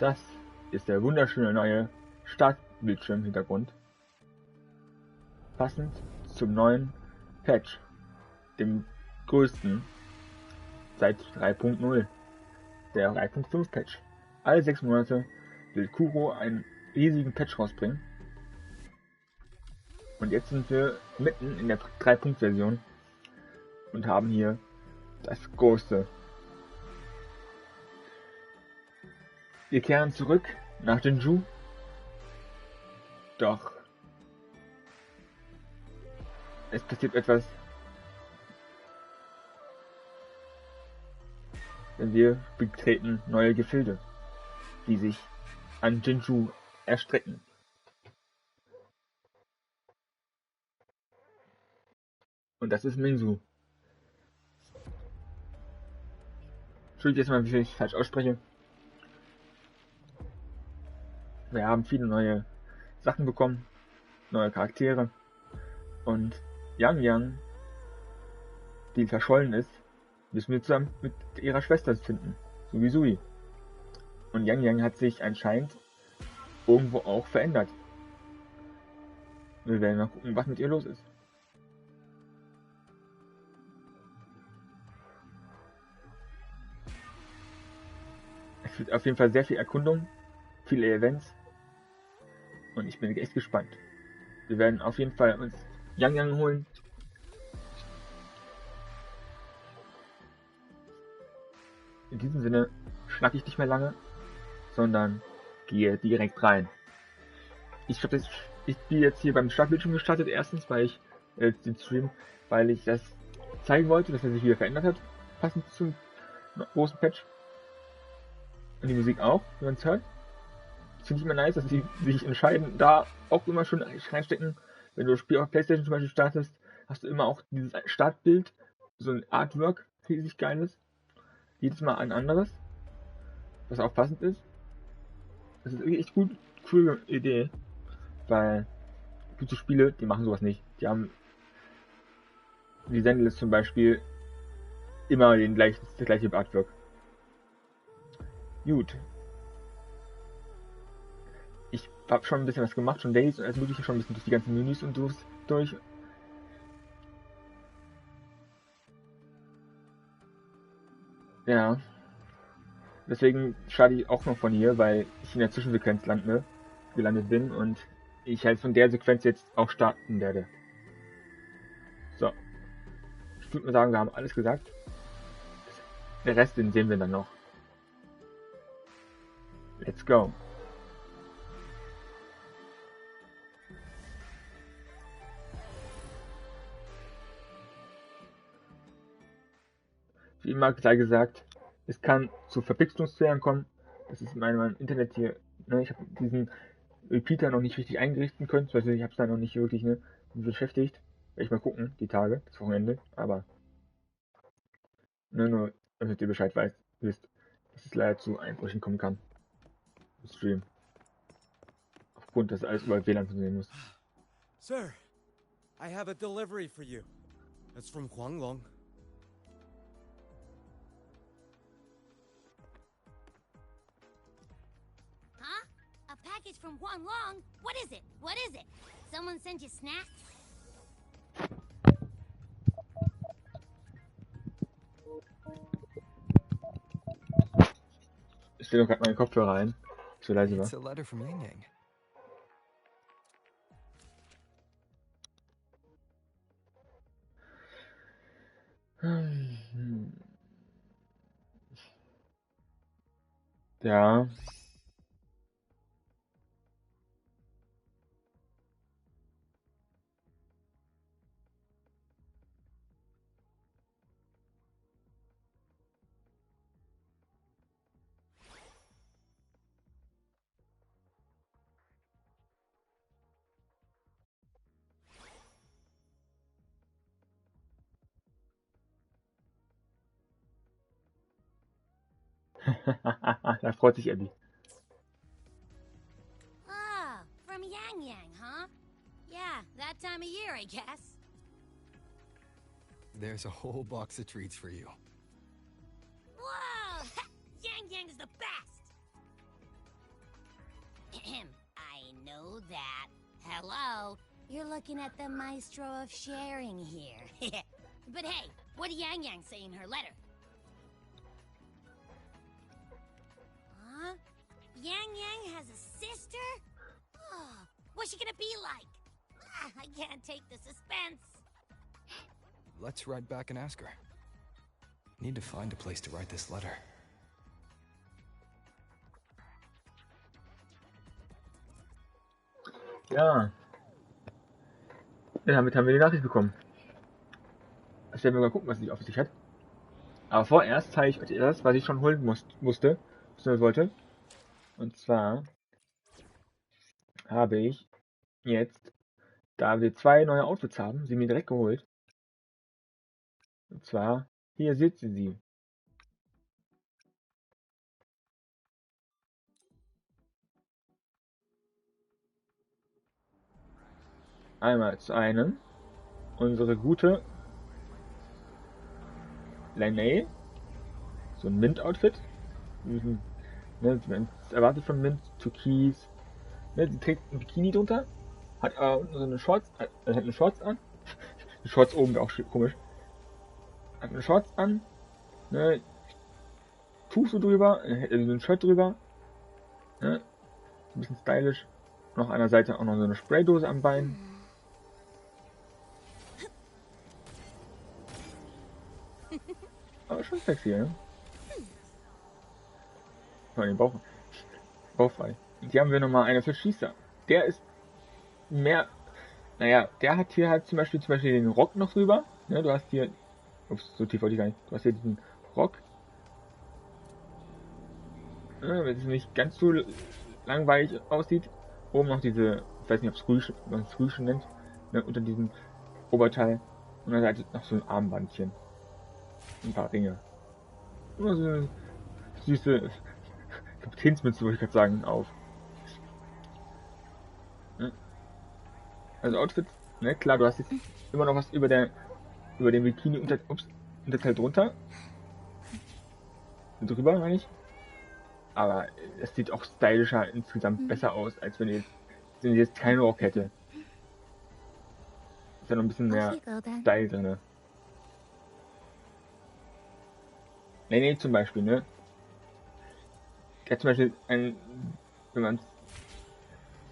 Das ist der wunderschöne neue Startbildschirm-Hintergrund. Passend zum neuen Patch, dem größten seit 3.0, der 3.5 Patch. Alle 6 Monate will Kuro einen riesigen Patch rausbringen. Und jetzt sind wir mitten in der 3.0-Version und haben hier das Größte. Wir kehren zurück nach Mengzhou, doch es passiert etwas, denn wir betreten neue Gefilde, die sich an Mengzhou erstrecken. Und das ist Mengzhou. Entschuldigt jetzt mal, wie ich falsch ausspreche. Wir haben viele neue Sachen bekommen, neue Charaktere. Und Yang, die verschollen ist, müssen wir zusammen mit ihrer Schwester finden, so wie Sui. Und Yang hat sich anscheinend irgendwo auch verändert. Wir werden mal gucken, was mit ihr los ist. Es wird auf jeden Fall sehr viel Erkundung, viele Events. Und ich bin echt gespannt. Wir werden auf jeden Fall uns Yang holen. In diesem Sinne schnack ich nicht mehr lange, sondern gehe direkt rein. Ich bin jetzt hier beim Startbildschirm gestartet. Erstens, weil ich den Stream, weil ich das zeigen wollte, dass er sich wieder verändert hat, passend zum großen Patch. Und die Musik auch, wie man es hört. Das finde ich immer nice, dass sie sich entscheiden, da auch immer schon reinstecken. Wenn du das Spiel auf PlayStation zum Beispiel startest, hast du immer auch dieses Startbild, so ein Artwork, riesig geiles. Jedes Mal ein anderes, was auch passend ist. Das ist irgendwie echt gut, coole Idee, weil gute Spiele, die machen sowas nicht. Die haben die Sendelist zum Beispiel immer das gleiche Artwork. Gut. Ich habe schon ein bisschen was gemacht, schon Days und alles mögliche, schon ein bisschen durch die ganzen Menüs und durch. Ja. Deswegen starte ich auch noch von hier, weil ich in der Zwischensequenz gelandet bin und ich halt von der Sequenz jetzt auch starten werde. So. Ich würde mal sagen, wir haben alles gesagt. Den Rest, den sehen wir dann noch. Let's go. Wie immer gleich gesagt, es kann zu Verpixelungsfehlern kommen. Das ist in meinem Internet hier. Ne, ich habe diesen Repeater noch nicht richtig eingerichten können. Ich habe es da noch nicht wirklich beschäftigt. Werde ich mal gucken, die Tage, das Wochenende. Aber nur damit ihr Bescheid wisst, dass es leider zu Einbrüchen kommen kann. Im Stream. Aufgrund, dass alles über WLAN funktionieren muss. Sir, I have a delivery for you. It's from Huanglong. Huh? A package from Huanglong? What is it? What is it? Someone send you snacks? Ich stelle gerade meinen Kopfhörer ein. So leise war. It's a letter from Yang. Ja. Da freut sich Abby. Ah, from Yang, huh? Yeah, that time of year, I guess. There's a whole box of treats for you. Whoa! Yang is the best! I know that. Hello? You're looking at the maestro of sharing here. But hey, what did Yang Yang say in her letter? Huh? Yang Yang has a sister? Oh, what's she gonna be like? I can't take the suspense. Let's ride back and ask her. Need to find a place to write this letter. Ja. Damit haben wir die Nachricht bekommen. Ich werde mal gucken, was sie auf sich hat. Aber vorerst zeige ich euch das, was ich schon holen musste, wollte. Und zwar habe ich jetzt, da wir 2 neue Outfits haben, sie mir direkt geholt. Und zwar, hier seht ihr sie. Einmal zu einem unsere gute Lene, so ein Mint-Outfit. Ne, man erwartet von Mint, Türkis. Ne, sie trägt ein Bikini drunter, hat unten so eine Shorts, hat eine Shorts an. Die Shorts oben wäre auch komisch. Hat eine Shorts an, ne, Tuch so drüber, so ein Shirt drüber. Ne, ein bisschen stylisch. Noch an der Seite auch noch so eine Spraydose am Bein. Aber schon sexy, ne? Oh, den Bauch frei. Und hier haben wir nochmal eine für Schießer. Der ist mehr, naja, der hat hier halt zum Beispiel den Rock noch drüber. Ne, du hast hier, ups, so tief wollte ich gar nicht. Du hast hier diesen Rock. Ne, wenn es nicht ganz so langweilig aussieht. Oben noch diese, ich weiß nicht, ob man es Rüschen nennt, ne, unter diesem Oberteil. Und dann halt noch so ein Armbandchen. Ein paar Ringe. Immer so eine süße Kapitänsmütze, würde ich gerade sagen, auf. Ne? Also Outfit, ne, klar, du hast jetzt immer noch was über dem Bikini Unterteil drunter. Drüber, meine ich. Aber es sieht auch stylischer insgesamt besser aus, als wenn ich jetzt keinen Rock hätte. Ist ja noch ein bisschen mehr Style drin. Nee, zum Beispiel, ne? Der hat zum Beispiel wenn man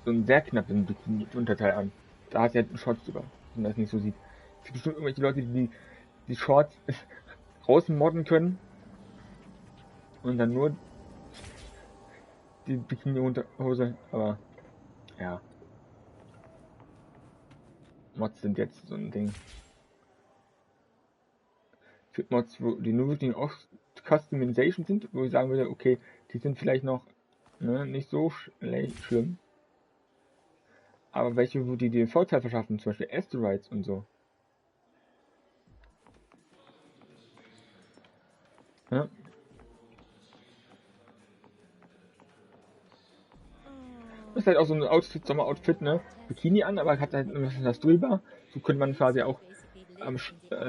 so einen sehr knappen Bikini-Unterteil an. Da hat er halt einen Shorts drüber, wenn man das nicht so sieht. Es gibt bestimmt irgendwelche Leute, die Shorts rausmodden können und dann nur die Bikini-Hose, aber ja. Mods sind jetzt so ein Ding. Es gibt Mods, die nur wirklich auch Customization sind, wo ich sagen würde, okay, die sind vielleicht noch nicht so schlimm. Aber welche, wo die den Vorteil verschaffen, zum Beispiel Asteroids und so. Ja. Das ist halt auch so ein Outfit, Sommeroutfit, ne? Bikini an, aber hat halt das drüber. So könnte man quasi auch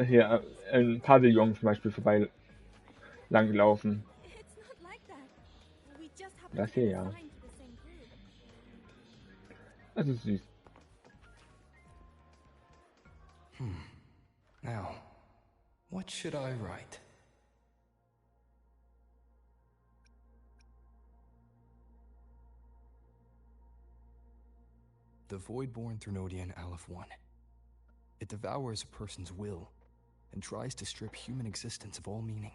hier ein Pavillon zum Beispiel vorbei langlaufen. Das hier, ja. Das ist süß. Now, what should I write? The Void-born Thrunodian Aleph 1. It devours a person's will and tries to strip human existence of all meaning.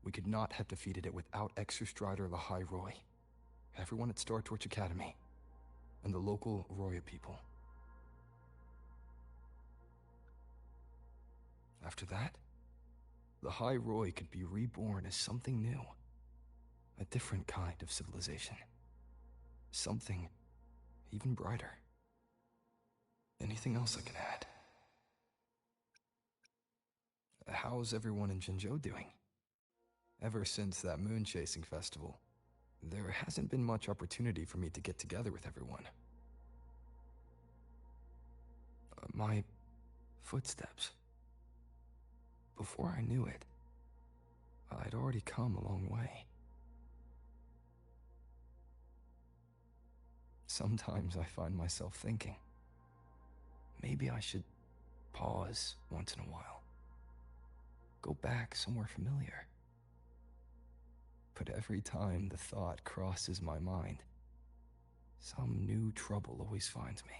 We could not have defeated it without Exostrider Lahai Roy, everyone at Star Torch Academy, and the local Roya people. After that, Lahai Roy could be reborn as something new, a different kind of civilization, something even brighter. Anything else I can add? How's everyone in Jinzhou doing? Ever since that moon-chasing festival, there hasn't been much opportunity for me to get together with everyone. My footsteps. Before I knew it, I'd already come a long way. Sometimes I find myself thinking, maybe I should pause once in a while. Go back somewhere familiar. But every time the thought crosses my mind, some new trouble always finds me.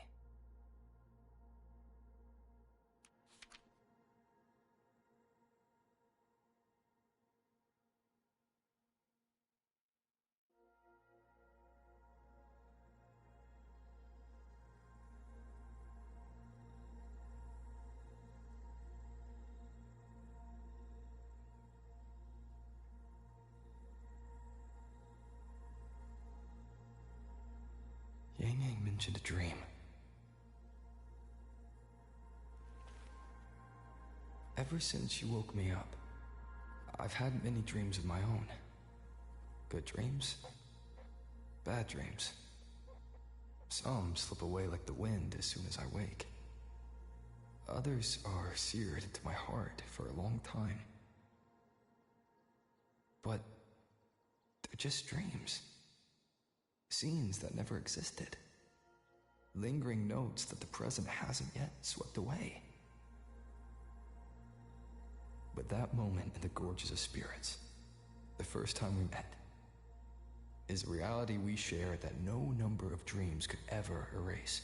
Yang Yang mentioned a dream. Ever since she woke me up, I've had many dreams of my own. Good dreams, bad dreams. Some slip away like the wind as soon as I wake. Others are seared into my heart for a long time. But they're just dreams. Scenes that never existed. Lingering notes that the present hasn't yet swept away. But that moment in the Gorges of Spirits, the first time we met, is a reality we share that no number of dreams could ever erase.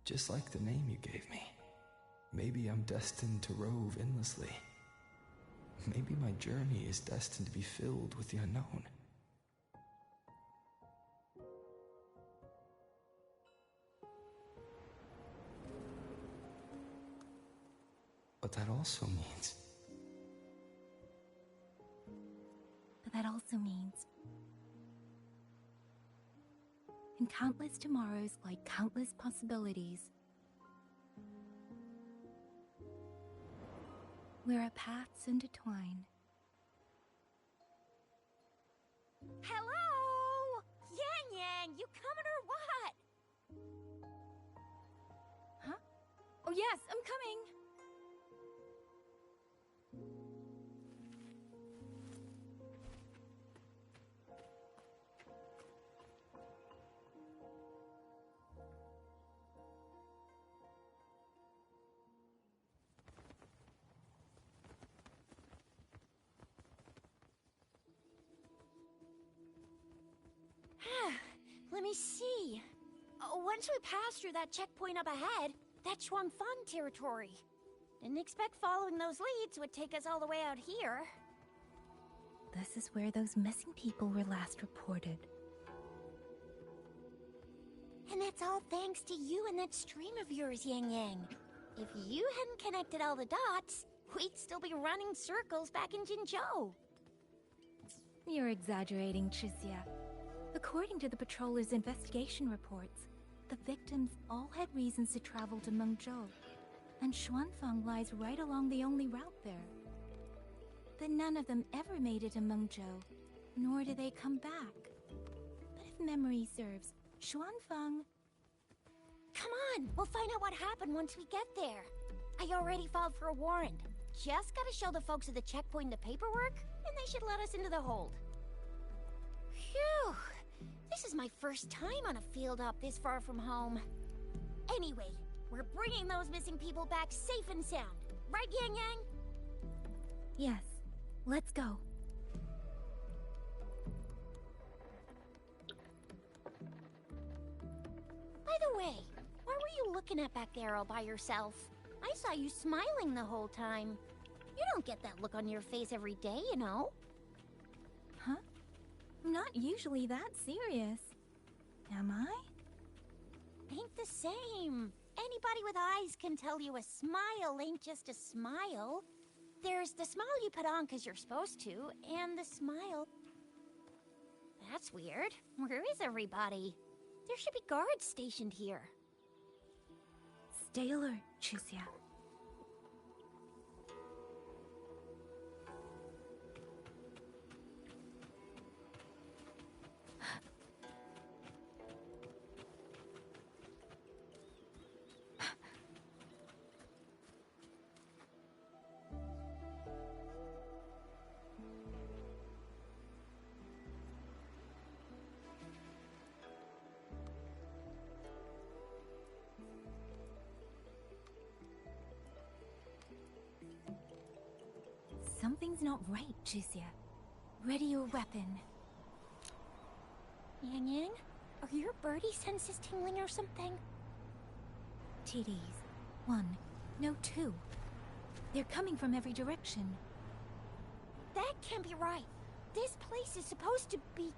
Just like the name you gave me, maybe I'm destined to rove endlessly. Maybe my journey is destined to be filled with the unknown. But that also means... in countless tomorrows lie countless possibilities, where our paths intertwine. Hello? Yang Yang, you coming or what? Huh? Oh yes, I'm coming! Let me see. Once we pass through that checkpoint up ahead, that's Xuanfang territory. Didn't expect following those leads would take us all the way out here. This is where those missing people were last reported. And that's all thanks to you and that stream of yours, Yang Yang. If you hadn't connected all the dots, we'd still be running circles back in Jinzhou. You're exaggerating, Chixia. According to the patroller's investigation reports, the victims all had reasons to travel to Mengzhou, and Xuanfang lies right along the only route there. But none of them ever made it to Mengzhou, nor did they come back. But if memory serves, Xuanfang... Come on, we'll find out what happened once we get there. I already filed for a warrant. Just gotta show the folks at the checkpoint the paperwork, and they should let us into the hold. Phew! This is my first time on a field op this far from home. Anyway, we're bringing those missing people back safe and sound. Right, Yang Yang? Yes, let's go. By the way, what were you looking at back there all by yourself? I saw you smiling the whole time. You don't get that look on your face every day, you know? Huh? I'm not usually that serious. Am I? Ain't the same. Anybody with eyes can tell you a smile ain't just a smile. There's the smile you put on because you're supposed to, and the smile... That's weird. Where is everybody? There should be guards stationed here. Stay alert, Chixia. Something's not right, Chisia. Ready your weapon. Yang Yang? Are your birdie senses tingling or something? TDs. 1. No, 2. They're coming from every direction. That can't be right. This place is supposed to be...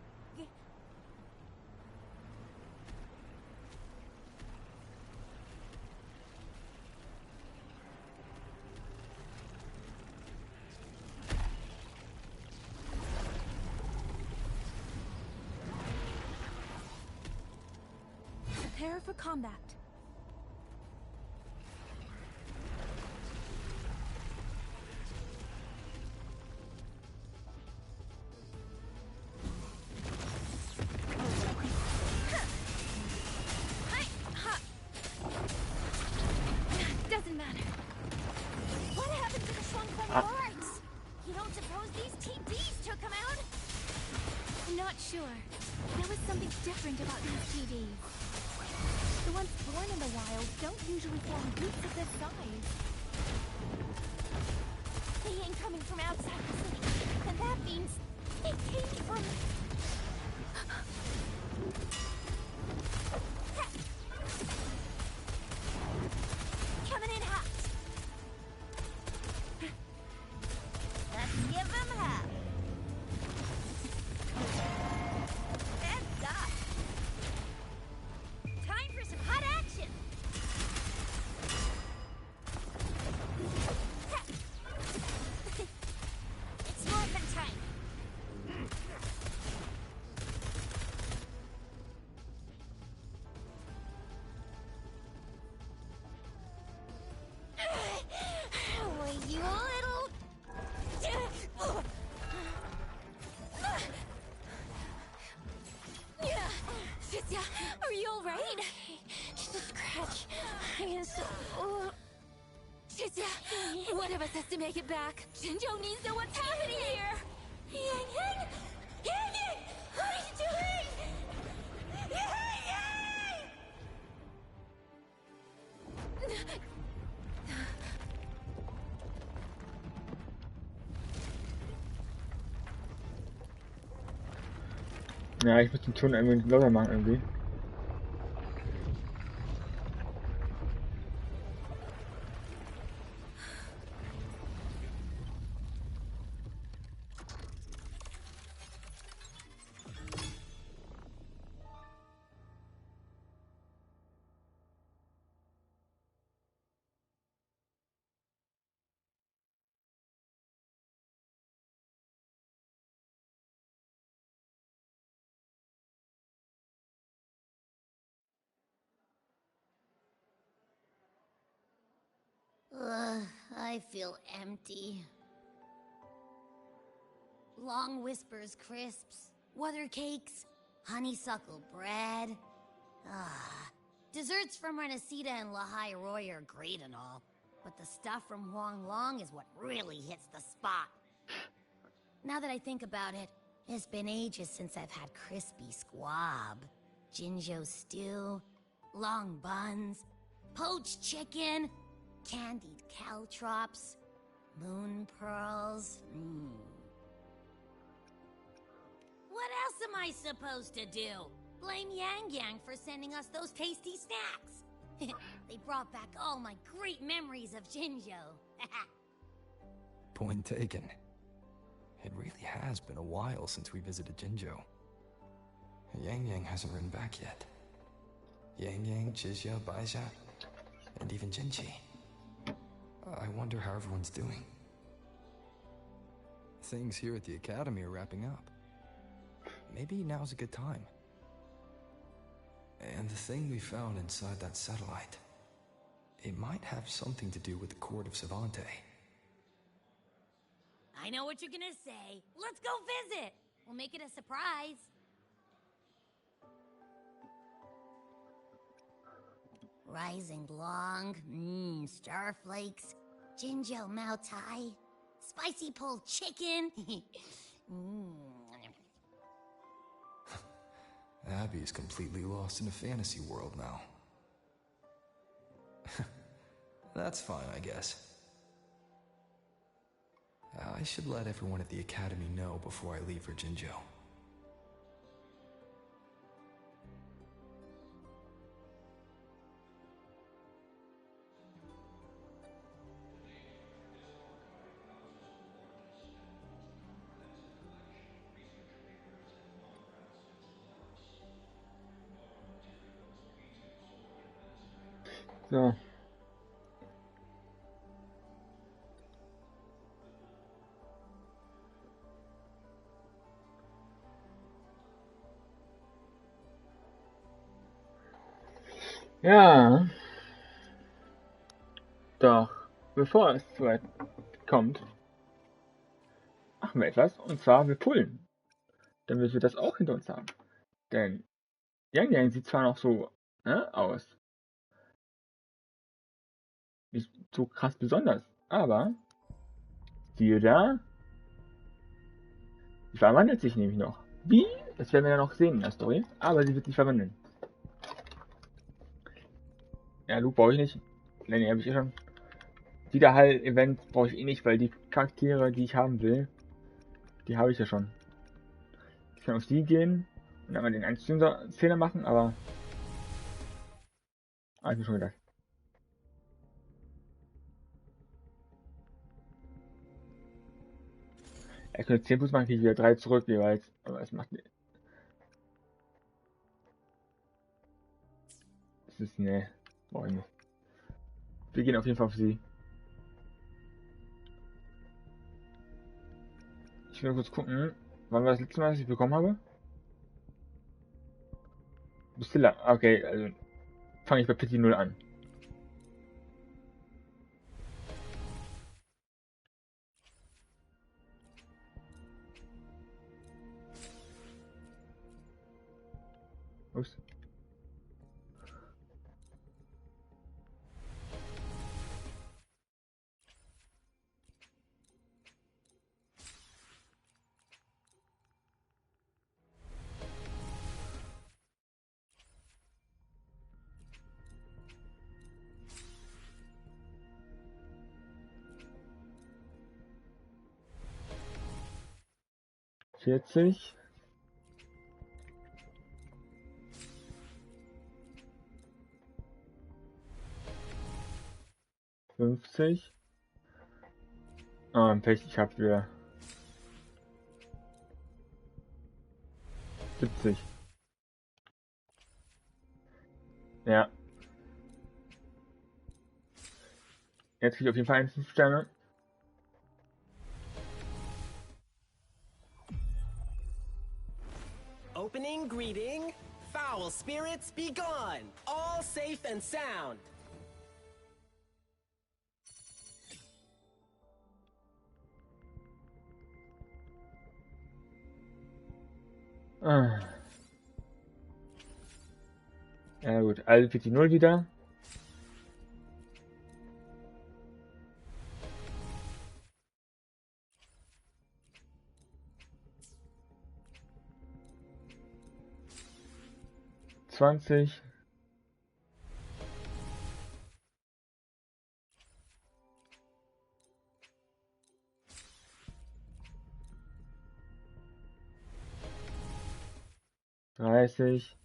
Prepare for combat. Doesn't matter. What happened to the Shuangfeng guards? You don't suppose these TDs took them out? I'm not sure. There was something different about these TDs. The ones born in the wild don't usually form groups of this size. They ain't coming from outside the city. And that means they came from... Coming in hot. Let's give them half. That's up. Time for some hot action. It's morphin' time. Will you little... Chisia, are you alright? Just a scratch. I am so... Chisia, one of us has to make it back. Jinzhou needs to know what's happening here. Yang Yang! Yang Yang! What are you doing? Yang Yang! Ja, ich muss den Ton irgendwie lauter machen irgendwie. I feel empty. Long whispers crisps, weather cakes, honeysuckle bread. Desserts from Renacita and Lahai Roy are great and all, but the stuff from Huang Long is what really hits the spot. Now that I think about it, it's been ages since I've had crispy squab, Jinzhou stew, long buns, poached chicken, candied caltrops, moon pearls. What else am I supposed to do? Blame Yang Yang for sending us those tasty snacks. They brought back all my great memories of Jinzhou. Point taken. It really has been a while since we visited Jinzhou. Yang Yang hasn't written back yet. Yang Yang, Chisia, Baixia, and even Jinchi. I wonder how everyone's doing. Things here at the Academy are wrapping up. Maybe now's a good time. And the thing we found inside that satellite, it might have something to do with the court of Savante. I know what you're gonna say. Let's go visit. We'll make it a surprise. Rising long, starflakes, Jinzhou Mao Tai, spicy pulled chicken. Abby's completely lost in a fantasy world now. That's fine, I guess. I should let everyone at the academy know before I leave for Jinzhou. So. Ja. Doch, bevor es soweit kommt, machen wir etwas. Und zwar, wir pullen. Damit wir das auch hinter uns haben. Denn Yang Yang sieht zwar noch so aus. Nicht so krass besonders. Aber, siehe da, sie verwandelt sich nämlich noch. Wie? Das werden wir ja noch sehen in der Story. Aber sie wird sich verwandeln. Ja, Luke brauche ich nicht. Lenny habe ich eh schon. Wiederhall-Event brauche ich eh nicht, weil die Charaktere, die ich haben will, die habe ich ja schon. Ich kann auf sie gehen und dann mal den Szene machen, aber... Ah, ich mir schon gedacht. Er könnte 10 Plus machen, kriege ich wieder 3 zurück jeweils. Aber es macht... Es ist... Ne, brauche ich nicht. Wir gehen auf jeden Fall auf sie. Ich will nur kurz gucken, wann war das letzte Mal, dass ich bekommen habe? Bestiller. Okay, also fange ich bei Pity 0 an. Ups. Vierzig. 50. Ah, Pech, ich hab wieder 70. Ja. Jetzt krieg ich auf jeden Fall 5 Sterne. Opening greeting, foul spirits be gone, all safe and sound. Ah. Ja gut, also Pity 0 wieder. Zwanzig. Dreißig.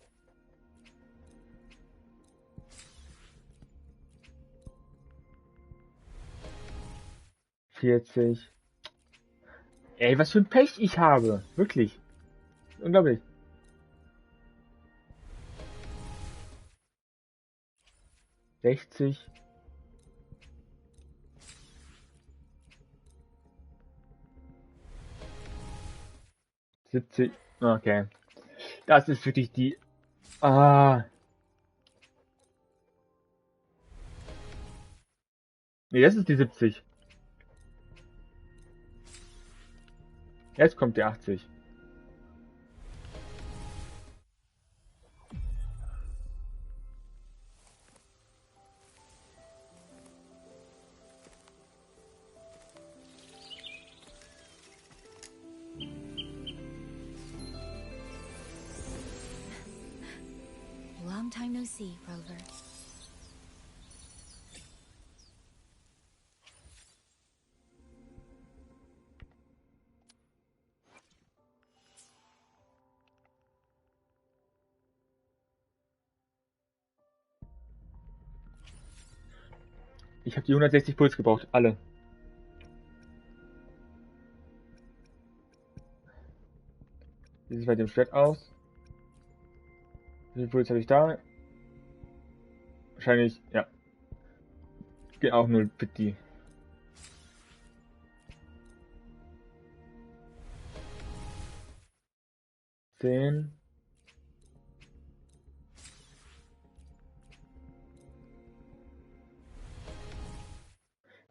40. Ey, was für ein Pech ich habe. Wirklich. Unglaublich. 60. 70. Okay. Das ist wirklich die... Ah. Nee, das ist die 70. Jetzt kommt die 80. Long time no see, Rover. Ich habe die 160 Puls gebraucht, alle. Wie sieht es bei dem Schwert aus? Wie viel Puls habe ich da? Wahrscheinlich, ja. Geht auch nur für die. Zehn.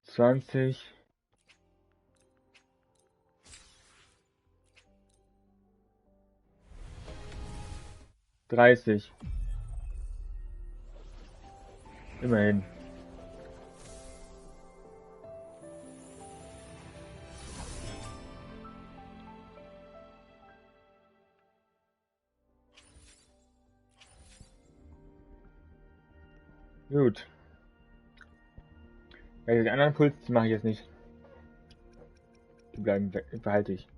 20. 30. Immerhin. Gut. Ja, die anderen Puls, die mache ich jetzt nicht. Die bleiben, behalte ich.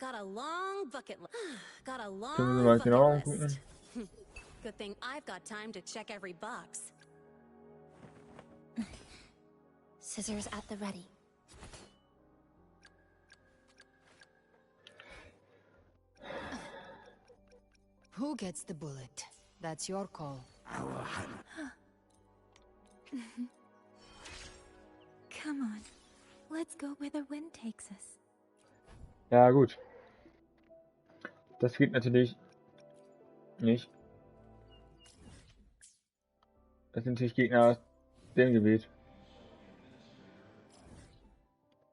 Got a long bucket list. Got a Können wir long mal genau bucket angucken? list. Good thing I've got time to check every box. Scissors at the ready. Who gets the bullet? That's your call. Come on. Let's go where the wind takes us. Ja, gut. Das geht natürlich nicht. Das sind natürlich Gegner aus dem Gebiet.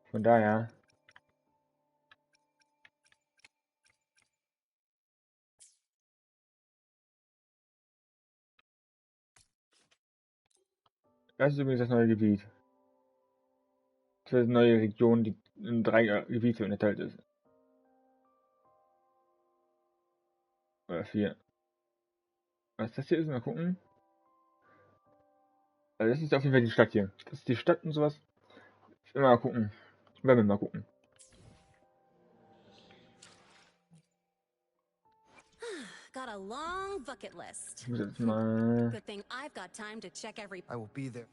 Von daher. Das ist übrigens das neue Gebiet. Das ist eine neue Region, die in 3 Gebiete unterteilt ist. Oder 4. Was das hier ist, mal gucken. Also das ist auf jeden Fall die Stadt hier. Das ist die Stadt und sowas. Ich will mal gucken. Werden wir mal gucken. Got a long bucket list. Ich muss jetzt mal. Good thing I've got time to check every. I will be there.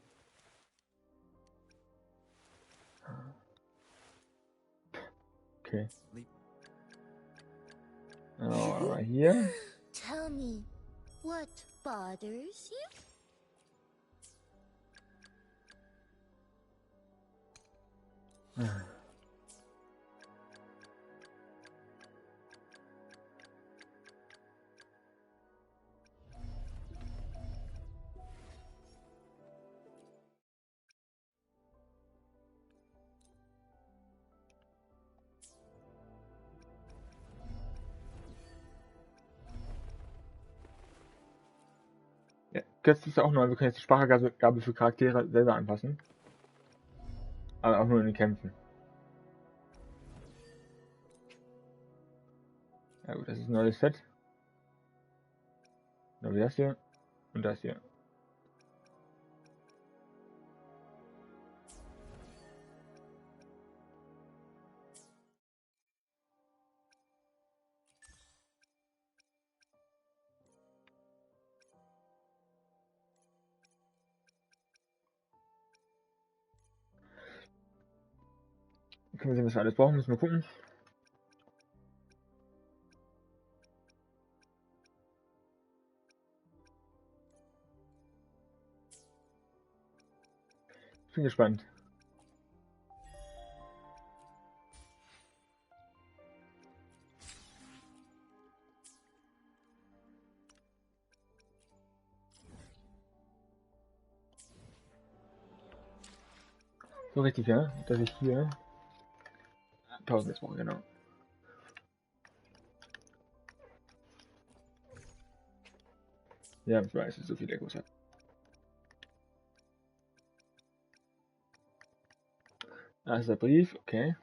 Okay. Aber hier. Tell me, what bothers you? Ja, das ist auch neu. Wir können jetzt die Sprachergabe für Charaktere selber anpassen. Aber auch nur in den Kämpfen. Ja gut, das ist ein neues Set. Genau wie das hier. Und das hier. Können wir sehen, was wir alles brauchen. Müssen wir gucken. Ich bin gespannt. So richtig, ja? Dass ich hier 1000 jetzt brauche, genau. Ja, ich weiß, dass so viele Echos hat. Da ist der Brief, okay.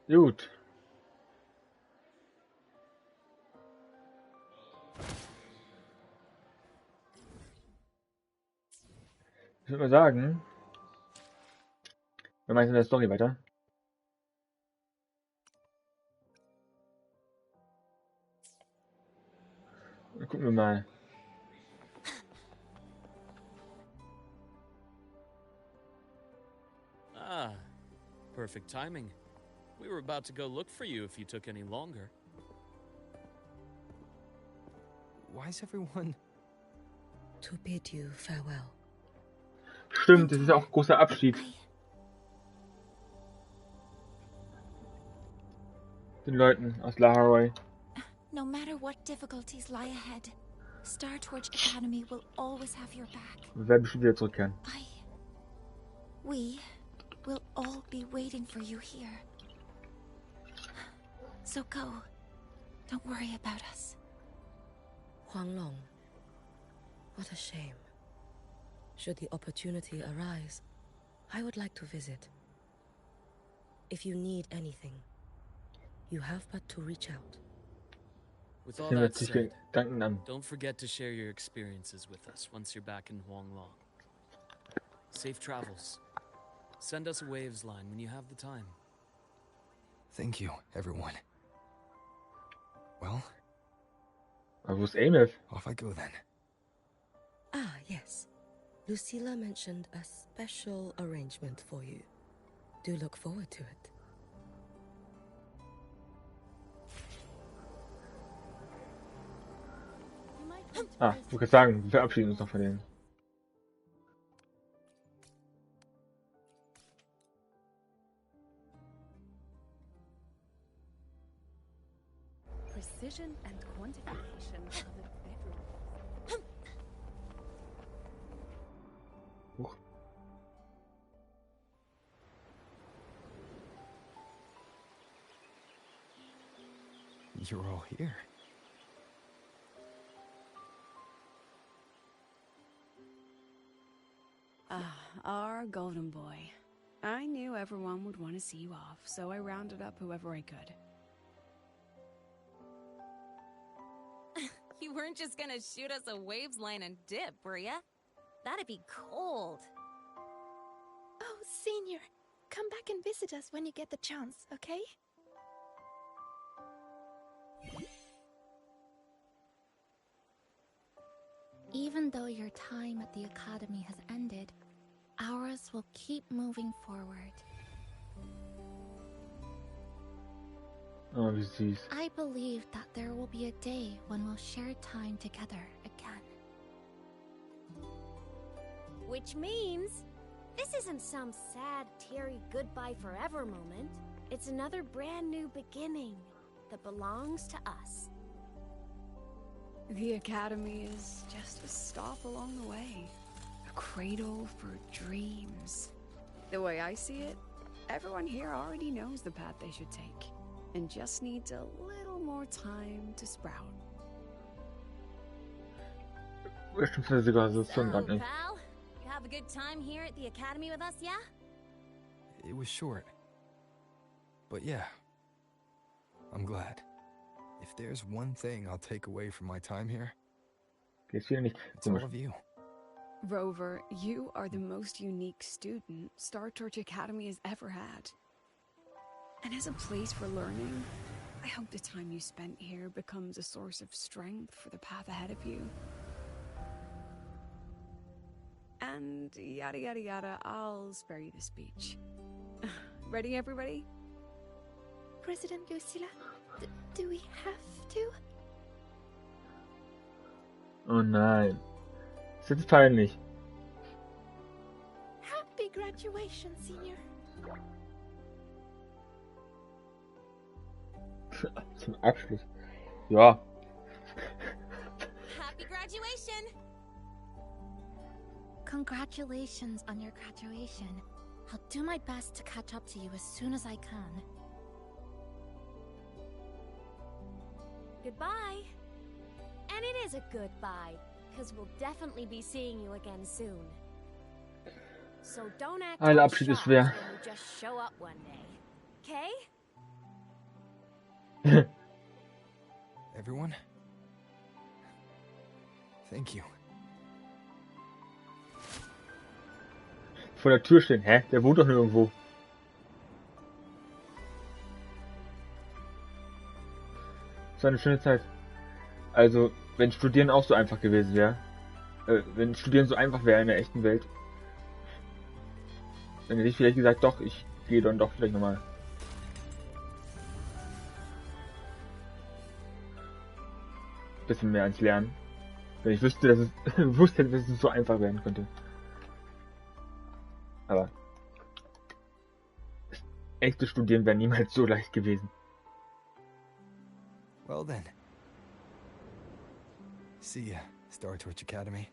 Gut. Ich würde mal sagen, wir machen jetzt in der Story weiter. Dann gucken wir mal. Ah, perfect timing. We were about to go look for you if you took any longer. Why is everyone... To bid you farewell. Stimmt, das ist ja auch ein großer Abschied. Den Leuten aus Laharoy. No matter what difficulties lie ahead, Star Torch Academy will always have your back. Wir werden bestimmt wieder zurückkehren. We will all be waiting for you here. So go. Don't worry about us. Huanglong. What a shame. Should the opportunity arise, I would like to visit. If you need anything, you have but to reach out. With all Ich nehme that jetzt said, Gedanken an. don't forget to share your experiences with us once you're back in Huanglong. Safe travels. Send us a waves line when you have the time. Thank you, everyone. Well, Aber wo ist Ameth? off I go then. Ah, yes. Lucilla mentioned a special arrangement for you. Do look forward to it. Ah, ich wollte sagen, wir verabschieden uns noch von denen. Precision and quantification are the bedrock. Huch. You're all here. Ah, our golden boy. I knew everyone would want to see you off, so I rounded up whoever I could. You weren't just gonna shoot us a waves line and dip, were ya? That'd be cold. Oh, Senior, come back and visit us when you get the chance, okay? Even though your time at the Academy has ended, ours will keep moving forward. Oh, wie süß. I believe that there will be a day when we'll share time together again. Which means this isn't some sad, teary goodbye forever moment. It's another brand new beginning that belongs to us. The Academy is just a stop along the way. A cradle for dreams. The way I see it, everyone here already knows the path they should take, and just needs a little more time to sprout. Stimmt sogar so So, gerade nicht. pal, you have a good time here at the Academy with us, yeah? It was short. But yeah, I'm glad. If there's one thing I'll take away from my time here, Geht's wieder nicht. it's all Komisch. of you. Rover, you are the most unique student Star Torch Academy has ever had. And as a place for learning, I hope the time you spent here becomes a source of strength for the path ahead of you. And yada yada yada, I'll spare you the speech. Ready, everybody? President Lucilla, do we have to? Oh nein. Das ist jetzt peinlich. Happy graduation, Senior. Zum Abschluss. Ja. Happy graduation! Congratulations on your graduation. I'll do my best to catch up to you as soon as I can. Goodbye. And it is a goodbye, because we'll definitely be seeing you again soon. So don't act Ein all Abschied ist shocked schwer. when you just show up one day. Okay? Everyone? Thank you. Vor der Tür stehen. Hä? Der wohnt doch nirgendwo. Das war eine schöne Zeit. Also, wenn Studieren auch so einfach gewesen wäre. Wenn Studieren so einfach wäre in der echten Welt. Dann hätte ich vielleicht gesagt, doch, ich gehe dann doch vielleicht nochmal. Bisschen mehr ans Lernen. Wenn ich wüsste, dass es wusste, dass es so einfach werden könnte. Aber das echte Studieren wäre niemals so leicht gewesen. Well then. See ya, Star Torch Academy.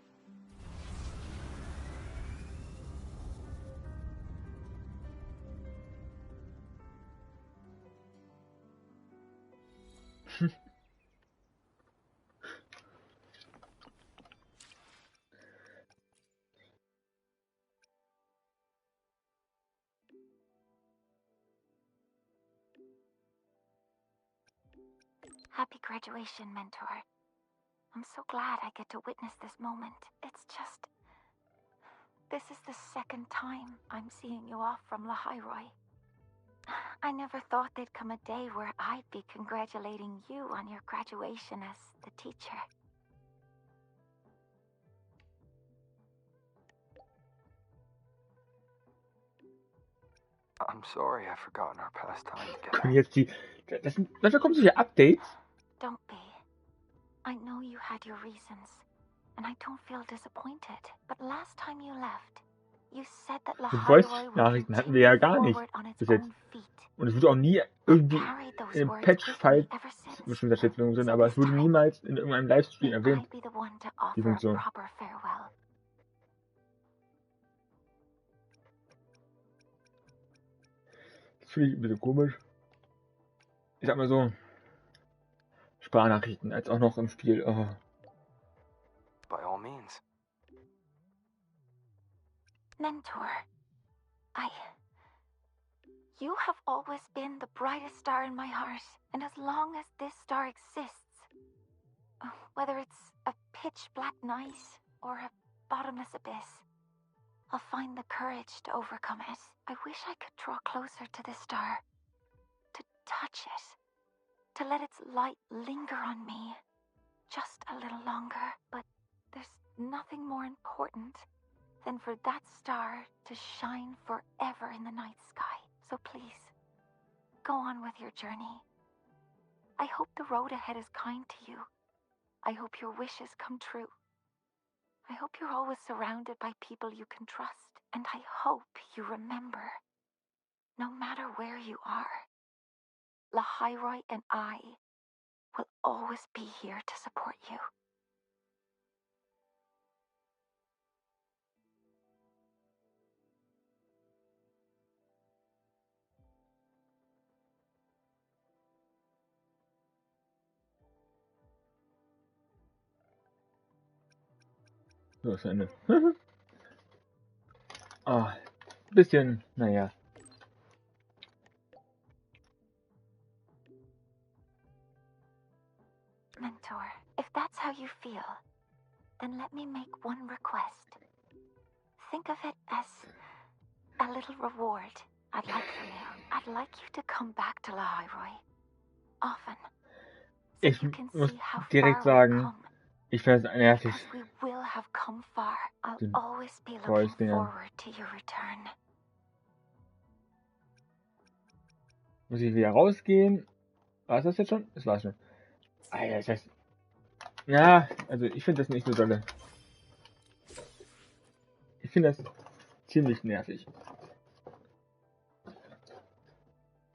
Happy graduation, Mentor. I'm so glad I get to witness this moment. It's just... This is the second time I'm seeing you off from Lahairoi. I never thought there'd come a day where I'd be congratulating you on your graduation as the teacher. I'm sorry I've forgotten our past time together. Und jetzt die... Dafür kommen solche Updates. Don't be. I know you had your reasons, and I don't feel disappointed. But last time you left, you said that Die Lahairoi would Voice-Nachrichten hatten wir ja continue gar nicht forward on its bis jetzt. own feet. Und es wurde auch nie irgendwie im Patch-File bestimmt der Schätzung drin, aber es wurde niemals in irgendeinem Livestream erwähnt. I'd be the one to Die offer a Funktion. proper farewell. Das finde ich ein bisschen komisch. Ich sag mal so, Sprachnachrichten, als auch noch im Spiel. Oh. By all means. Mentor, you have always been the brightest star in my heart, and as long as this star exists, whether it's a pitch black night or a bottomless abyss, I'll find the courage to overcome it. I wish I could draw closer to this star, to touch it, to let its light linger on me just a little longer, but there's nothing more important than for that star to shine forever in the night sky. So please, go on with your journey. I hope the road ahead is kind to you. I hope your wishes come true. I hope you're always surrounded by people you can trust. And I hope you remember, no matter where you are, Lahairoi and I will always be here to support you. So ist Ende. Ah, bisschen, naja. Mentor, if that's how you feel, then let me make one request. Think of it as a little reward I'd like from you. I'd like you to come back to Lahairoi often. So Ich you can muss see how direkt far we've sagen, come. ich finde es nervig. Because we will have come far. I'll Den always be looking Voice-Dingern. forward to your return. Muss ich wieder rausgehen? War es das jetzt schon? Es war schon. Ah ja, das heißt. Ja, also ich finde das nicht so dolle. Ich finde das ziemlich nervig.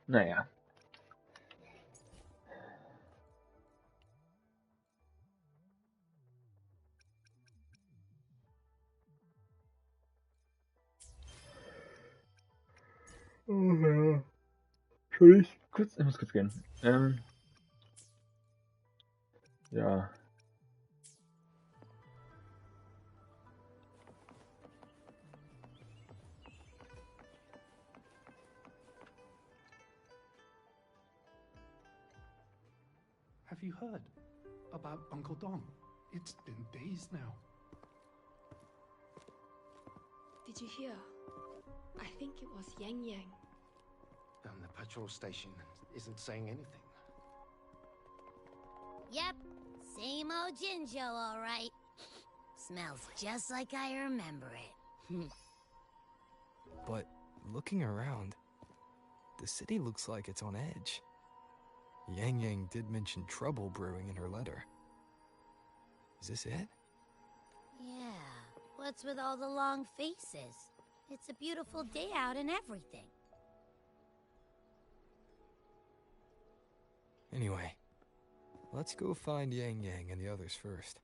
Naja. Ich muss kurz gehen. Ja. Have you heard about Uncle Dong? It's been days now. Did you hear? I think it was Yang Yang. And the patrol station isn't saying anything. Yep, same old Jinjo, all right. Smells just like I remember it. But looking around, the city looks like it's on edge. Yang Yang did mention trouble brewing in her letter. Is this it? Yeah, what's with all the long faces? It's a beautiful day out and everything. Anyway, let's go find Yang Yang and the others first.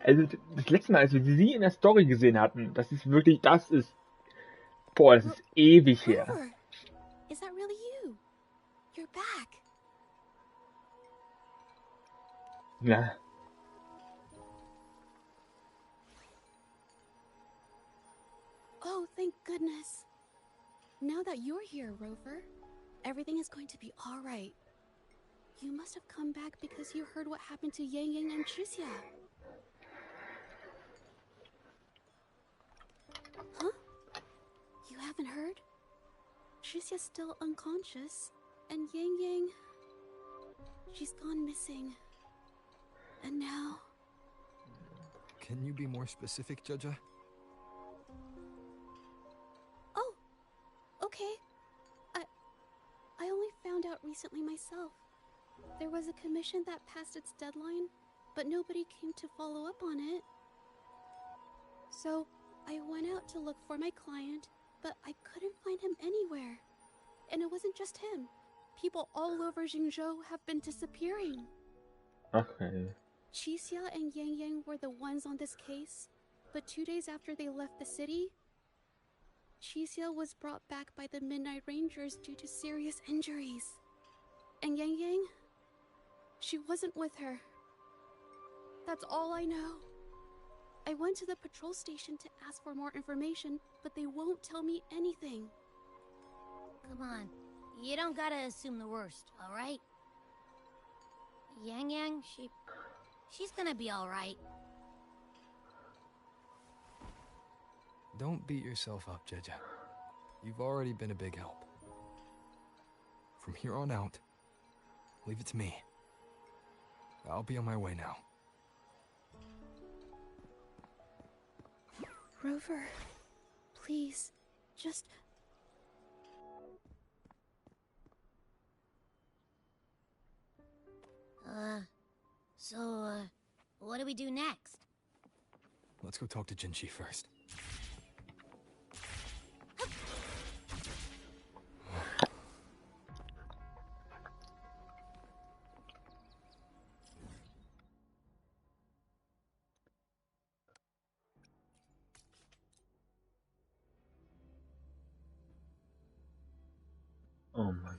Also das letzte Mal, als wir sie in der Story gesehen hatten, das ist ewig her. Rover, is that really you? You're back. Ja. Oh, thank goodness. Now that you're here, Rover, everything is going to be all right. You must have come back because you heard what happened to Yang Yang and Tricia. Huh? You haven't heard? Tricia's still unconscious, and Yang Yang, she's gone missing. And now... Can you be more specific, Jaja? Oh, okay. I only found out recently myself. There was a commission that passed its deadline, but nobody came to follow up on it. So, I went out to look for my client, but I couldn't find him anywhere. And it wasn't just him. People all over Jingzhou have been disappearing. Okay. Qixia and Yang Yang were the ones on this case, but 2 days after they left the city, Qixia was brought back by the Midnight Rangers due to serious injuries. And Yang Yang, she wasn't with her. That's all I know. I went to the patrol station to ask for more information, but they won't tell me anything. Come on, you don't gotta assume the worst, all right? Yang Yang, she's gonna be all right. Don't beat yourself up, Jaja. You've already been a big help. From here on out, leave it to me. I'll be on my way now. Rover, please, just... So, what do we do next? Let's go talk to Jinchi first. Oh Mann.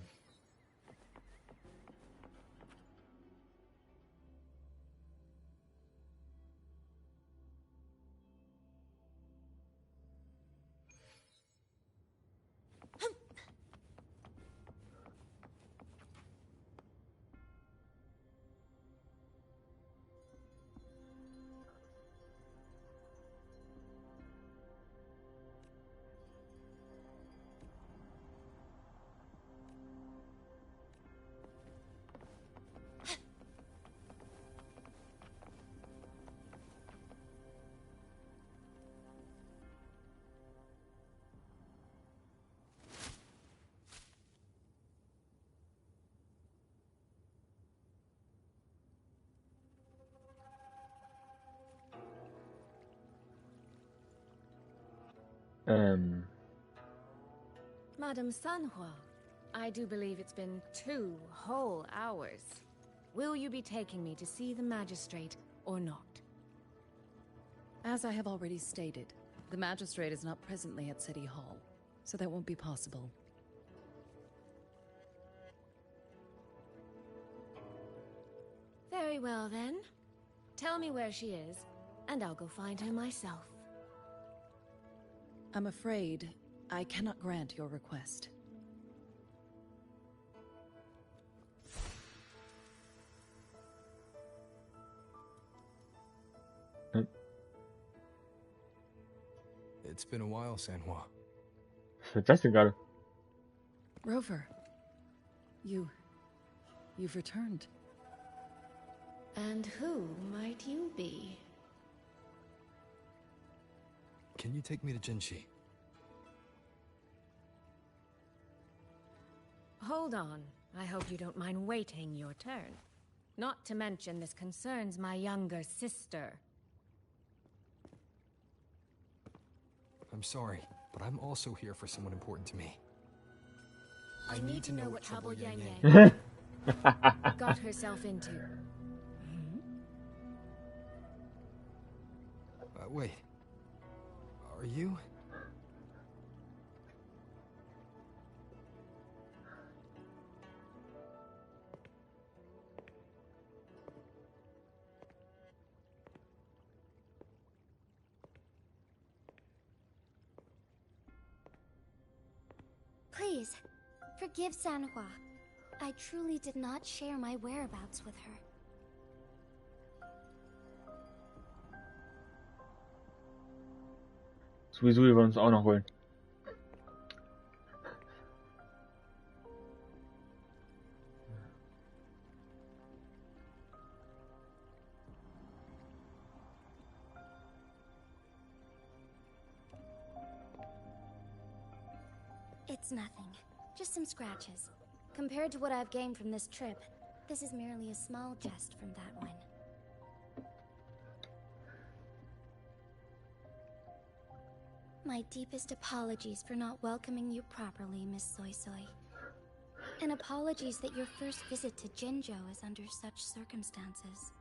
Madame Sanhua, I do believe it's been 2 whole hours. Will you be taking me to see the magistrate or not? As I have already stated, the magistrate is not presently at City Hall, so that won't be possible. Very well then. Tell me where she is, and I'll go find her myself. I'm afraid I cannot grant your request. It's been a while, Sanhua. Was ist das denn gerade? Rover, you've returned. And who might you be? Can you take me to Jinshi? Hold on. I hope you don't mind waiting your turn. Not to mention this concerns my younger sister. I'm sorry, but I'm also here for someone important to me. I need to know what trouble Yang Yang got herself into. Wait. Are you? Please, forgive Sanhua. I truly did not share my whereabouts with her. Sowieso, wir wollen uns auch noch holen. It's nothing. Just some scratches. Compared to what I've gained from this trip, this is merely a small jest from that one. My deepest apologies for not welcoming you properly, Miss Soy Soy. And apologies that your first visit to Jinzhou is under such circumstances.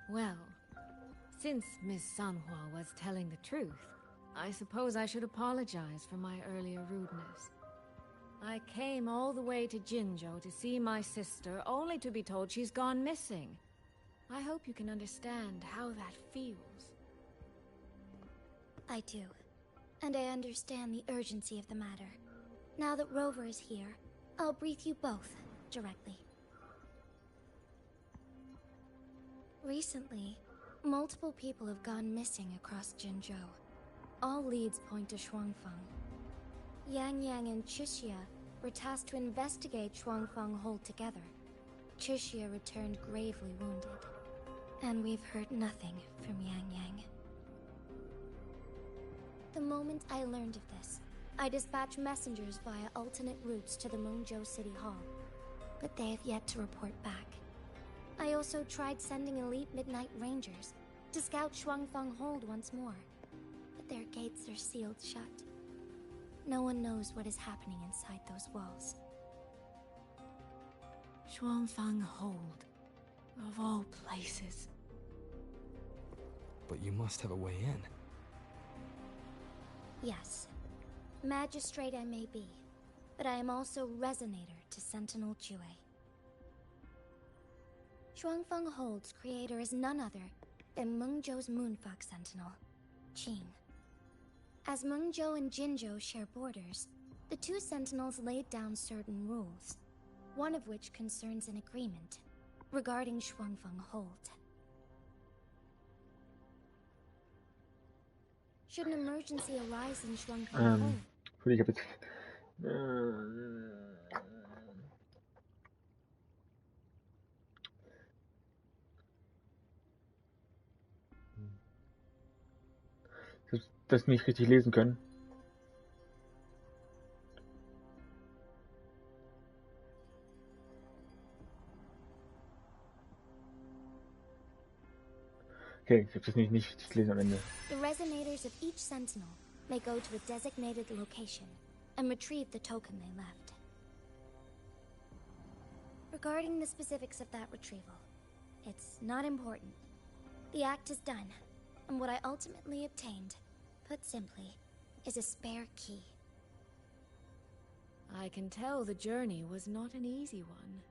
Well, since Miss Sanhua was telling the truth, I suppose I should apologize for my earlier rudeness. I came all the way to Jinzhou to see my sister, only to be told she's gone missing. I hope you can understand how that feels. I do. And I understand the urgency of the matter. Now that Rover is here, I'll brief you both directly. Recently, multiple people have gone missing across Jinzhou. All leads point to Shuangfeng. Yang Yang and Chixia were tasked to investigate Shuangfeng Hold together. Chixia returned gravely wounded. And we've heard nothing from Yang Yang. The moment I learned of this, I dispatched messengers via alternate routes to the Mengzhou City Hall. But they have yet to report back. I also tried sending elite Midnight Rangers to scout Shuangfeng Hold once more, but their gates are sealed shut. No one knows what is happening inside those walls. Shuangfeng Hold, of all places. But you must have a way in. Yes. Magistrate I may be, but I am also Resonator to Sentinel Jue. Shuangfeng Hold's creator is none other than Mengzhou's Moonfuck Sentinel, Qing. As Mengzhou and Jinzhou share borders, the two Sentinels laid down certain rules, one of which concerns an agreement regarding Shuangfeng Hold. Should an emergency arise in Shuangfeng Hold, Ich hab jetzt... das nicht richtig lesen können. Okay, ich habe das nicht gelesen am Ende. The resonators of each sentinel may go to a designated location and retrieve the token they left. Regarding the specifics of that retrieval, it's not important. The act is done, and what I ultimately obtained, put simply, is a spare key. I can tell the journey was not an easy one.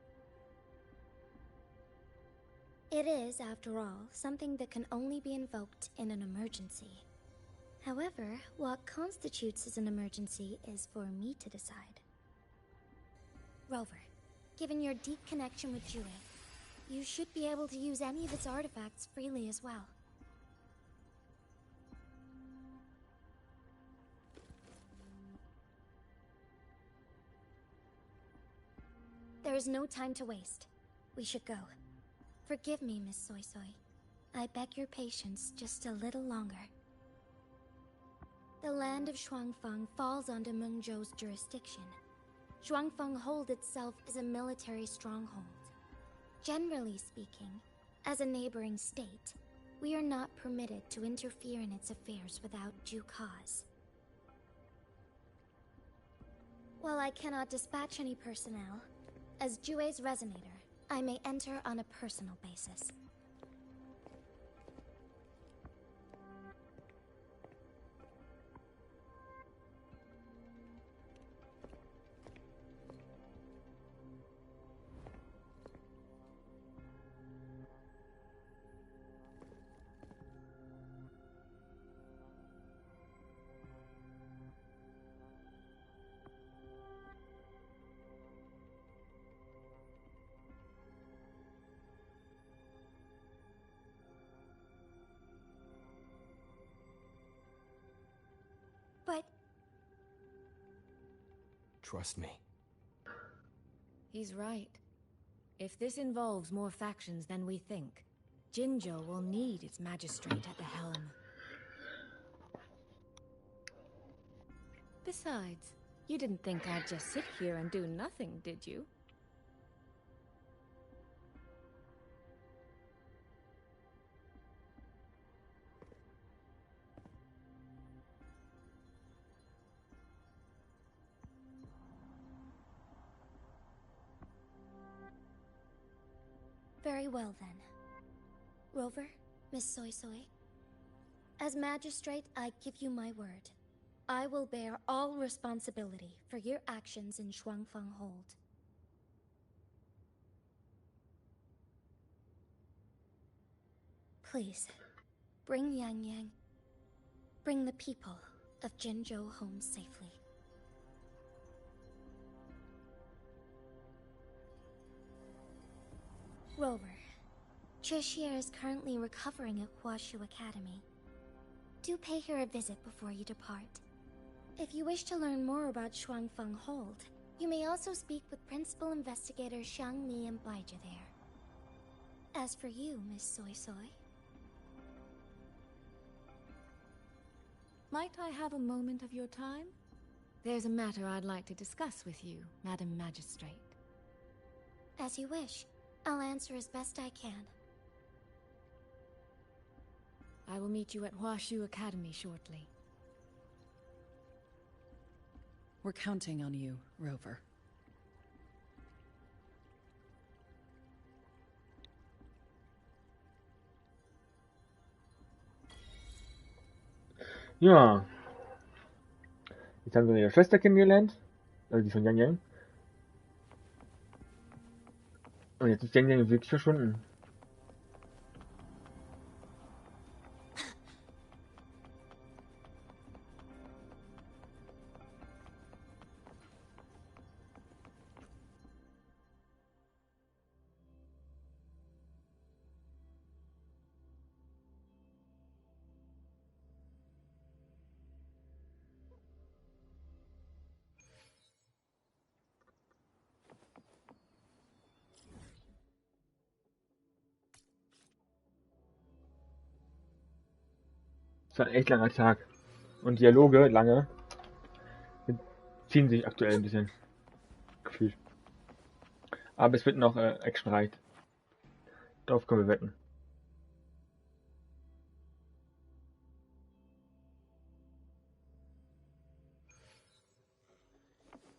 It is, after all, something that can only be invoked in an emergency. However, what constitutes as an emergency is for me to decide. Rover, given your deep connection with Jue, you should be able to use any of its artifacts freely as well. There is no time to waste. We should go. Forgive me, Miss Soy Soy. I beg your patience just a little longer. The land of Shuangfeng falls under Mengzhou's jurisdiction. Shuangfeng Hold itself is a military stronghold. Generally speaking, as a neighboring state, we are not permitted to interfere in its affairs without due cause. While I cannot dispatch any personnel, as Jue's resonator, I may enter on a personal basis. But Trust me. He's right. If this involves more factions than we think, Jinzhou will need its magistrate at the helm. Besides, you didn't think I'd just sit here and do nothing, did you? very well then. Rover, Miss Soy Soy. As magistrate, I give you my word. I will bear all responsibility for your actions in Shuangfeng Hold. Please, bring Yang Yang. Bring the people of Jinzhou home safely. Rover, Trishir is currently recovering at Huashu Academy. Do pay her a visit before you depart. If you wish to learn more about Shuangfeng Hold, you may also speak with Principal Investigator Xiang Li and Baizhi there. As for you, Miss Soy Soy... Might I have a moment of your time? There's a matter I'd like to discuss with you, Madam Magistrate. As you wish. I'll answer as best I can. I will meet you at Huashu Academy shortly. We're counting on you, Rover. Ja. Jetzt haben wir ihre Schwester kennengelernt. Also die von Yang Yang. Und jetzt ist Yang Yang wirklich verschwunden. Es war ein echt langer Tag. und Dialoge lange ziehen sich aktuell ein bisschen gefühlt. Aber es wird noch actionreich. Darauf können wir wetten.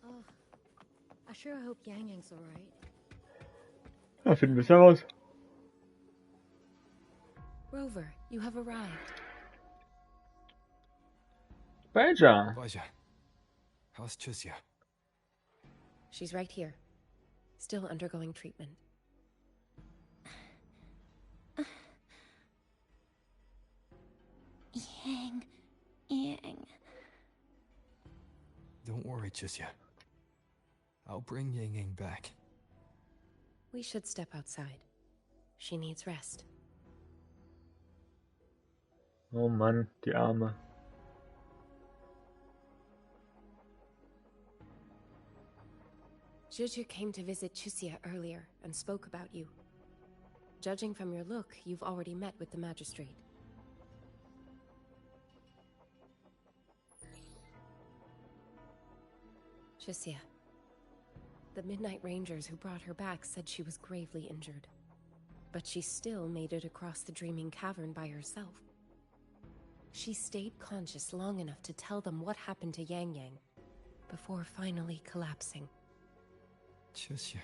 Oh, I sure hope Yang Yang's alright. Ja, finden wir es heraus. Rover, you have arrived. Baja. Baja. How's Chisia? She's right here. Still undergoing treatment. Yang. Don't worry, Chisia. I'll bring Yang Yang back. We should step outside. She needs rest. Oh Mann, die Arme. Juju came to visit Chisia earlier and spoke about you. Judging from your look, you've already met with the magistrate. Chisia. The Midnight Rangers who brought her back said she was gravely injured. But she still made it across the Dreaming Cavern by herself. She stayed conscious long enough to tell them what happened to Yang Yang, before finally collapsing. Chisia.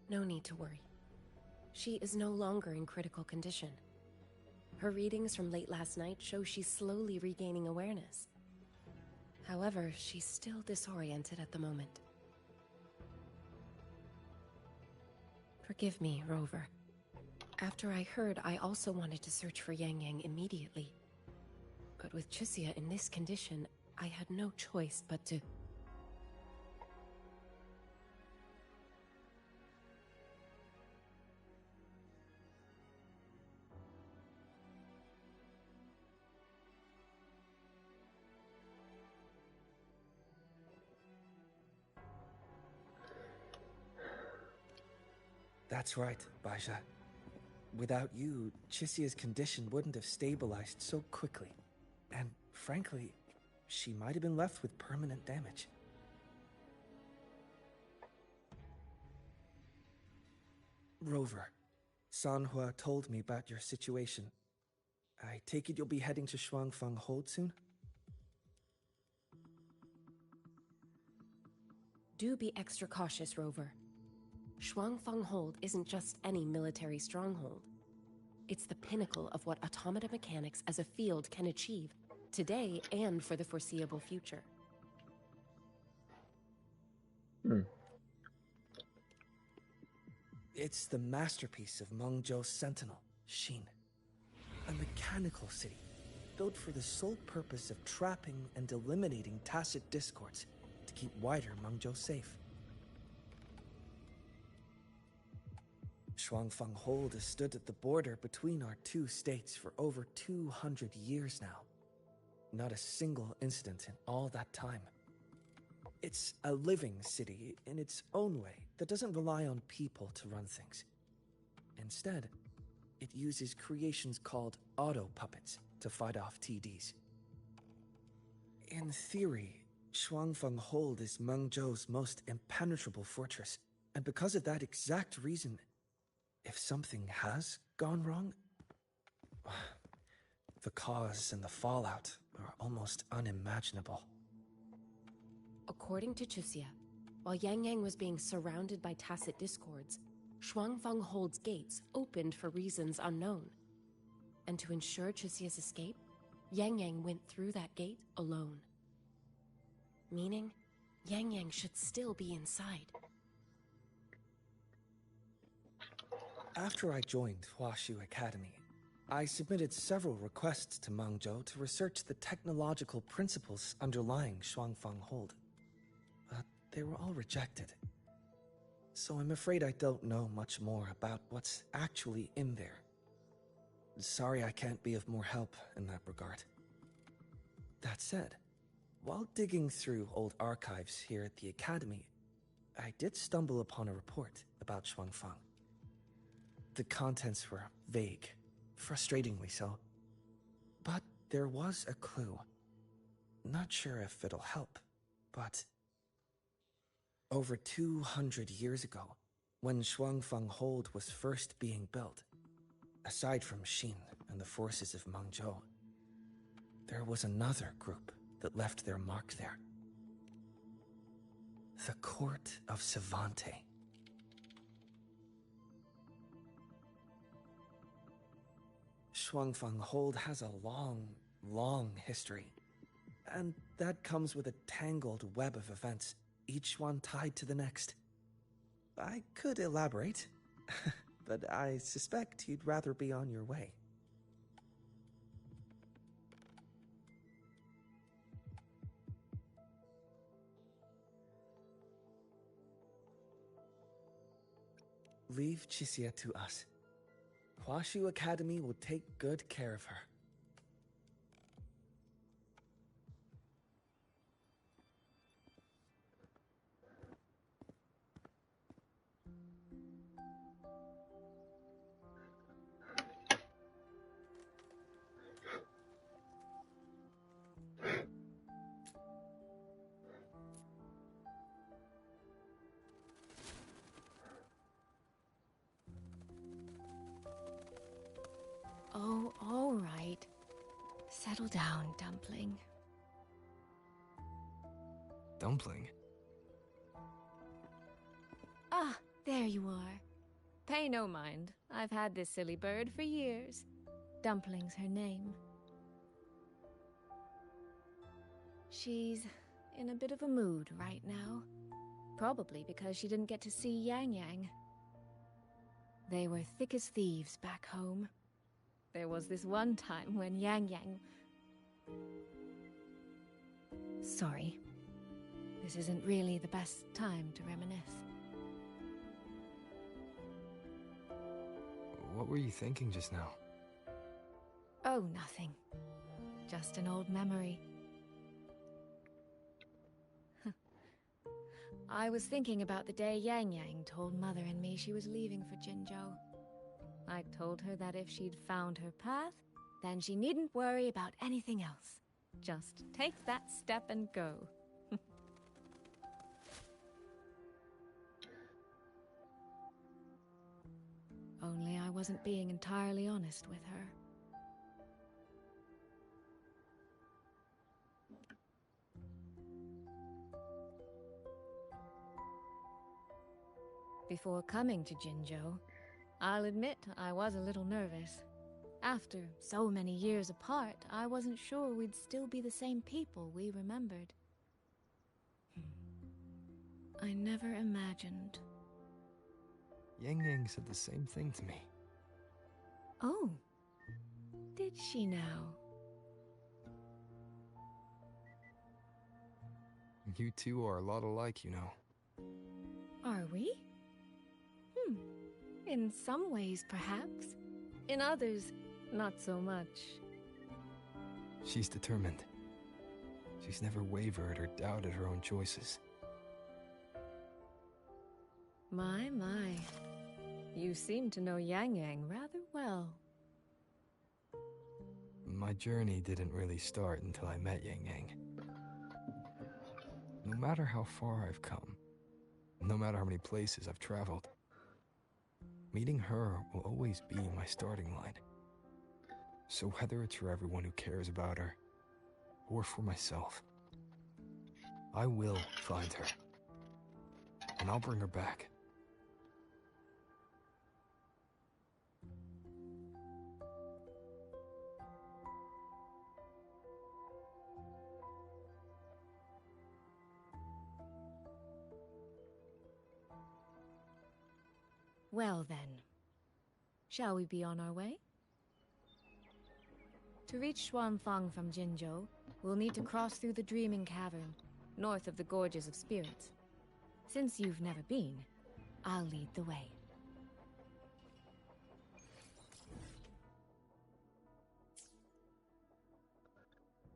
No need to worry. She is no longer in critical condition. Her readings from late last night show she's slowly regaining awareness. However, she's still disoriented at the moment. Forgive me, Rover. After I heard, I also wanted to search for Yang Yang immediately. But with Chisia in this condition, I had no choice but to... That's right, Baja. Without you, Chisia's condition wouldn't have stabilized so quickly. And frankly, she might have been left with permanent damage. Rover, Sanhua told me about your situation. I take it you'll be heading to Shuangfang Hold soon? Do be extra cautious, Rover. Shuangfang Hold isn't just any military stronghold. It's the pinnacle of what automata mechanics as a field can achieve, today and for the foreseeable future. It's the masterpiece of Mengzhou's sentinel, Xin. A mechanical city, built for the sole purpose of trapping and eliminating tacit discords to keep wider Mengzhou safe. Shuangfang Hold has stood at the border between our two states for over 200 years now. Not a single incident in all that time. It's a living city in its own way that doesn't rely on people to run things. Instead, it uses creations called auto-puppets to fight off TDs. In theory, Shuangfang Hold is Mengzhou's most impenetrable fortress, and because of that exact reason, if something has gone wrong, the cause and the fallout are almost unimaginable. According to Chisia, while Yang Yang was being surrounded by tacit discords, Shuangfang Hold's gates opened for reasons unknown. And to ensure Chisia's escape, Yang Yang went through that gate alone. Meaning, Yang Yang should still be inside. After I joined Huashu Academy, I submitted several requests to Mengzhou to research the technological principles underlying Shuangfang Hold. But they were all rejected. So I'm afraid I don't know much more about what's actually in there. Sorry I can't be of more help in that regard. That said, while digging through old archives here at the Academy, I did stumble upon a report about Shuangfang. The contents were vague, frustratingly so, there was a clue. Not sure if it'll help, but over 200 years ago, when Shuangfeng Hold was first being built, aside from Xin and the forces of Mengzhou, there was another group that left their mark there. The Court of Savante. Shuangfeng Hold has a long history, and that comes with a tangled web of events, each one tied to the next. I could elaborate, but I suspect you'd rather be on your way. Leave Chixia to us. Huashu Academy will take good care of her. Oh, all right. Settle down, Dumpling. Dumpling? Ah, there you are. Pay no mind. I've had this silly bird for years. Dumpling's her name. She's in a bit of a mood right now. Probably because she didn't get to see Yang Yang. They were thick as thieves back home. There was this one time when Yang Yang... Sorry. This isn't really the best time to reminisce. What were you thinking just now? Oh, nothing. Just an old memory. I was thinking about the day Yang Yang told Mother and me she was leaving for Jinzhou. I told her that if she'd found her path, then she needn't worry about anything else. Just take that step and go. Only I wasn't being entirely honest with her. Before coming to Jinzhou, I'll admit I was a little nervous. After so many years apart, I wasn't sure we'd still be the same people we remembered. I never imagined. Yang Yang said the same thing to me. Oh, did she now? You two are a lot alike, you know. Are we? In some ways, perhaps. In others, not so much. She's determined. She's never wavered or doubted her own choices. My. You seem to know Yang Yang rather well. My journey didn't really start until I met Yang Yang. No matter how far I've come, no matter how many places I've traveled, meeting her will always be my starting line. So whether it's for everyone who cares about her, or for myself, I will find her. And I'll bring her back. Well then, shall we be on our way? To reach Xuanfang from Jinzhou, we'll need to cross through the Dreaming Cavern, north of the Gorges of Spirits. Since you've never been, I'll lead the way.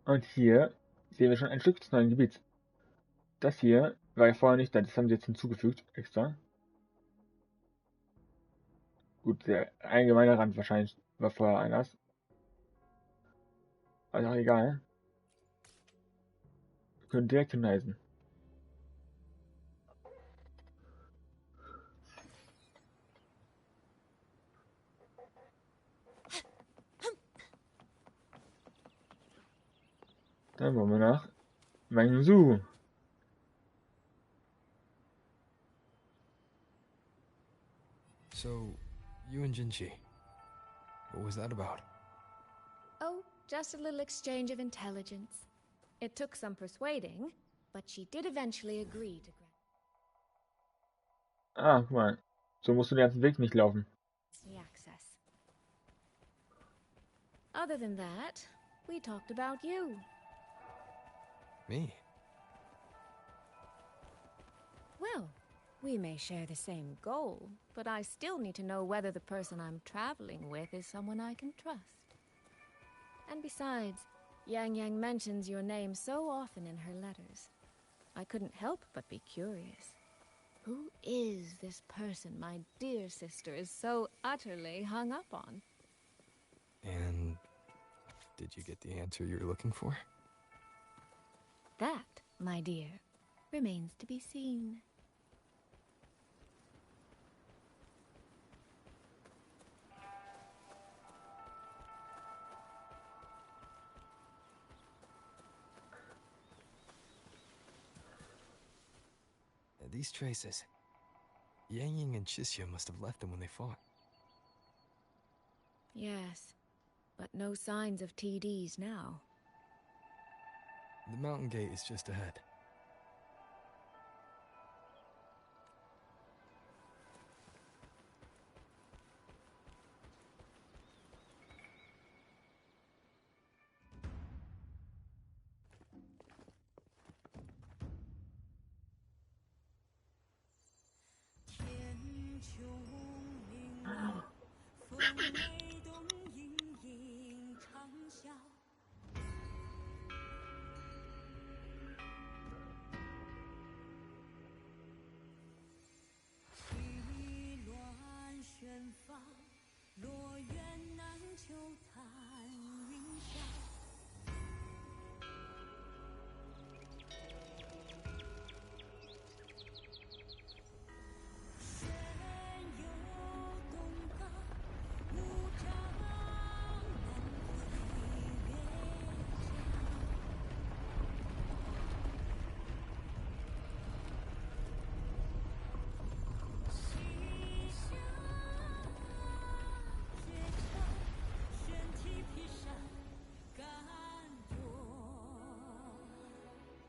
Und hier sehen wir schon ein Stück des neuen Gebiets. Das hier war ja vorher nicht da, das haben sie jetzt hinzugefügt, extra. Gut, der allgemeine Rand wahrscheinlich war vorher anders. Also egal. Wir können direkt hinreisen. Dann wollen wir nach Mengzhou. So, you and Jinchi, what was that about? Oh, just a little exchange of intelligence. It took some persuading, but she did eventually agree to Ah, guck mal. So musst du den ganzen Weg nicht laufen. grant me access. Other than that, we talked about you. Me? Well, we may share the same goal, but I still need to know whether the person I'm traveling with is someone I can trust. And besides, Yang Yang mentions your name so often in her letters. I couldn't help but be curious. Who is this person my dear sister is so utterly hung up on? And did you get the answer you were looking for? That, my dear, remains to be seen. These traces. Yang Ying and Chisya must have left them when they fought. Yes, but no signs of TDs now. The mountain gate is just ahead.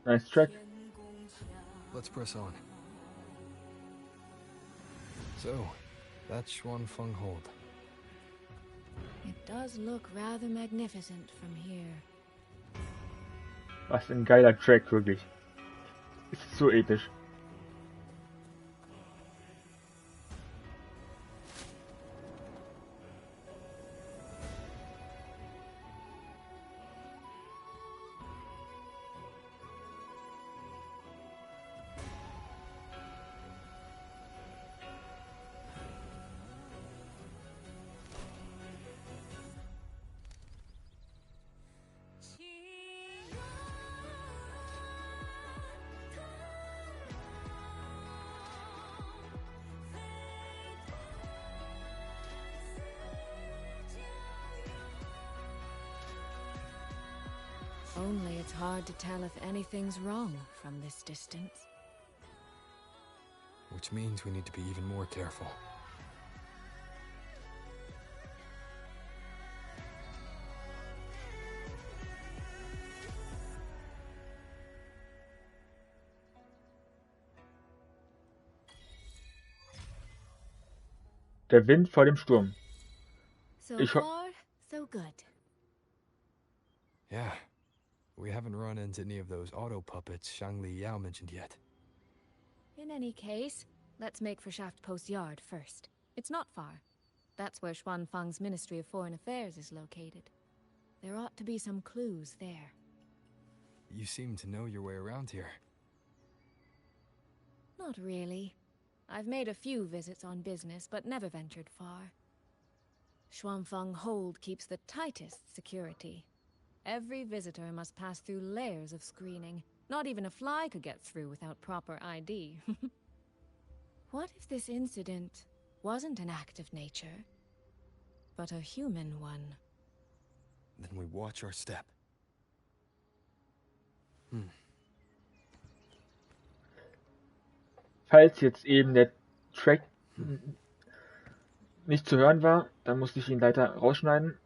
Nice track. Let's press on. So, that's Xuanfeng Hold. It does look rather magnificent from here. Was ein geiler Track, wirklich. Ist so episch. Only it's hard to tell if anything's wrong from this distance. Which means we need to be even more careful. Der Wind vor dem Sturm. So Ich ho- far, so good. Yeah. We haven't run into any of those auto puppets Shangli Yao mentioned yet. In any case, let's make for Shaft Post Yard first. It's not far. That's where Xuanfeng's Ministry of Foreign Affairs is located. There ought to be some clues there. You seem to know your way around here. Not really. I've made a few visits on business, but never ventured far. Xuanfeng Hold keeps the tightest security. Every visitor must pass through layers of screening. Not even a fly could get through without proper ID. What if this incident wasn't an act of nature, but a human one? Then we watch our step. Falls jetzt eben der Track nicht zu hören war, dann musste ich ihn leider rausschneiden.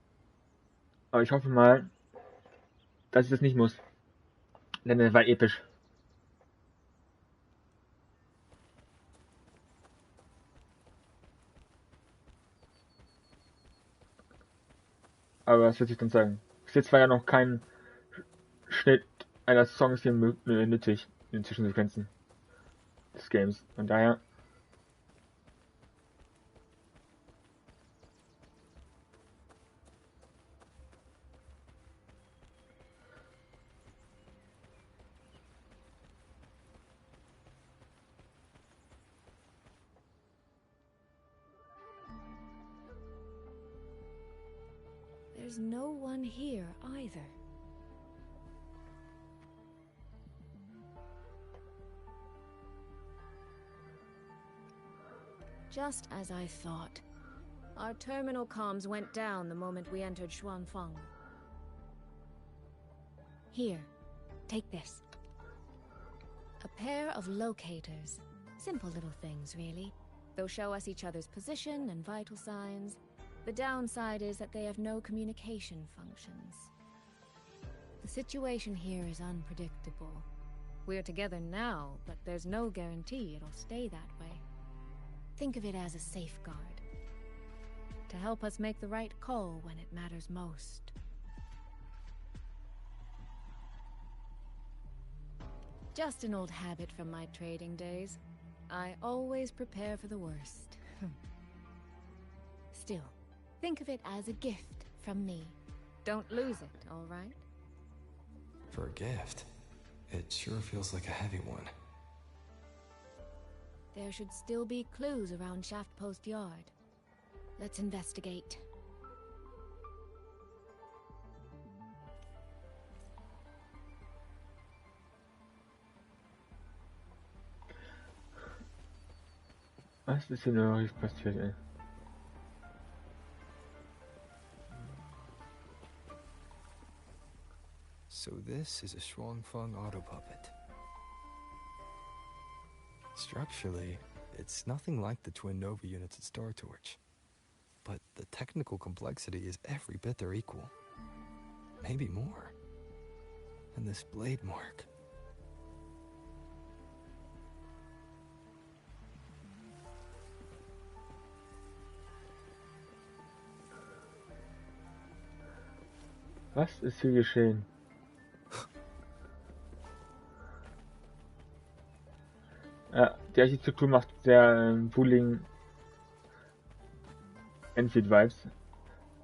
Aber ich hoffe mal, dass ich das nicht muss. Denn er war episch. Aber was würde ich dann sagen? Bis jetzt war ja noch kein Schnitt einer Songs hier nötig in den Zwischensequenzen des Games. Von daher. There's no one here either. Just as I thought. Our terminal comms went down the moment we entered Xuanfeng. Here, take this. A pair of locators. Simple little things, really. They'll show us each other's position and vital signs. The downside is that they have no communication functions. The situation here is unpredictable. We're together now, but there's no guarantee it'll stay that way. Think of it as a safeguard, to help us make the right call when it matters most. Just an old habit from my trading days. I always prepare for the worst. Still, think of it as a gift from me. Don't lose it, all right? For a gift, it sure feels like a heavy one. There should still be clues around Shaft Post Yard. Let's investigate. Was ist hier Neues passiert, ey? So this is a Xuanfeng auto puppet. Structurally, it's nothing like the twin Nova units at Star Torch. But the technical complexity is every bit their equal. Maybe more. And this blade mark. Was ist hier geschehen? Ja, die Architektur macht sehr Wuthering Waves.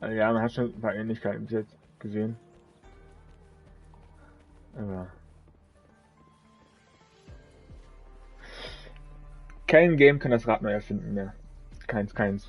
Ja, man hat schon ein paar Ähnlichkeiten bis jetzt gesehen. Aber kein Game kann das Rad neu erfinden mehr. Keins.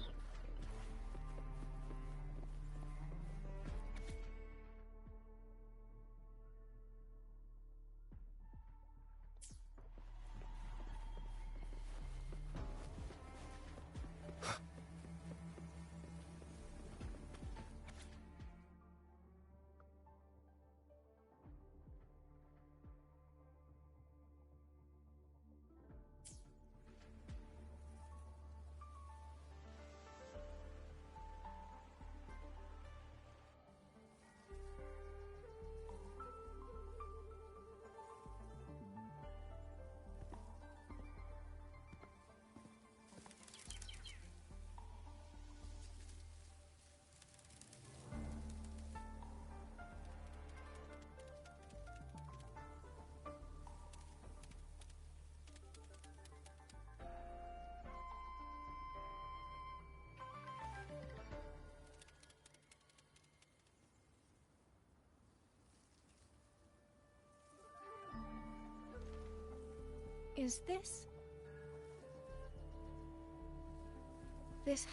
Is this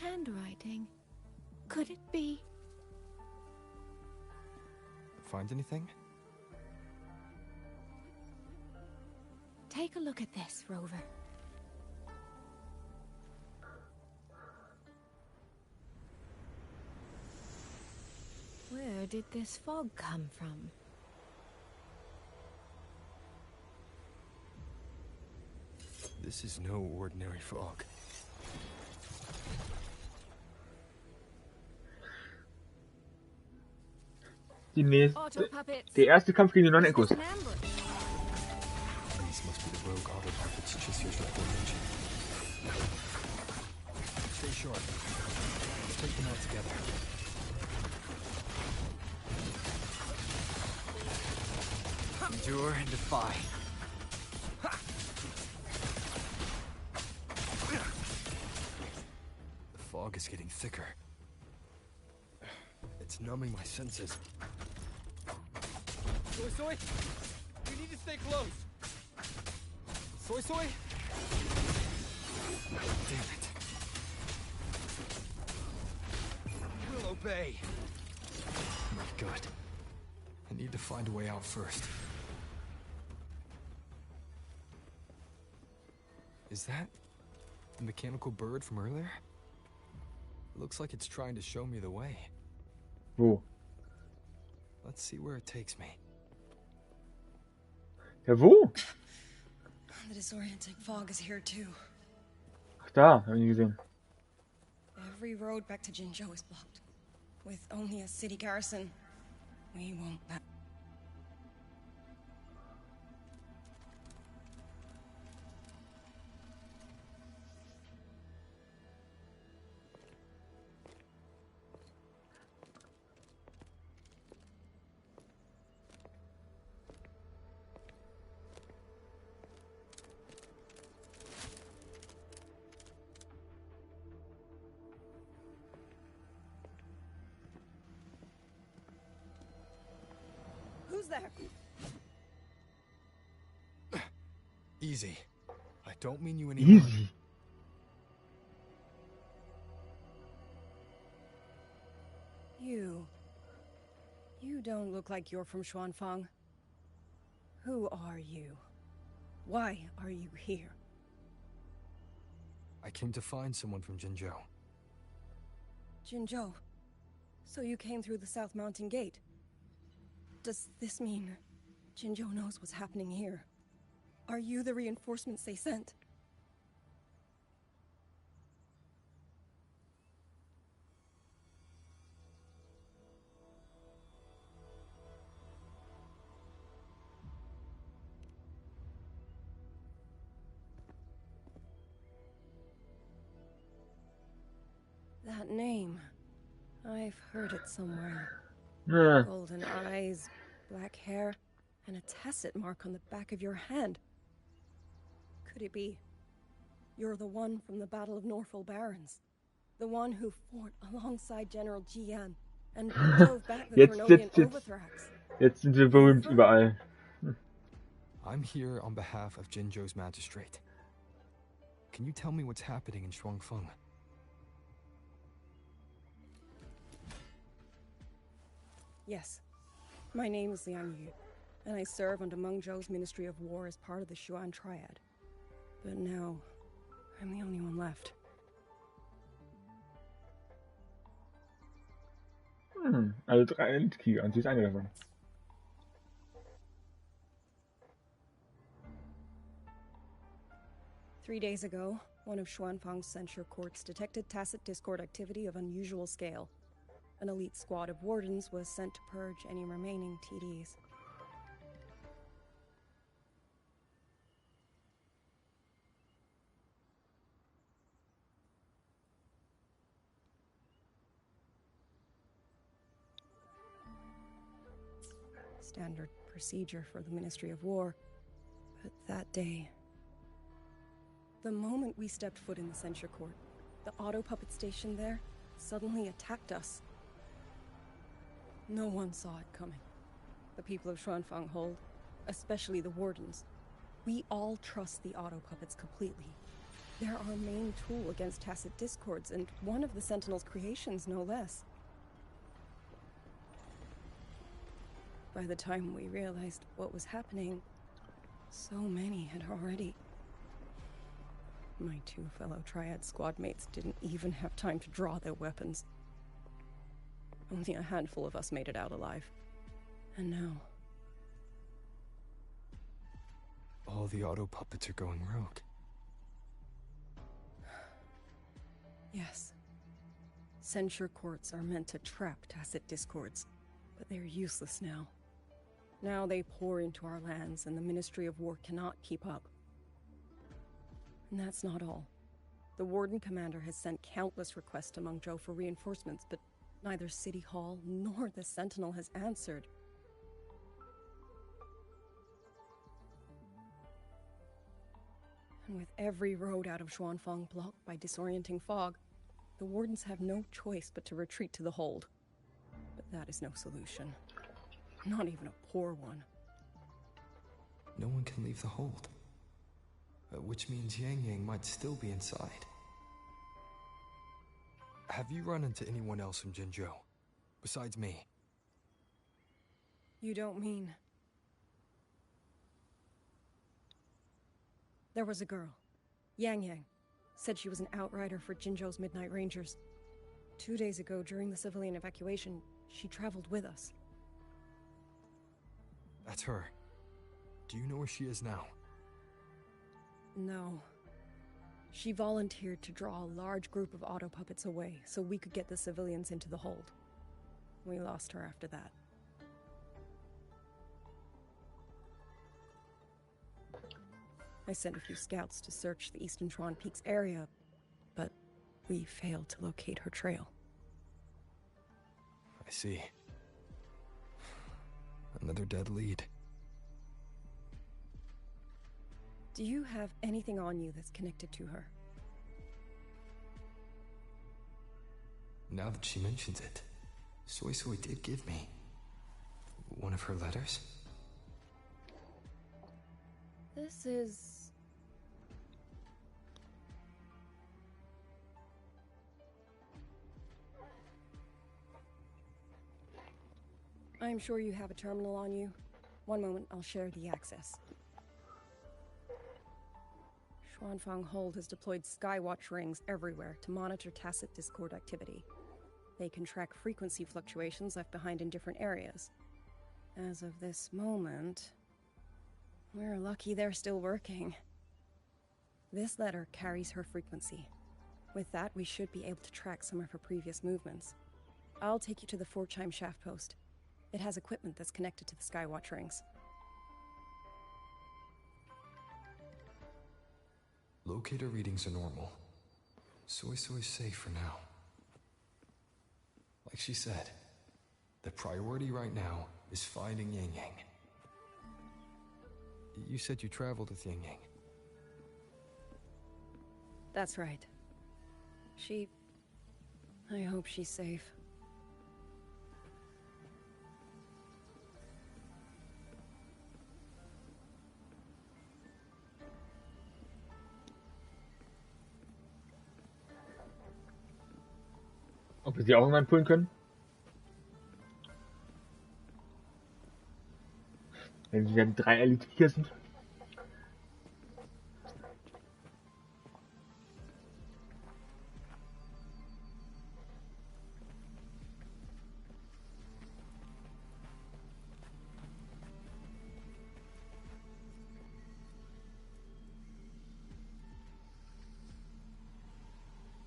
handwriting? Could it be? Find anything? Take a look at this, Rover. Where did this fog come from? This is no ordinary fog. Der erste Kampf gegen die Non-Echos. These must be the rogue auto puppets Chisia's left in mention. Stay sharp. Let's take them out together. Endure and defy. The fog is getting thicker. It's numbing my senses. Soy Soy, you need to stay close. Soy Soy? Damn it. We'll obey. Good. I need to find a way out first. Is that the mechanical bird from earlier? It looks like it's trying to show me the way. Wo? Let's see where it takes me. Ja, wo? The disorienting fog is here too. Ach, da, hab ich nie gesehen. Every road back to Jinzhou is blocked. With only a city garrison, we won't pass. Who's there? Easy. I don't mean you any harm. Easy. You don't look like you're from Xuanfang. Who are you? Why are you here? I came to find someone from Jinzhou. Jinzhou. So you came through the South Mountain Gate. Does this mean Jinzhou knows what's happening here? Are you the reinforcements they sent? That name. I've heard it somewhere. Golden eyes, black hair, and a tacit mark on the back of your hand. Could it be? You're the one from the Battle of Norfolk Barrens. The one who fought alongside General Jian and drove back the Ternodian overthrax. Jetzt sind wir berühmt überall. I'm here on behalf of Jinzhou's magistrate. Can you tell me what's happening in Xuanfeng? Yes. My name is Liang Yu, and I serve under Mengzhou's Ministry of War as part of the Xuan Triad. But now, I'm the only one left. Also 3 Endkrieger, und sie ist eine davon. Three days ago, one of Xuanfang's censure courts detected tacit discord activity of unusual scale. An elite squad of wardens was sent to purge any remaining TDs. Standard procedure for the Ministry of War. But that day, the moment we stepped foot in the censure court, the auto puppet station there suddenly attacked us. No one saw it coming. The people of Xuanfang hold, especially the wardens. We all trust the auto puppets completely. They're our main tool against tacit discords, and one of the Sentinel's creations, no less. By the time we realized what was happening, so many had already... My 2 fellow Triad squad mates didn't even have time to draw their weapons. Only a handful of us made it out alive. And now... All the auto puppets are going rogue. Yes. Censure courts are meant to trap tacit discords, but they're useless now. Now they pour into our lands, and the Ministry of War cannot keep up. And that's not all. The Warden Commander has sent countless requests to Mengzhou for reinforcements, but neither City Hall nor the Sentinel has answered. And with every road out of Xuanfang blocked by disorienting fog, the Wardens have no choice but to retreat to the hold. But that is no solution. Not even a poor one. No one can leave the hold. Which means Yang Yang might still be inside. Have you run into anyone else from Jinzhou? Besides me? You don't mean... There was a girl, Yang Yang. Said she was an outrider for Jinzhou's Midnight Rangers. 2 days ago, during the civilian evacuation, she traveled with us. That's her. Do you know where she is now? No. She volunteered to draw a large group of auto puppets away so we could get the civilians into the hold. We lost her after that. I sent a few scouts to search the Eastern Tron Peaks area, but we failed to locate her trail. I see. Another dead lead. Do you have anything on you that's connected to her? Now that she mentions it, Soy Soy did give me one of her letters. This is... I'm sure you have a terminal on you. One moment, I'll share the access. Xuanfang Hold has deployed Skywatch rings everywhere to monitor tacit Discord activity. They can track frequency fluctuations left behind in different areas. As of this moment, we're lucky they're still working. This letter carries her frequency. With that, we should be able to track some of her previous movements. I'll take you to the 4-chime shaft post. It has equipment that's connected to the Skywatch rings. Locator readings are normal. Soy Soy's safe for now. Like she said, the priority right now is finding Yang Yang. You said you traveled with Yang Yang. That's right. I hope she's safe. Ob wir sie auch irgendwann pullen können? Wenn sie ja die 3 Elite hier sind.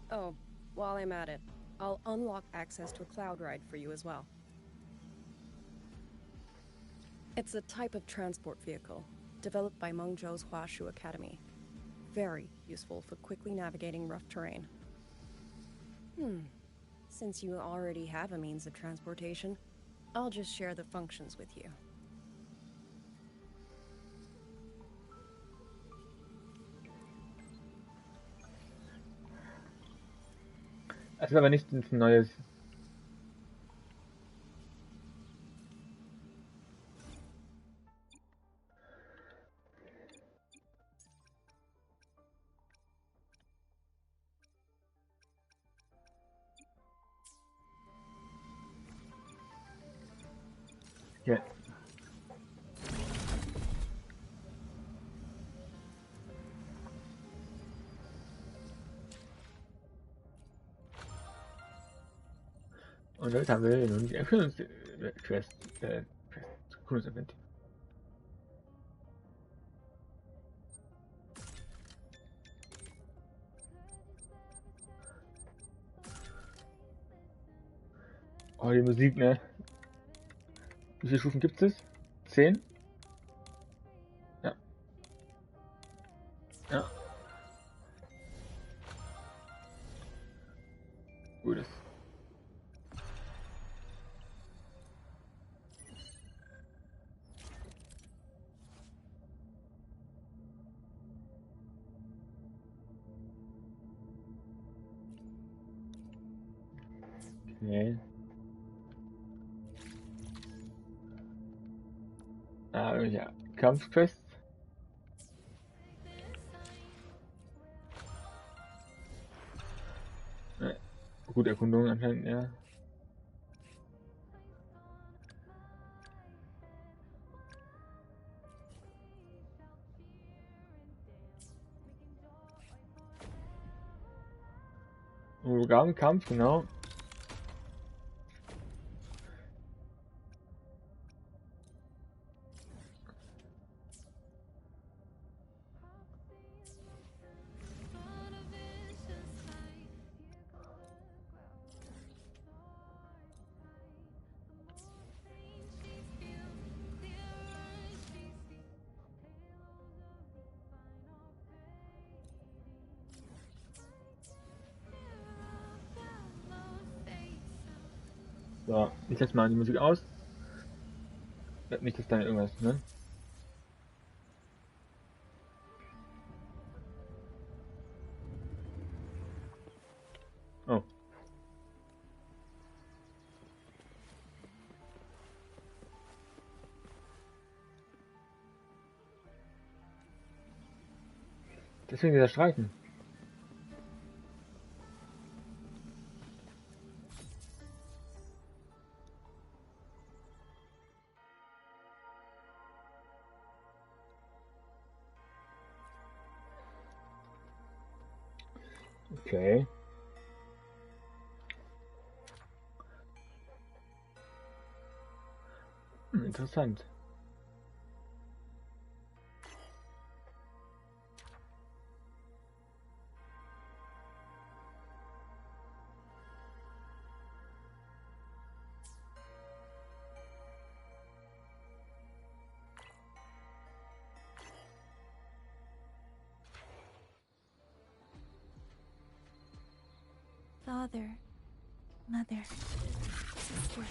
Oh, while I'm at it, I'll unlock access to a cloud ride for you as well. It's a type of transport vehicle, developed by Mengzhou's Huashu Academy. Very useful for quickly navigating rough terrain. Since you already have a means of transportation, I'll just share the functions with you. Es ist aber nichts Neues. Ja. Und damit haben wir nun die Erfüllungsquest, cooles Event. Oh, die Musik, ne? Wie viele Stufen gibt es? 10? Ja. Ja. Gutes. Okay. Ja, Kampfquest. Gut, Erkundung anscheinend, ja. Kampf, genau. So, ich lasse mal die Musik aus. Nicht, dass da irgendwas, ne? Oh. Deswegen dieser Streifen. Okay. Interessant. Father, mother, sister,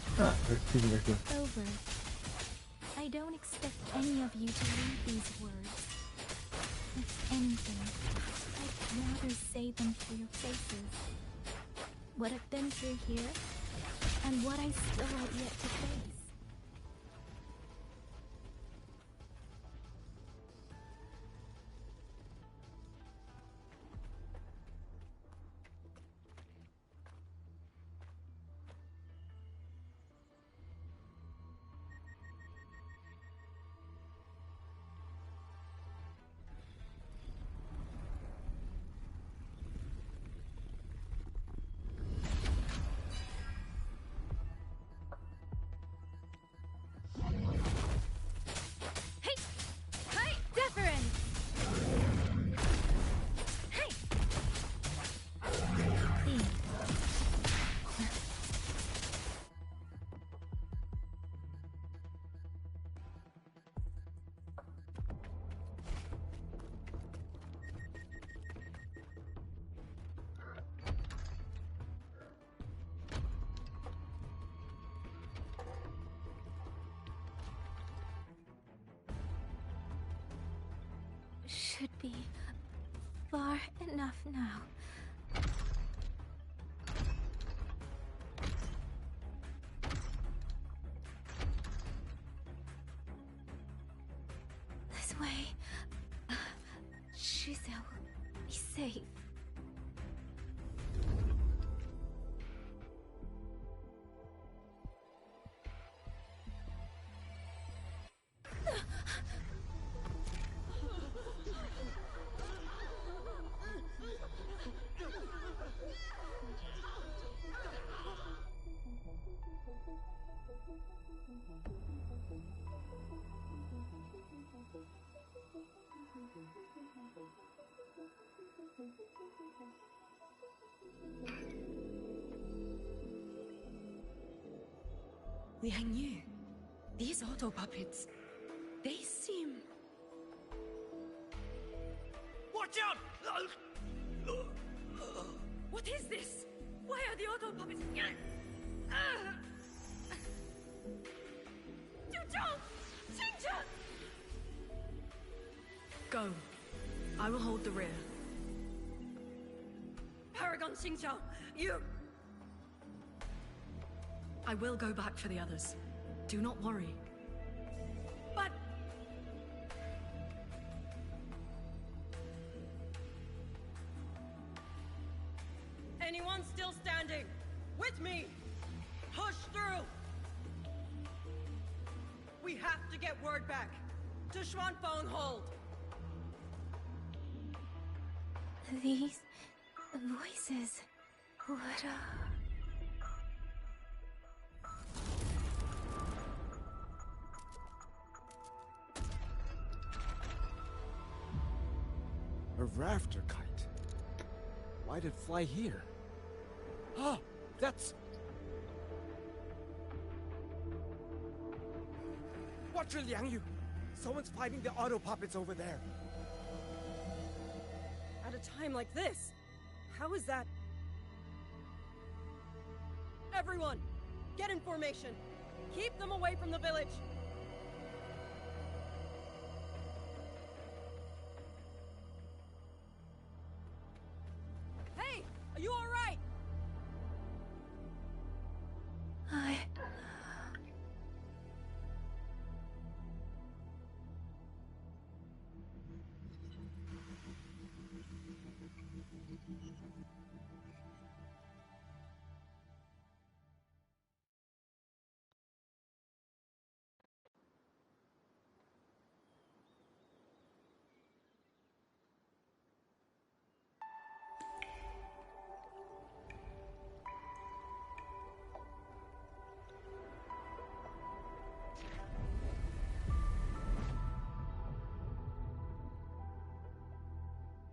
over. I don't expect any of you to read these words. If anything, I'd rather say them to your faces. What I've been through here, and what I still have yet to face. Should be far enough now. This way. Shizuo, be safe. Liang Yu, these auto puppets, they seem... Watch out! What is this? Why are the auto puppets... Go. I will hold the rear. Paragon Xingqiao, you... I will go back for the others. Do not worry. But... Anyone still standing? With me! Push through! We have to get word back. To Xuanfeng Hold! These voices, what A rafter kite. Why'd it fly here? Ah, that's... Watch your Liang Yu! Someone's fighting the auto puppets over there. At a time like this, how is that? Everyone, get in formation. Keep them away from the village. Hey, are you all right?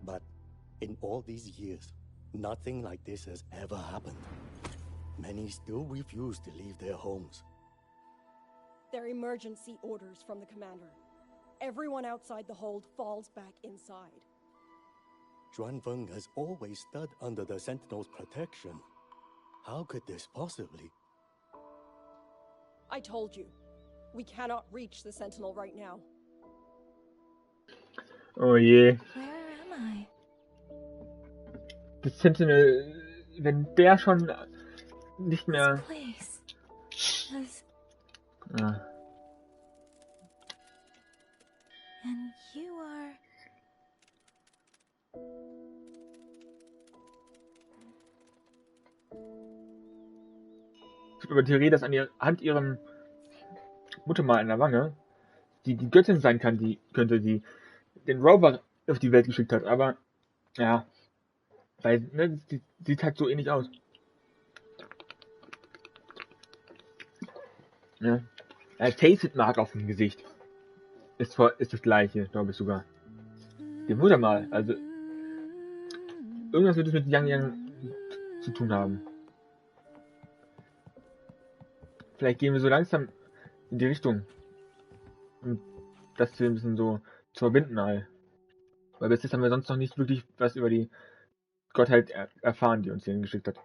But in all these years, nothing like this has ever happened. Many still refuse to leave their homes. They're emergency orders from the commander. Everyone outside the hold falls back inside. Xuanfeng has always stood under the Sentinel's protection. How could this possibly? I told you, we cannot reach the Sentinel right now. Oh je. Where am I? Das Sentinel, wenn der schon nicht mehr... Ah. And you are... Es gibt aber Theorie, dass an ihrer Hand ihrem Muttermal an der Wange die Göttin sein kann, die den Rover auf die Welt geschickt hat, aber ja, weil, ne, die sieht halt so ähnlich aus. Ja. Tasted-Mark auf dem Gesicht ist das gleiche, glaube ich sogar. Dem Muttermal, also irgendwas wird es mit Yang Yang zu tun haben. Vielleicht gehen wir so langsam in die Richtung, um das ein bisschen so zu verbinden all. Weil bis jetzt haben wir sonst noch nicht wirklich was über die Gottheit erfahren, die uns hierhin geschickt hat.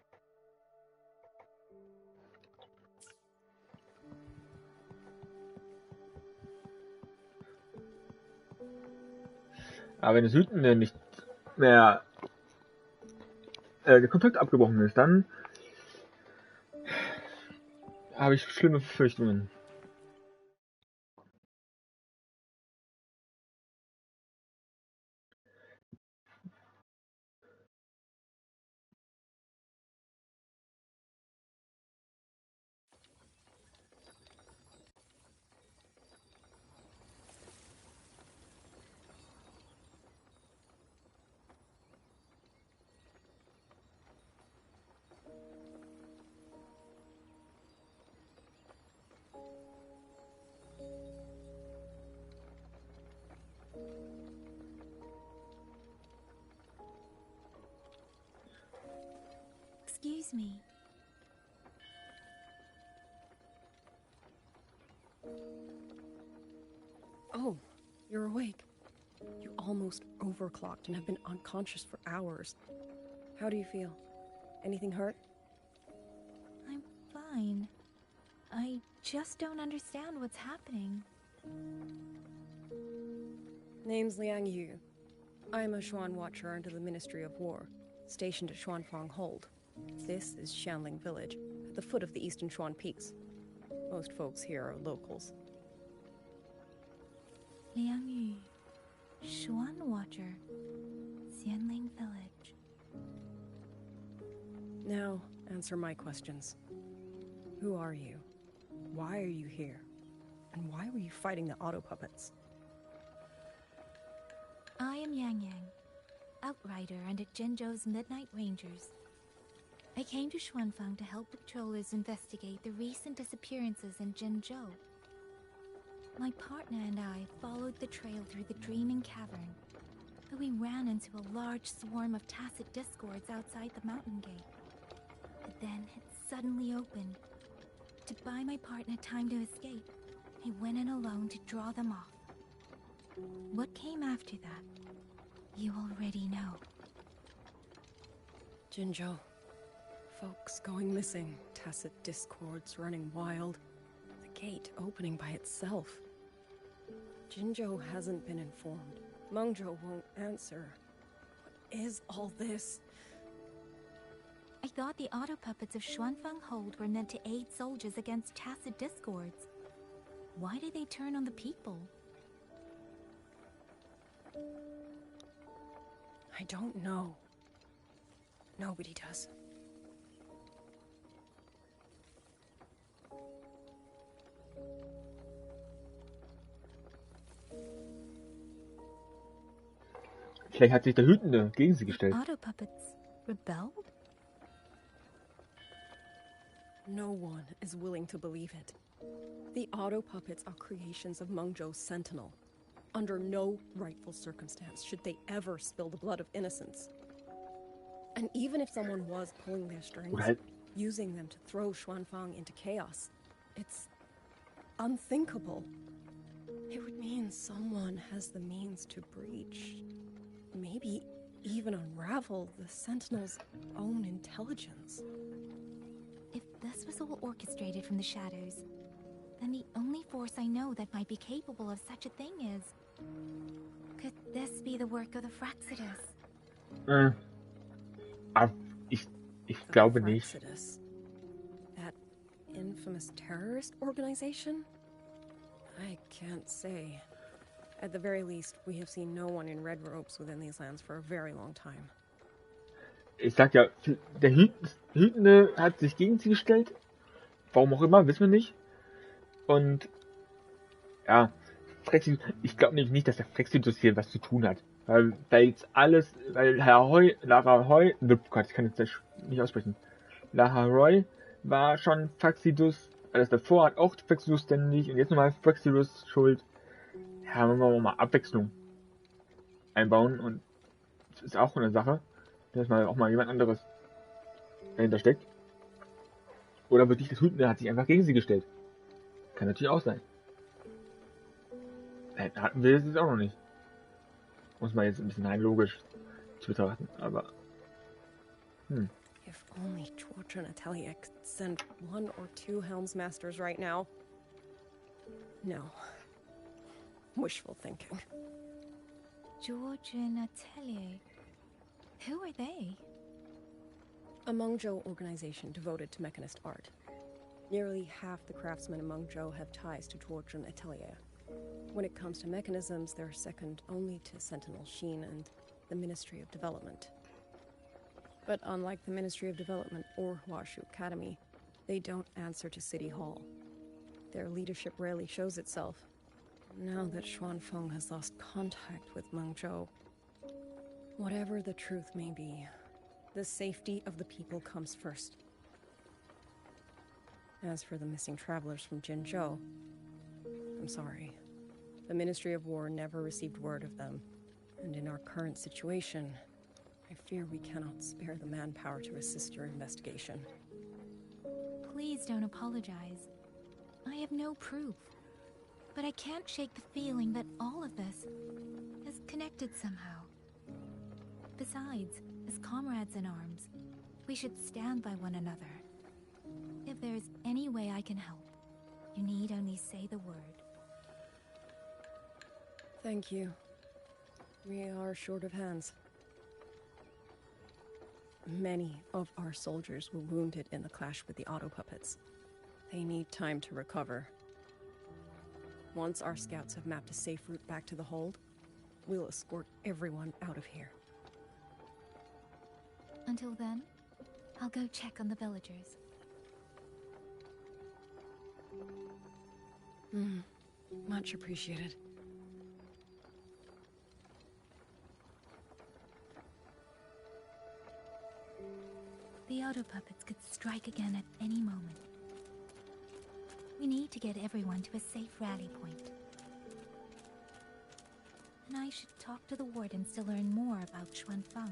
Aber wenn das Wütende nicht mehr der Kontakt abgebrochen ist, dann habe ich schlimme Befürchtungen. Excuse me. Oh, you're awake. You almost overclocked and have been unconscious for hours. How do you feel? Anything hurt? I'm fine. I just don't understand what's happening. Name's Liang Yu. I'm a Xuan Watcher under the Ministry of War, stationed at Xuanfang Hold. This is Shanling Village, at the foot of the Eastern Xuan Peaks. Most folks here are locals. Liang Yu, Xuan Watcher, Xianling Village. Now, answer my questions. Who are you? Why are you here? And why were you fighting the auto puppets? I am Yang Yang, outrider under Jinzhou's Midnight Rangers. I came to Xuanfang to help patrollers investigate the recent disappearances in Jinzhou. My partner and I followed the trail through the Dreaming Cavern, but we ran into a large swarm of tacit discords outside the mountain gate. But then it suddenly opened. To buy my partner time to escape, I went in alone to draw them off. What came after that, you already know. Jinzhou. Folks going missing, tacit discords running wild, the gate opening by itself. Jinzhou hasn't been informed. Mengzhou won't answer. What is all this? I thought the auto puppets of Xuanfang Hold were meant to aid soldiers against tacit discords. Why did they turn on the people? I don't know. Nobody does. Vielleicht hat sich der Hütende gegen sie gestellt. Auto puppets rebelled? No one is willing to believe it. The auto puppets are creations of Mengzhou's Sentinel. Under no rightful circumstance should they ever spill the blood of innocents. And even if someone was pulling their strings, using them to throw Xuanfang into chaos, it's unthinkable. It would mean someone has the means to breach, maybe even unravel the Sentinel's own intelligence. If this was all orchestrated from the shadows, then the only force I know that might be capable of such a thing is... Could this be the work of the Fraxidus? Ich glaube nicht. That infamous terrorist organization? I can't say. At the very least, we have seen no one in red robes within these lands for a very long time. Ich sag ja, der Hütende hat sich gegen sie gestellt. Warum auch immer, wissen wir nicht. Und ja, ich glaube nicht, dass der Fraxidus hier was zu tun hat. Weil jetzt alles, weil Lara Hoy, Gott, ich kann jetzt nicht aussprechen. Lara Roy war schon Fraxidus, alles davor hat auch Fraxidus ständig und jetzt nochmal Fraxidus schuld. Ja, wollen wir mal Abwechslung einbauen und das ist auch eine Sache, dass mal auch mal jemand anderes dahinter steckt. Oder wirklich das Hütende hat sich einfach gegen sie gestellt. Kann natürlich auch sein. Hatten wir es auch noch nicht. Muss man jetzt ein bisschen rein logisch zu betrachten, aber If only George and Atelier could send one or two Helmsmasters right now. No. Wishful thinking. George and Atelier. Who are they? A Mengzhou organization devoted to mechanist art. Nearly half the craftsmen in Mengzhou have ties to George and Atelier. When it comes to mechanisms, they're second only to Sentinel Sheen and the Ministry of Development. But unlike the Ministry of Development or Huashu Academy, they don't answer to City Hall. Their leadership rarely shows itself. Now that Xuanfeng has lost contact with Mengzhou, whatever the truth may be, the safety of the people comes first. As for the missing travelers from Jinzhou, I'm sorry. The Ministry of War never received word of them, and in our current situation, I fear we cannot spare the manpower to assist your investigation. Please don't apologize. I have no proof. But I can't shake the feeling that all of this is connected somehow. Besides, as comrades in arms, we should stand by one another. If there's any way I can help, you need only say the word. Thank you. We are short of hands. Many of our soldiers were wounded in the clash with the auto puppets. They need time to recover. Once our scouts have mapped a safe route back to the hold, we'll escort everyone out of here. Until then, I'll go check on the villagers. Much appreciated. The auto puppets could strike again at any moment. We need to get everyone to a safe rally point. And I should talk to the wardens to learn more about Xuanfang.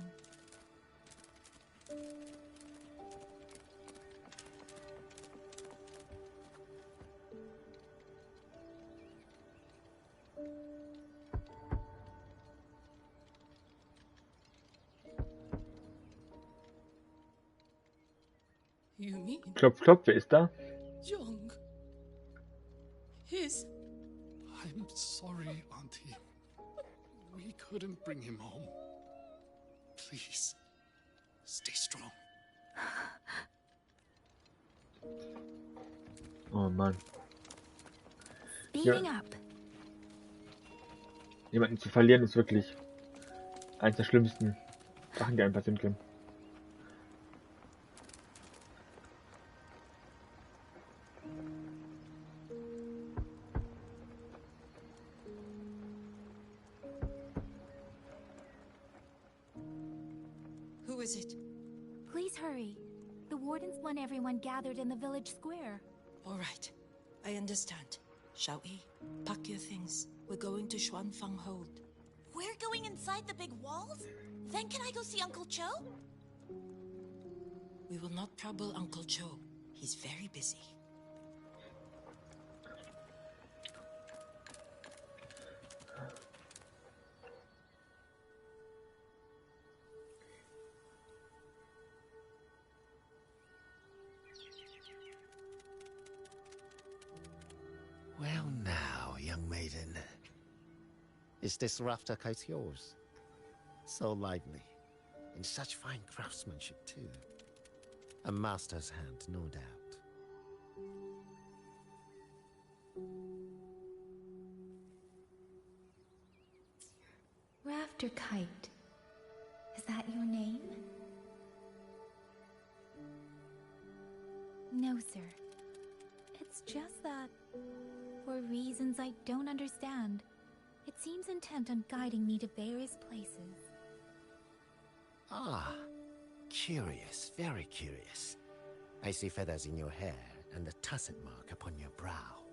You mean Klopf, klopf, wer ist da? Young? I'm sorry, Auntie. We couldn't bring him home. Please, stay strong. Oh Mann. Speeding up. Jemanden zu verlieren ist wirklich eines der schlimmsten Sachen, die einem passieren können. Who is it? Please hurry. The wardens want everyone gathered in the village square. All right. I understand. Shall we? Pack your things. We're going to Xuanfang Hold. We're going inside the big walls? Then can I go see Uncle Joe? We will not trouble Uncle Joe. He's very busy. Well now, young maiden. Is this rafter kite yours? So lively, and such fine craftsmanship too. A master's hand, no doubt. Rafter Kite. Is that your name? No, sir. It's just that, for reasons I don't understand, it seems intent on guiding me to various places. Ah, curious, very curious. I see feathers in your hair and a tusset mark upon your brow.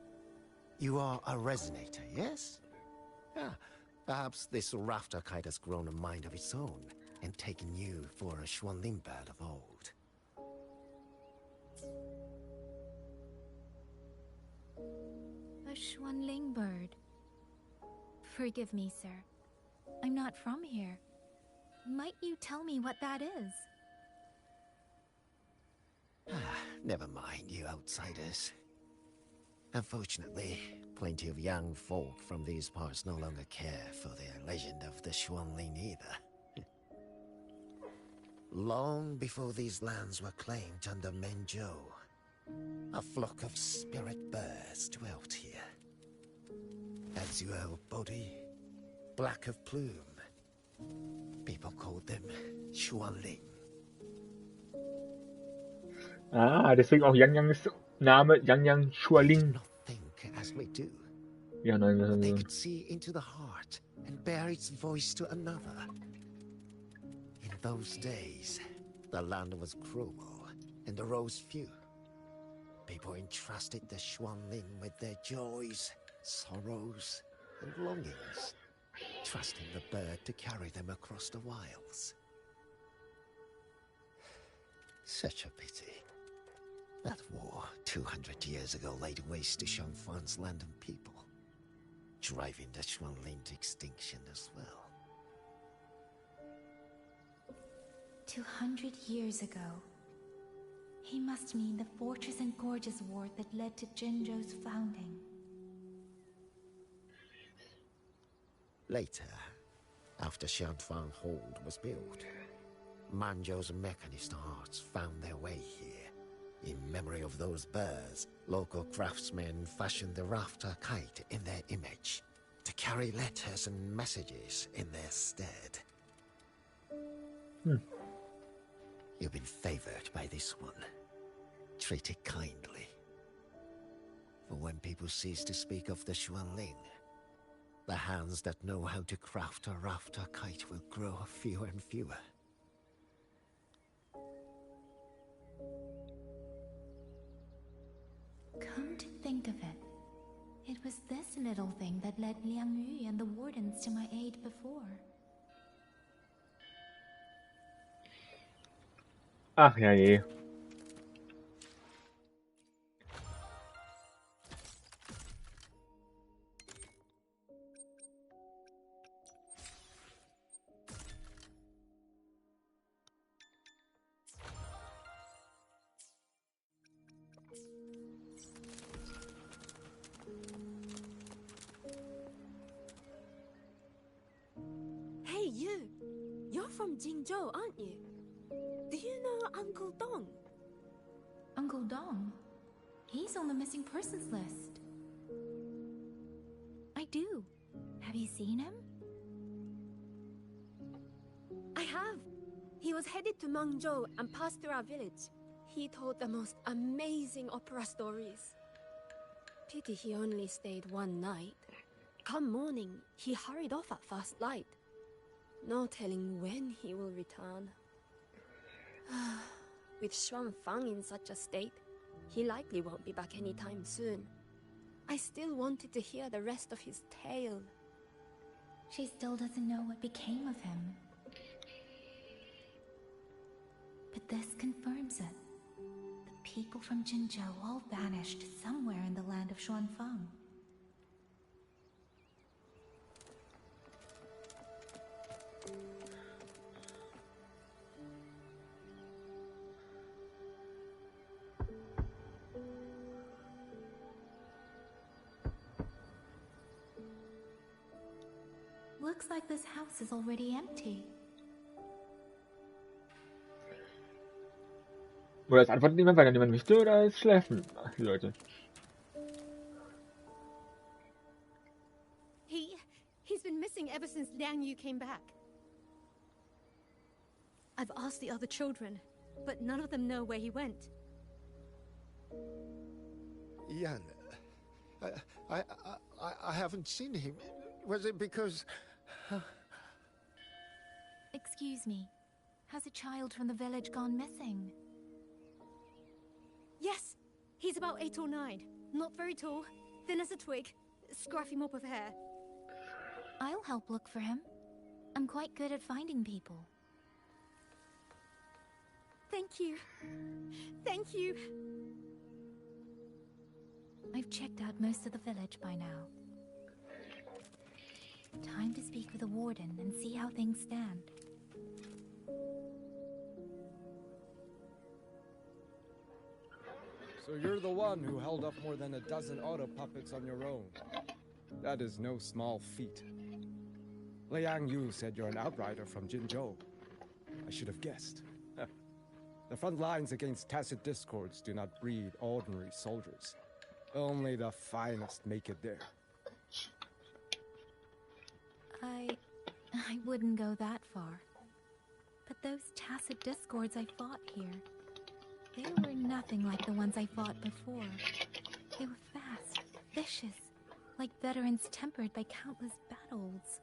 You are a resonator, yes? Ah, perhaps this rafter kite has grown a mind of its own and taken you for a Xuanling bird of old. A Xuanling bird. Forgive me, sir. I'm not from here. Might you tell me what that is? Ah, never mind, you outsiders. Unfortunately, plenty of young folk from these parts no longer care for the legend of the Xuanling either. Long before these lands were claimed under Mengzhou, a flock of spirit birds dwelt here. Azure body, black of plume. People called them Xuanling. Ah, deswegen auch Yang Yangs Name, Yang Yang Shualing. Think as we do. Ja, nein, They could see into the heart and bear its voice to another. In those days, the land was cruel and the roads few. People entrusted the Xuanling with their joys, sorrows, and longings, trusting the bird to carry them across the wilds. Such a pity. That war 200 years ago laid waste to Shanfan's land and people, driving the Xuanling to extinction as well. 200 years ago. He must mean the Fortress and Gorges War that led to Jinzhou's founding. Later, after Shanfang Hold was built, Mengzhou's mechanist arts found their way here. In memory of those birds, local craftsmen fashioned the rafter kite in their image to carry letters and messages in their stead. You've been favored by this one. Treat it kindly. For when people cease to speak of the Xuanling, the hands that know how to craft a rafter kite will grow fewer and fewer. Come to think of it, it was this little thing that led Liang Yu and the wardens to my aid before. Ach ja je. Hey, you! You're from Jingzhou, aren't you? Do you know Uncle Dong? Uncle Dong? He's on the missing persons list. I do. Have you seen him? I have. He was headed to Mengzhou and passed through our village. He told the most amazing opera stories. Pity he only stayed one night. Come morning, he hurried off at first light. No telling when he will return. With Xuanfang in such a state, he likely won't be back anytime soon. I still wanted to hear the rest of his tale. She still doesn't know what became of him. But this confirms it. The people from Jinzhou all vanished somewhere in the land of Xuanfang. Looks like this house is already empty. Oder es antwortet niemand, weil er niemand möchte, oder es schläfen die Leute. He's been missing ever since Liang Yu came back. I've asked the other children, but none of them know where he went. Yan, I haven't seen him. Was it because... Excuse me. Has a child from the village gone missing? Yes, he's about 8 or 9. Not very tall, thin as a twig, scruffy mop of hair. I'll help look for him. I'm quite good at finding people. Thank you. Thank you. I've checked out most of the village by now. Time to speak with the warden and see how things stand. So you're the one who held up more than a dozen auto puppets on your own. That is no small feat. Liang Yu said you're an outrider from Jinzhou. I should have guessed. The front lines against tacit discords do not breed ordinary soldiers. Only the finest make it there. I wouldn't go that far. But those tacit discords I fought here, they were nothing like the ones I fought before. They were fast, vicious, like veterans tempered by countless battles.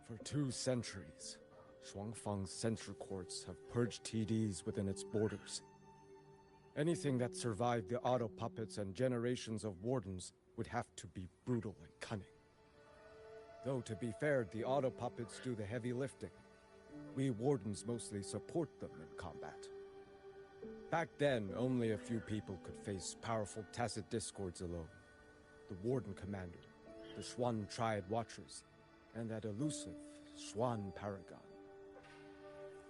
For 2 centuries, Shuangfang's censure courts have purged TDs within its borders. Anything that survived the auto puppets and generations of wardens would have to be brutal and cunning. Though, to be fair, the auto puppets do the heavy lifting. We wardens mostly support them in combat. Back then, only a few people could face powerful tacit discords alone. The Warden Commander, the Swan Triad Watchers, and that elusive Swan Paragon.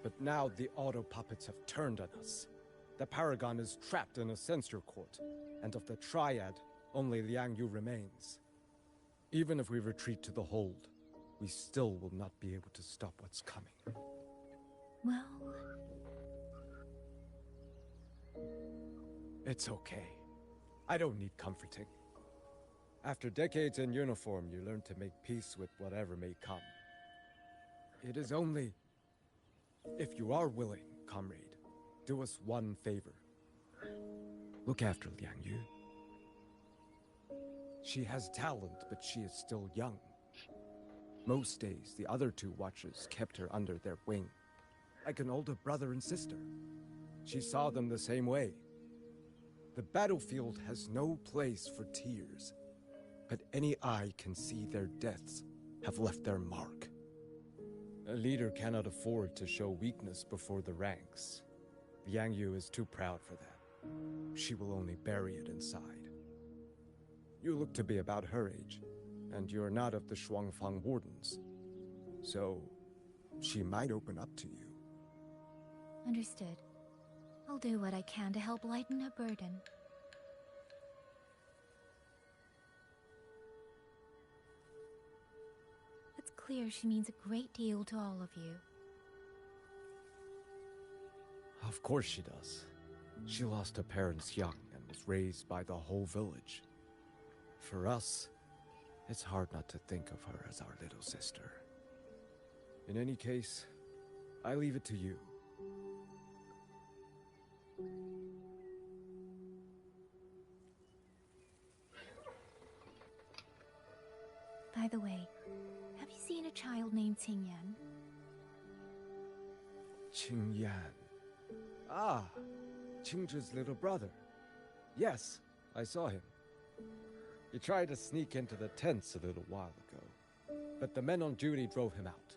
But now the auto puppets have turned on us. The Paragon is trapped in a censor court, and of the Triad, only Liang Yu remains. Even if we retreat to the hold, we still will not be able to stop what's coming. Well... It's okay. I don't need comforting. After decades in uniform, you learn to make peace with whatever may come. It is only... If you are willing, comrade, do us one favor. Look after Liang Yu. She has talent, but she is still young. Most days, the other two watchers kept her under their wing, like an older brother and sister. She saw them the same way. The battlefield has no place for tears, but any eye can see their deaths have left their mark. A leader cannot afford to show weakness before the ranks. Liang Yu is too proud for that. She will only bury it inside. You look to be about her age, and you're not of the Shuangfang Wardens. So, she might open up to you. Understood. I'll do what I can to help lighten her burden. It's clear she means a great deal to all of you. Of course she does. She lost her parents young and was raised by the whole village. For us, it's hard not to think of her as our little sister. In any case, I leave it to you. By the way, have you seen a child named Qingyan? Qingyan. Ah, Qingzhi's little brother. Yes, I saw him. He tried to sneak into the tents a little while ago, but the men on duty drove him out.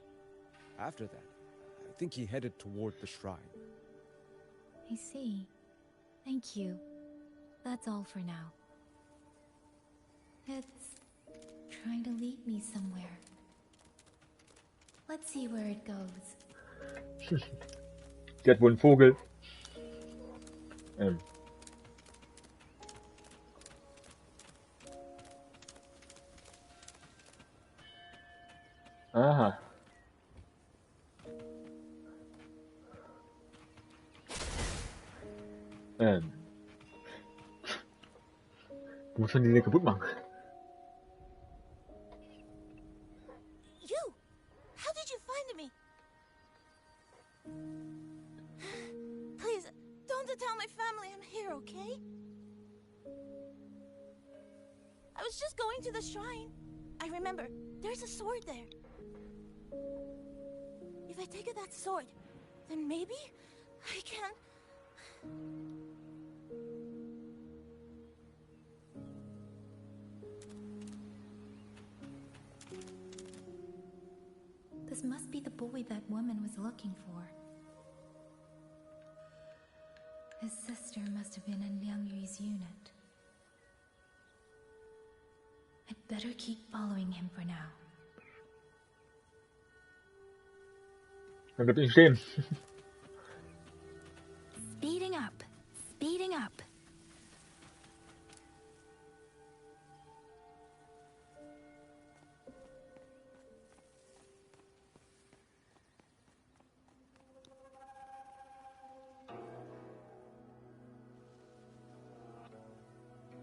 After that, I think he headed toward the shrine. I see. Thank you. That's all for now. It's trying to lead me somewhere. Let's see where it goes. Sie hat wohl einen Vogel. Aha. Muss man die kaputt machen? You! How did you find me? Please, don't tell my family I'm here, okay? I was just going to the shrine. I remember, there's a sword there. If I take that sword, then maybe I can... This must be the boy that woman was looking for. His sister must have been in Liang Yu's unit. I'd better keep following him for now. Er bleibt nicht stehen. Speeding up. Speeding up.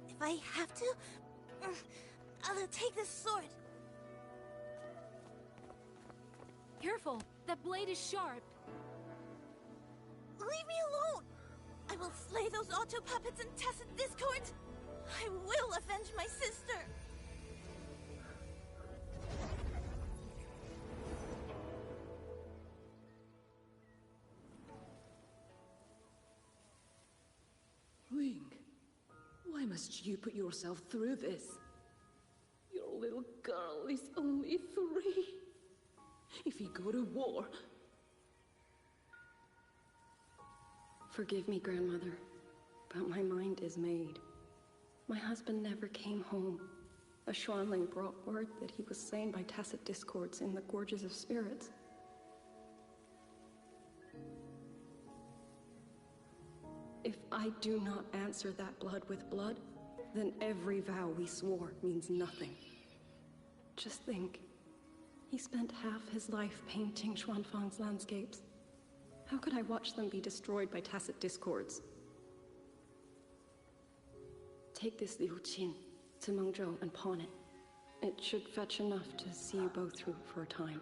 If I have to, I'll take this sword. Careful! That blade is sharp! Leave me alone! I will slay those auto puppets and tacit discords! I will avenge my sister! Wing, why must you put yourself through this? Your little girl is only 3. If you go to war... Forgive me, grandmother, but my mind is made. My husband never came home. A Xuanling brought word that he was slain by tacit discords in the Gorges of Spirits. If I do not answer that blood with blood, then every vow we swore means nothing. Just think, he spent half his life painting Xuanfang's landscapes. How could I watch them be destroyed by tacit discords? Take this Liu Qin to Mengzhou and pawn it. It should fetch enough to see you both through for a time.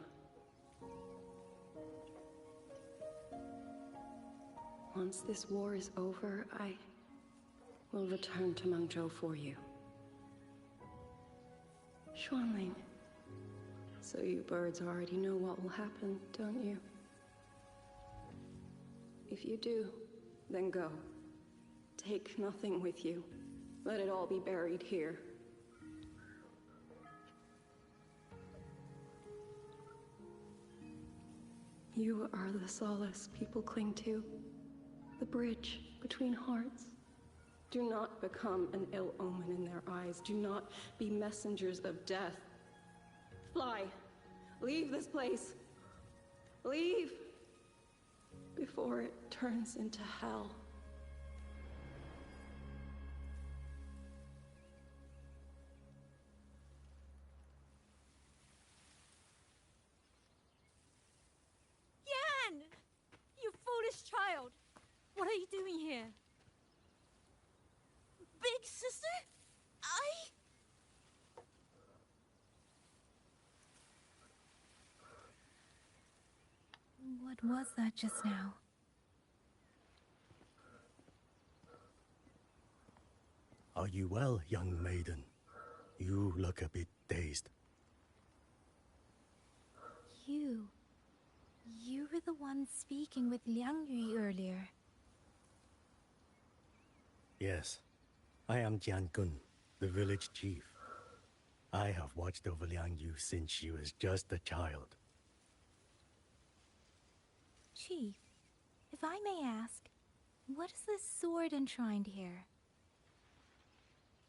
Once this war is over, I will return to Mengzhou for you. Xuanling, so you birds already know what will happen, don't you? If you do, then go. Take nothing with you. Let it all be buried here. You are the solace people cling to, the bridge between hearts. Do not become an ill omen in their eyes. Do not be messengers of death. Fly. Leave this place. Leave before it turns into hell. Yan! You foolish child! What are you doing here? Big sister? What was that just now? Are you well, young maiden? You look a bit dazed. You were the one speaking with Liang Yu earlier. Yes, I am Jian Gun, the village chief. I have watched over Liang Yu since she was just a child. Chief, if I may ask, what is this sword enshrined here?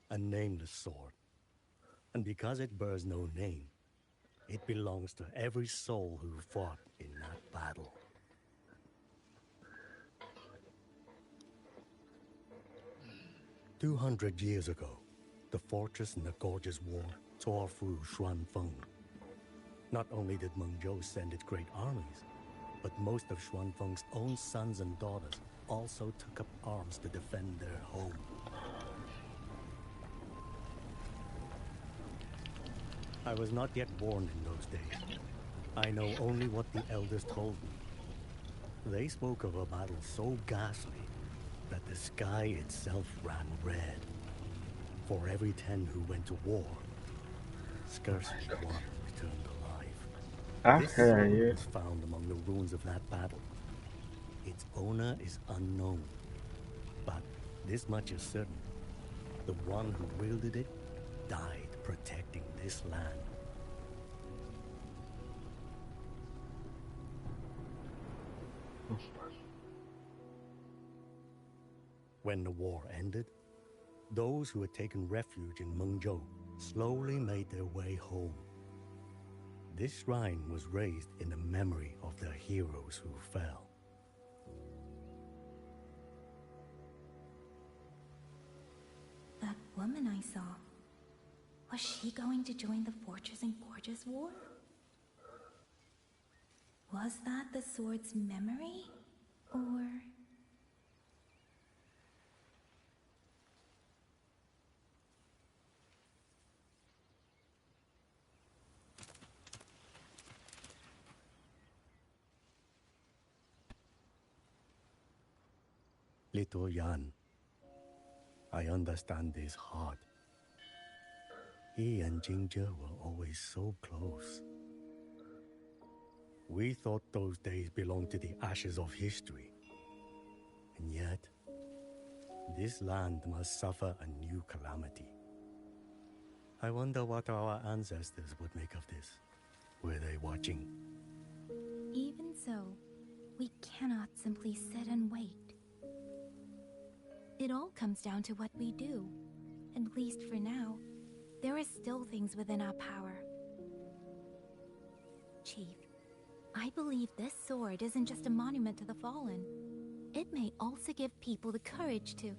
A nameless sword. And because it bears no name, it belongs to every soul who fought in that battle. "200 years ago, the fortress in the Gorgeous War tore through Xuanfeng. Not only did Mengzhou send its great armies, but most of Xuanfeng's own sons and daughters also took up arms to defend their home. I was not yet born in those days. I know only what the elders told me. They spoke of a battle so ghastly that the sky itself ran red. For every 10 who went to war, scarcely one returned alive. This sword was found among the ruins of that battle. Its owner is unknown, but this much is certain. The one who wielded it died protecting this land. When the war ended, those who had taken refuge in Mengzhou slowly made their way home. This shrine was raised in the memory of the heroes who fell. That woman I saw, was she going to join the Fortress and Gorgeous War? Was that the sword's memory? Or... Little Yan, I understand his heart. He and Jingzhe were always so close. We thought those days belonged to the ashes of history. And yet, this land must suffer a new calamity. I wonder what our ancestors would make of this. Were they watching? Even so, we cannot simply sit and wait. It all comes down to what we do. At least for now, there are still things within our power. Chief, I believe this sword isn't just a monument to the fallen. It may also give people the courage to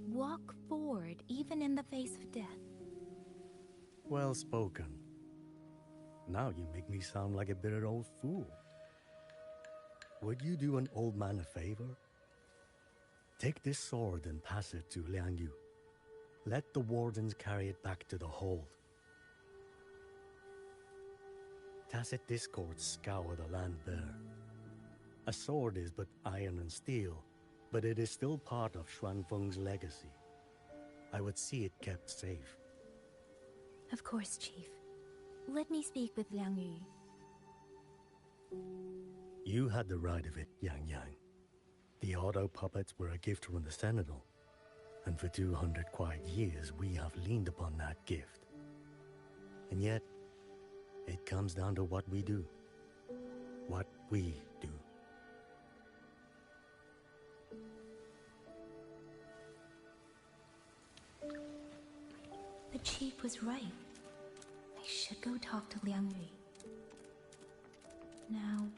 walk forward even in the face of death. Well spoken. Now you make me sound like a bitter old fool. Would you do an old man a favor? Take this sword and pass it to Liang Yu. Let the wardens carry it back to the hold. Tacit discords scour the land bare. A sword is but iron and steel, but it is still part of Xuanfeng's legacy. I would see it kept safe. Of course, Chief. Let me speak with Liang Yu. You had the right of it, Yang Yang. The auto puppets were a gift from the Sentinel, and for 200 quiet years we have leaned upon that gift. And yet, it comes down to what we do. What we do. The Chief was right. I should go talk to Liang Yu. Now...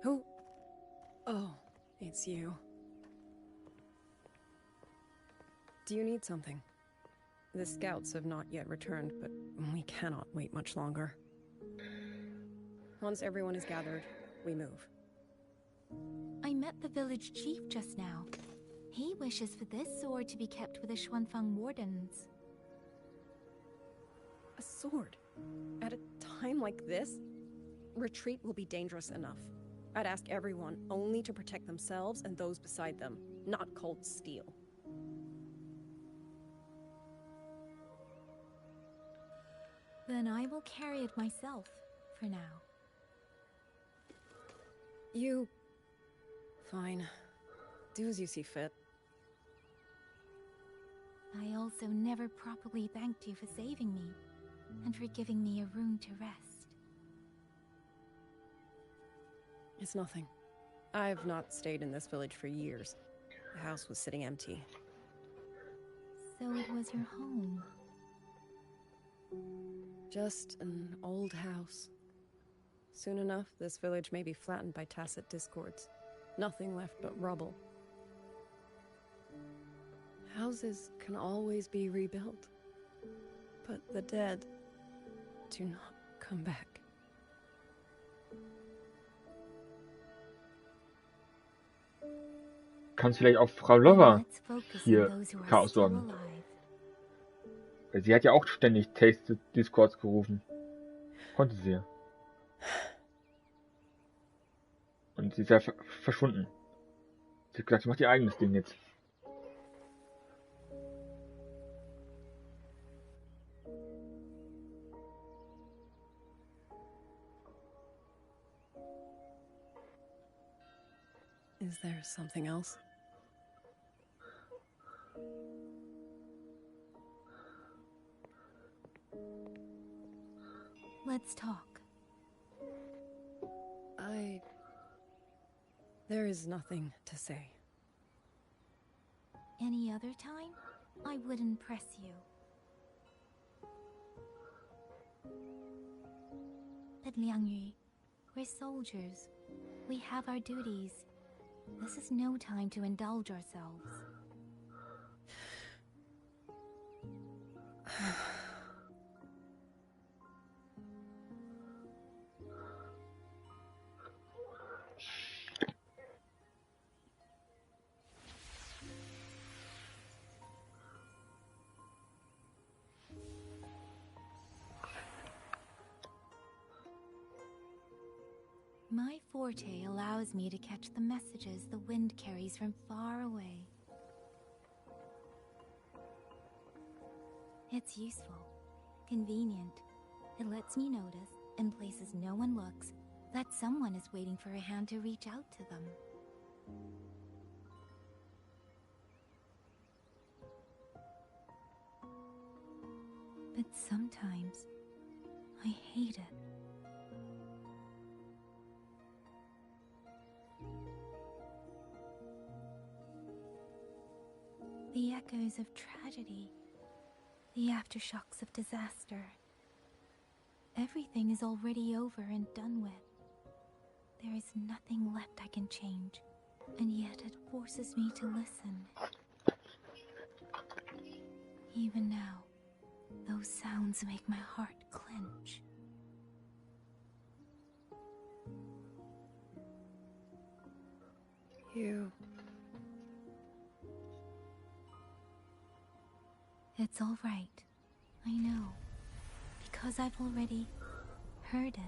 Who? Oh, it's you. Do you need something? The scouts have not yet returned, but we cannot wait much longer. Once everyone is gathered, we move. I met the village chief just now. He wishes for this sword to be kept with the Xuanfeng wardens. A sword? At a time like this? Retreat will be dangerous enough. I'd ask everyone only to protect themselves and those beside them, not cold steel. Then I will carry it myself, for now. You... Fine. Do as you see fit. I also never properly thanked you for saving me, and for giving me a room to rest. It's nothing. I've not stayed in this village for years. The house was sitting empty. So it was your home. Just an old house. Soon enough, this village may be flattened by tacit discords. Nothing left but rubble. Houses can always be rebuilt. But the dead do not come back. Kannst vielleicht auch Frau Rover hier Chaos sorgen. Weil sie hat ja auch ständig Tasted Discords gerufen. Konnte sie ja. Und sie ist ja verschwunden. Sie hat gesagt, sie macht ihr eigenes Ding jetzt. Is there something else? Let's talk. There is nothing to say. Any other time, I wouldn't press you. But Liang Yu, we're soldiers. We have our duties. This is no time to indulge ourselves. My forte allows me to catch the messages the wind carries from far away. It's useful, convenient. It lets me notice, in places no one looks, that someone is waiting for a hand to reach out to them. But sometimes, I hate it. The echoes of tragedy, the aftershocks of disaster. Everything is already over and done with. There is nothing left I can change, and yet it forces me to listen. Even now, those sounds make my heart clench. You... It's all right. I know. Because I've already heard it.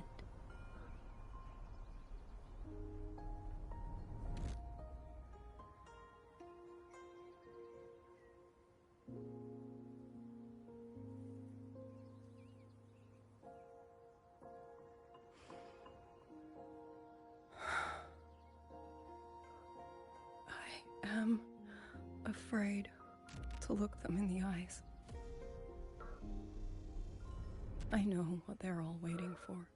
I am afraid to look them in the eyes. I know what they're all waiting for,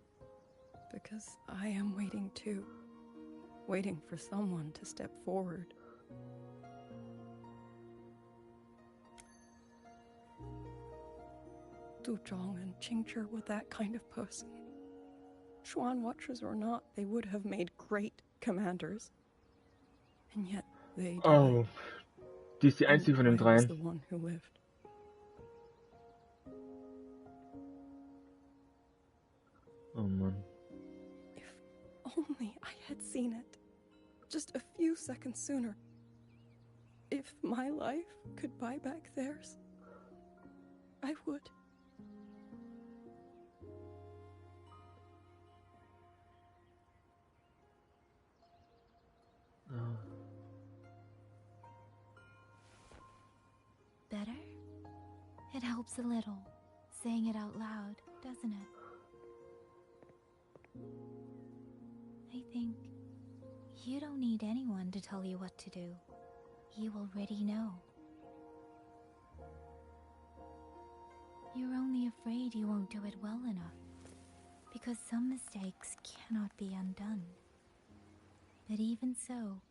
because I am waiting too, waiting for someone to step forward. Du Zhong and Qingzhi were that kind of person. Xuan Watchers or not, they would have made great commanders. And yet they died. Oh, die ist die einzige von den I was dreien. the one who lived. Oh Mann. If only I had seen it. Just a few seconds sooner. If my life could buy back theirs, I would. Oh. Better? It helps a little, saying it out loud, doesn't it? I think you don't need anyone to tell you what to do. You already know. You're only afraid you won't do it well enough, because some mistakes cannot be undone. But even so,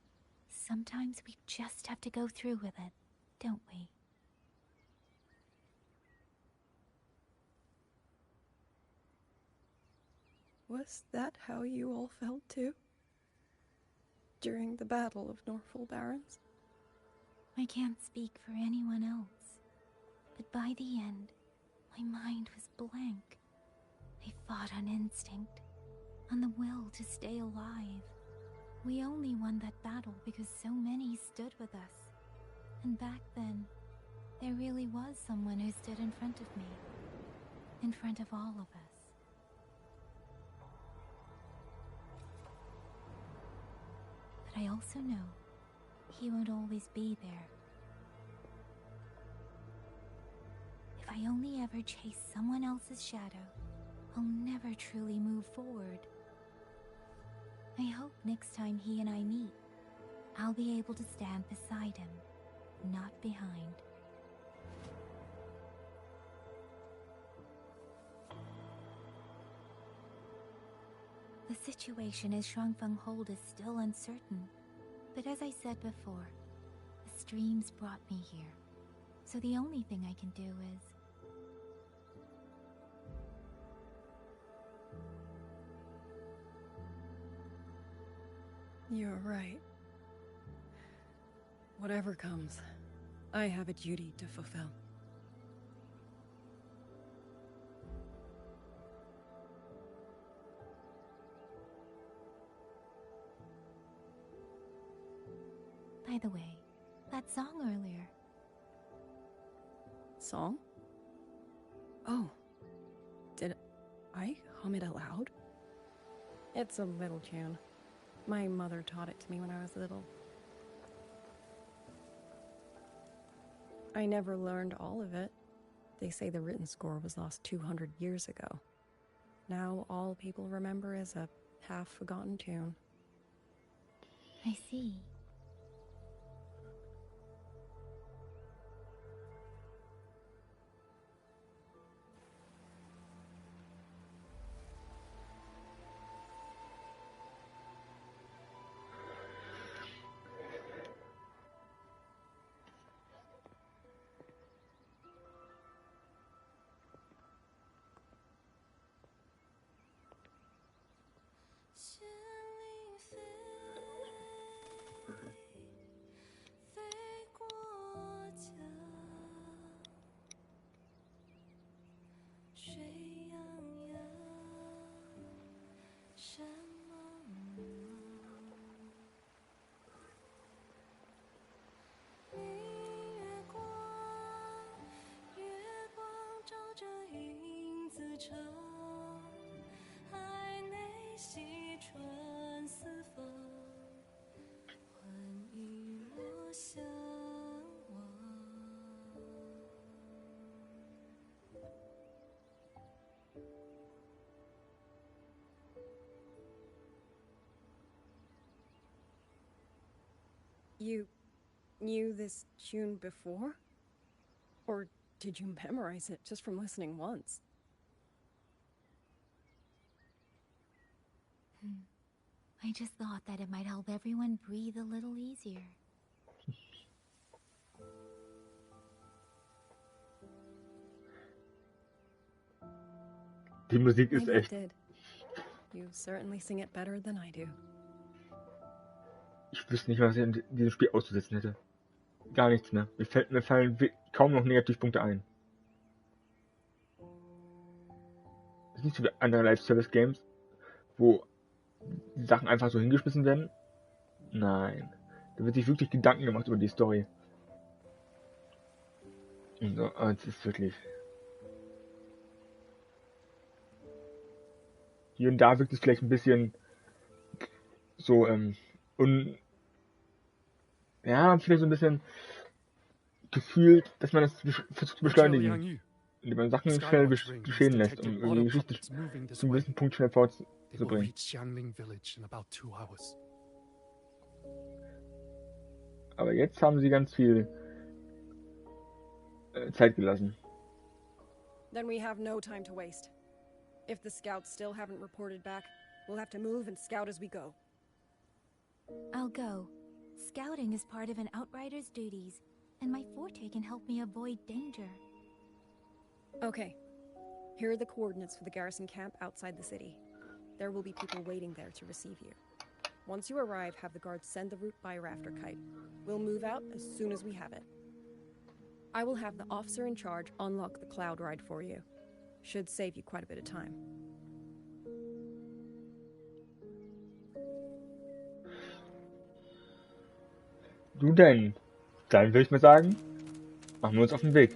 sometimes we just have to go through with it, don't we? Was that how you all felt too? During the Battle of Norfolk Barrens? I can't speak for anyone else, but by the end, my mind was blank. I fought on instinct, on the will to stay alive. We only won that battle because so many stood with us. And back then, there really was someone who stood in front of me, in front of all of us. But I also know he won't always be there. If I only ever chase someone else's shadow, I'll never truly move forward. I hope next time he and I meet, I'll be able to stand beside him, not behind. The situation as Shuangfeng Hold is still uncertain, but as I said before, the streams brought me here, so the only thing I can do is... You're right. Whatever comes, I have a duty to fulfill. By the way, that song earlier. Song? Oh. Did I hum it aloud? It's a little tune. My mother taught it to me when I was little. I never learned all of it. They say the written score was lost 200 years ago. Now all people remember is a half-forgotten tune. I see. You knew this tune before? Or did you memorize it just from listening once? I just thought that it might help everyone breathe a little easier. Die Musik ist Maybe echt. it did. You certainly sing it better than I do. Ich wüsste nicht, was ich in diesem Spiel auszusetzen hätte. Gar nichts mehr. Mir fallen kaum noch Negativpunkte ein. Es ist nicht so wie andere Live-Service-Games, wo die Sachen einfach so hingeschmissen werden. Nein. Da wird sich wirklich Gedanken gemacht über die Story. Und so, es ist wirklich... Hier und da wirkt es vielleicht ein bisschen so, ja, vielleicht so ein bisschen gefühlt, dass man das versucht zu beschleunigen. Indem man Sachen schnell geschehen lässt, um irgendwie die Geschichte zu einem gewissen Punkt schnell vorzubringen. Aber jetzt haben sie ganz viel Zeit gelassen. Then we have no time to waste. If the scouts still haven't reported back, we'll have to move and scout as we go. I'll go. Scouting is part of an outrider's duties, and my forte can help me avoid danger. Okay. Here are the coordinates for the garrison camp outside the city. There will be people waiting there to receive you. Once you arrive, have the guards send the route by rafter kite. We'll move out as soon as we have it. I will have the officer in charge unlock the cloud ride for you. Should save you quite a bit of time. Du denn? Dann würde ich mal sagen, machen wir uns auf den Weg.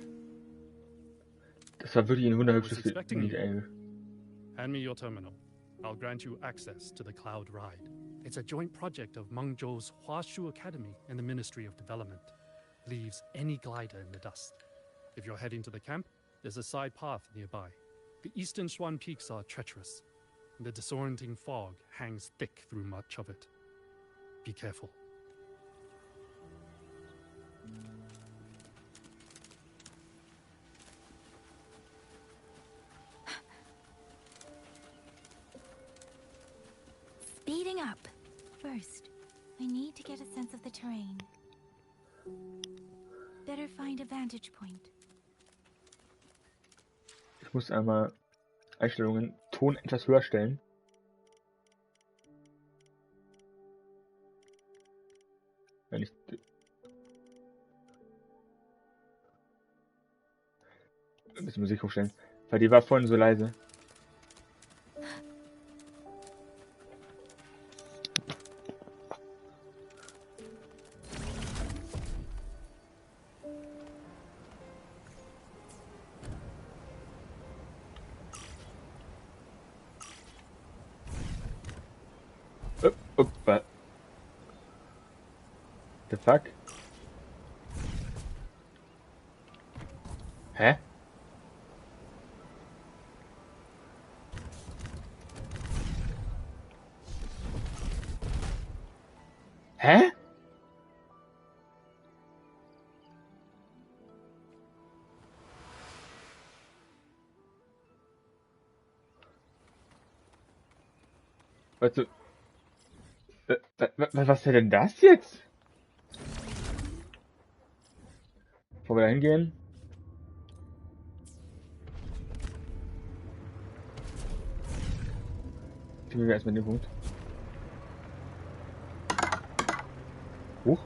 Das war wirklich ein wunderhübsches Lied, ey. Hand me your terminal. I'll grant you access to the cloud ride. It's a joint project of Mengzhou's Huashu Academy and the Ministry of Development. Leaves any glider in the dust. If you're heading to the camp, there's a side path nearby. The eastern Shuan peaks are treacherous, and the disorienting fog hangs thick through much of it. Be careful. Speeding up. First, I need to get a sense of the terrain. Better find a vantage point. Ich muss einmal Einstellungen, Ton etwas höher stellen. Wenn ich ein bisschen Musik hochstellen, weil die war vorhin so leise. Opa. The fuck? Hä? Hä? Also, was wäre denn das jetzt? Bevor wir da hingehen. Finden wir erstmal den Punkt. Huch.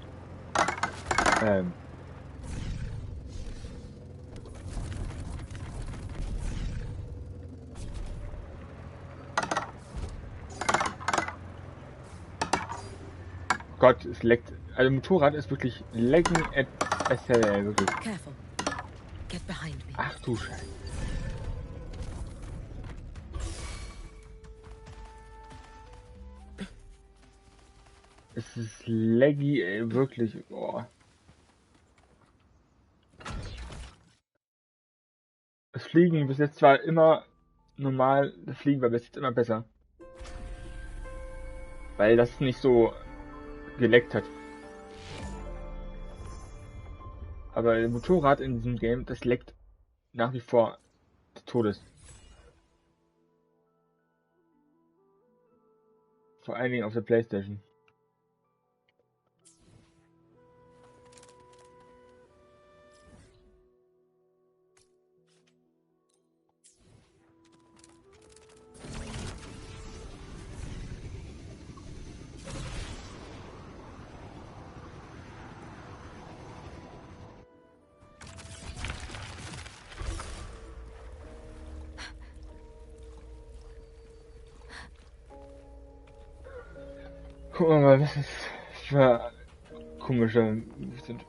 Gott, es leckt. Also Motorrad ist wirklich lecken as hell, wirklich. Careful. Get behind me. Ach du Scheiße. Es ist laggy, ey, wirklich. Boah. Das Fliegen bis jetzt zwar immer normal, das Fliegen war bis jetzt immer besser. Weil das nicht so geleckt hat. Aber das Motorrad in diesem Game, das leckt nach wie vor des Todes. Vor allen Dingen auf der PlayStation. Gucken wir mal, was das für komische sind.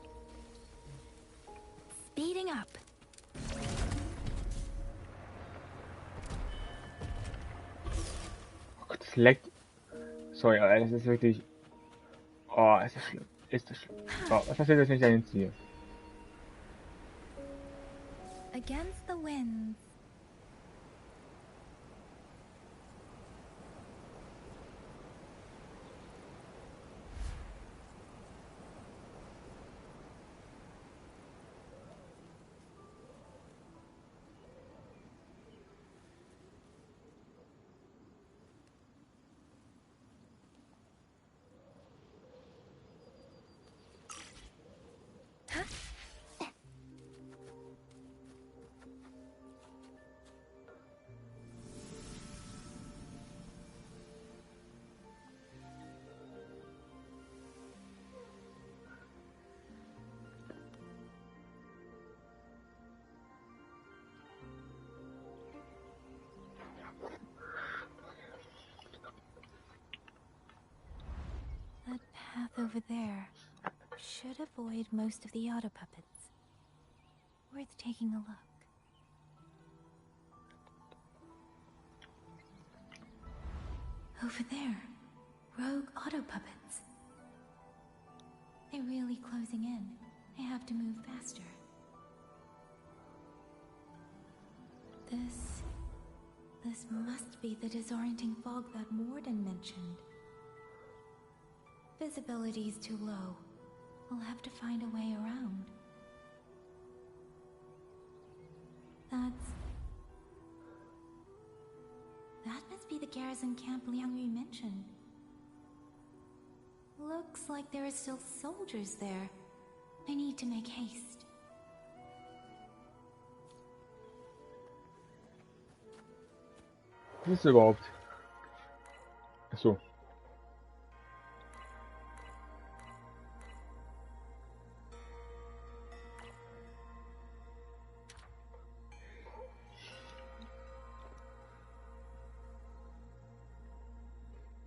Speeding up. Oh Gott, das leckt. Sorry, aber das ist wirklich. Oh, ist das schlimm. Ist das schlimm. Oh, was passiert jetzt, wenn ich da hinziehe? Against the winds. That path over there should avoid most of the auto puppets. Worth taking a look. Over there, rogue auto puppets. They're really closing in. I have to move faster. This must be the disorienting fog that Warden mentioned. Visibility's too low. We'll have to find a way around. That must be the garrison camp Liangyu mentioned. Looks like there are still soldiers there. I need to make haste. Was ist überhaupt? Achso.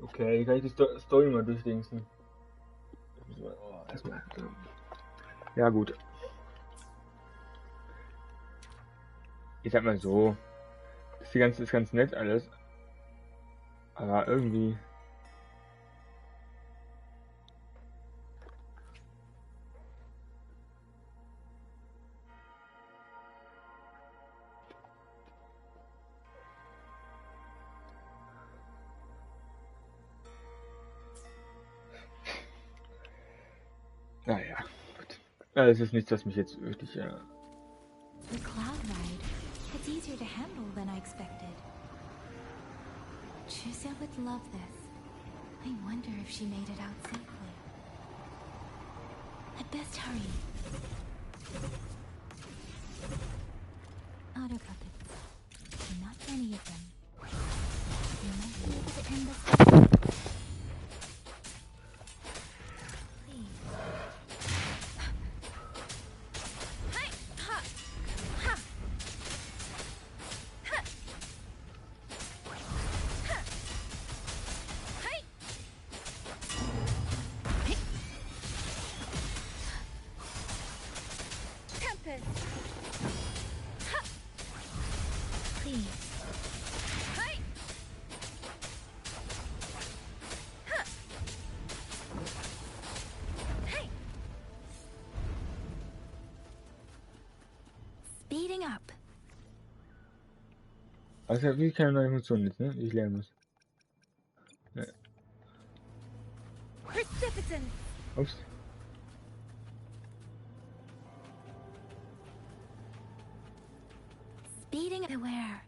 Okay, kann ich die Story mal durchdingsen. Oh, erstmal. Ja gut. Ich sag mal so. Das ist ganz nett alles. Aber irgendwie. Naja, gut. Es ist nichts, was mich jetzt wirklich... The cloud ride. It's easier to handle than I expected. Chusea would love this. I wonder if she made it out safely. I'd best hurry. Auto puppets. Not many of them. You might be able to end this. Speeding up. Also wie keine neue Funktion jetzt, ne? Die ich lernen muss. Ja. Ups. Speeding aware.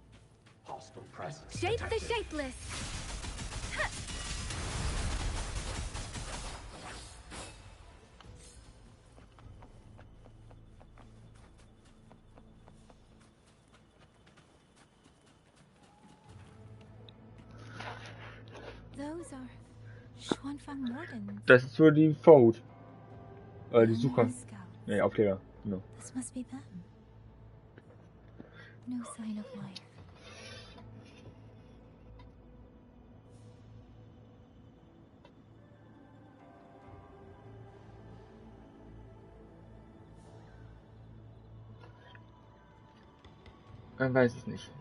Hostile presence. Shape the shapeless. Those are Xuanfang Wardens. Das ist so die Vorhut. Die Sucher. Ne, Aufklärer. Genau. This must be them. No sign of life. Man weiß es nicht.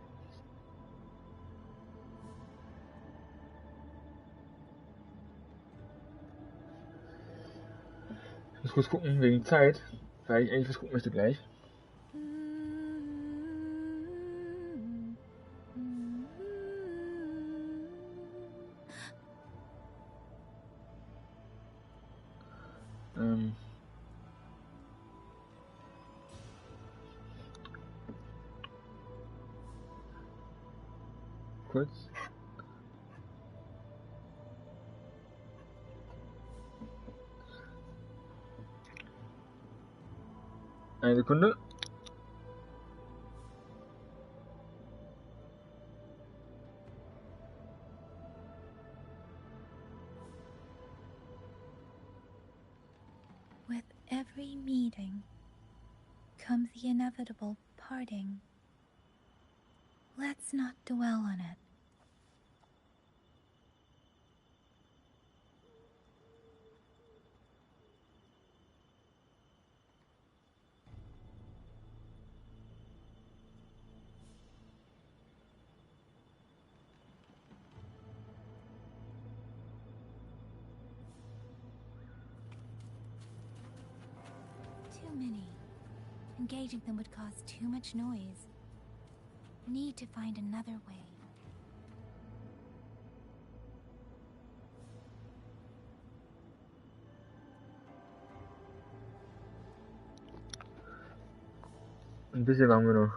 Ich muss kurz gucken wegen Zeit, weil ich eigentlich was gucken möchte gleich. Kurz. Eine Sekunde. With every meeting comes the inevitable parting. Let's not dwell on it. Too many. Engaging them would cause too much noise. Need to find another way. Ein bisschen haben wir noch.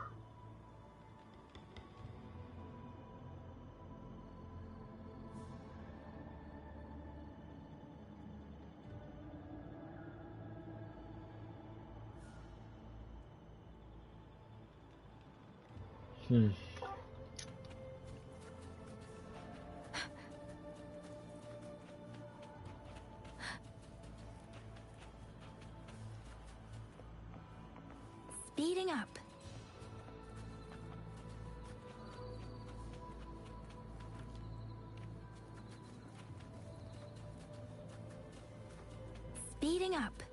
Speeding up. Speeding up.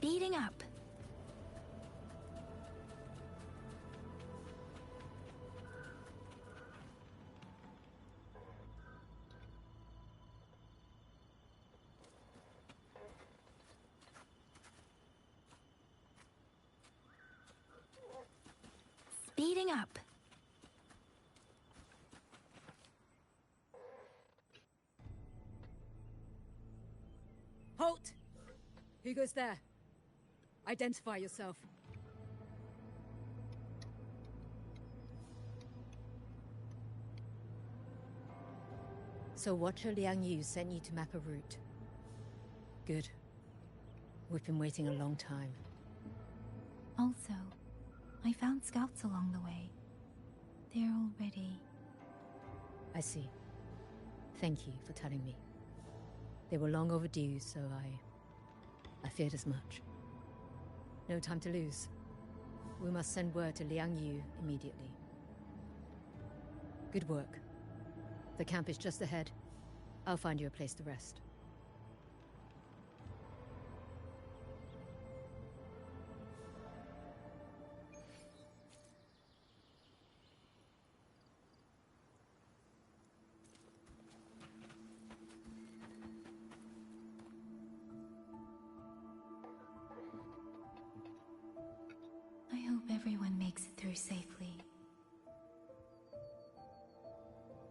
Speeding up. Speeding up. Who goes there? Identify yourself. So Watcher Liang Yu sent you to map a route. Good. We've been waiting a long time. Also, I found scouts along the way. They're all ready. I see. Thank you for telling me. They were long overdue, so I feared as much. No time to lose. We must send word to Liang Yu immediately. Good work. The camp is just ahead. I'll find you a place to rest. I hope everyone makes it through safely.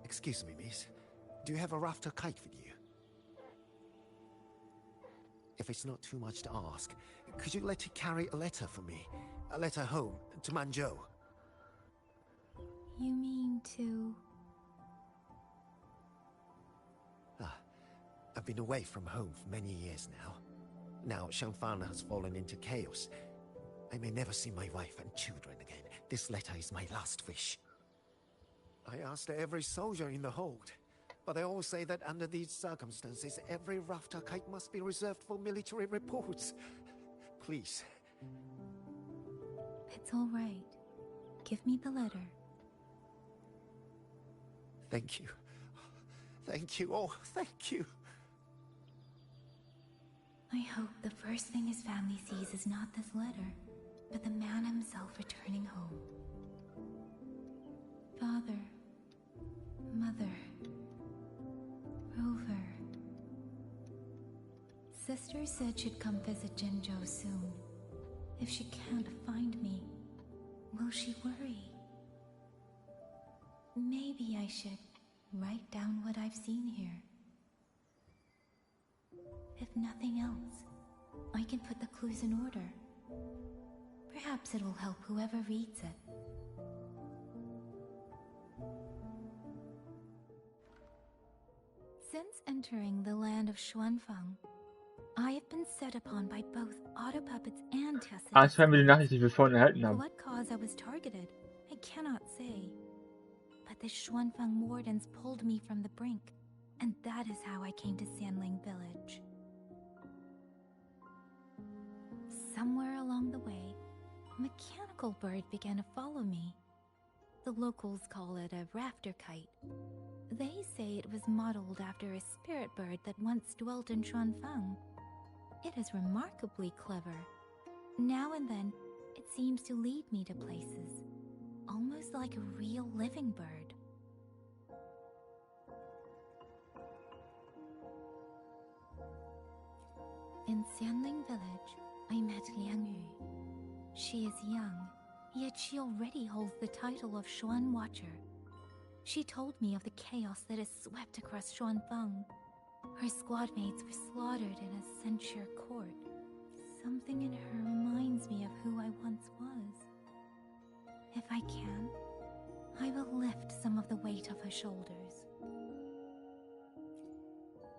Excuse me, miss. Do you have a rafter kite with you? If it's not too much to ask, could you let it carry a letter for me? A letter home, to Mengzhou. You mean to... I've been away from home for many years now. Now Shangfan has fallen into chaos. I may never see my wife and children again. This letter is my last wish. I asked every soldier in the hold, but they all say that under these circumstances, every rafter kite must be reserved for military reports. Please. It's all right. Give me the letter. Thank you. Thank you. Oh, thank you. I hope the first thing his family sees is not this letter, but the man himself returning home. Father, Mother, Rover. Sister said she'd come visit Jinzhou soon. If she can't find me, will she worry? Maybe I should write down what I've seen here. If nothing else, I can put the clues in order. Perhaps it will help whoever reads it. Since entering the land of Xuanfang, I have been set upon by both autopuppets and Tacit. Anscheinend die Nachricht, die wir vorhin erhalten For haben. what cause I was targeted, I cannot say. But the Xuanfang wardens pulled me from the brink, and that is how I came to Sanling village. Somewhere along the way, a mechanical bird began to follow me. The locals call it a rafter kite. They say it was modeled after a spirit bird that once dwelt in Xuanfang. It is remarkably clever. Now and then, it seems to lead me to places, almost like a real living bird. In Sanling village, I met Liang Yu. She is young, yet she already holds the title of Xuan Watcher. She told me of the chaos that has swept across Xuanfang. Her squad mates were slaughtered in a censure court. Something in her reminds me of who I once was. If I can, I will lift some of the weight off her shoulders.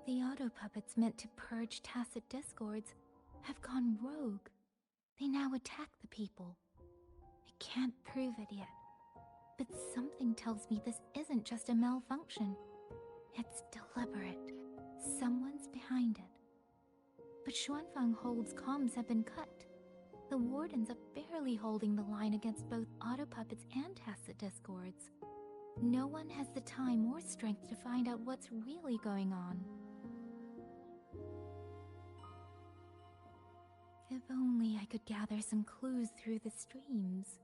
The auto-puppets meant to purge Tacit discords have gone rogue. They now attack the people. I can't prove it yet, but something tells me this isn't just a malfunction. It's deliberate. Someone's behind it. But Xuanfang Hold's comms have been cut. The wardens are barely holding the line against both auto-puppets and Tacit discords. No one has the time or strength to find out what's really going on. If only I could gather some clues through the streams.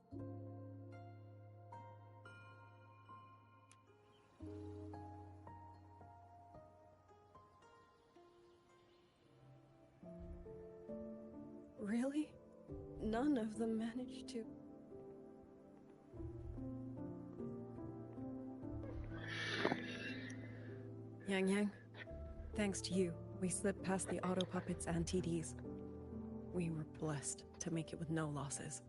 Really? None of them managed to... Yang, thanks to you, we slipped past the auto-puppets and TDs. We were blessed to make it with no losses.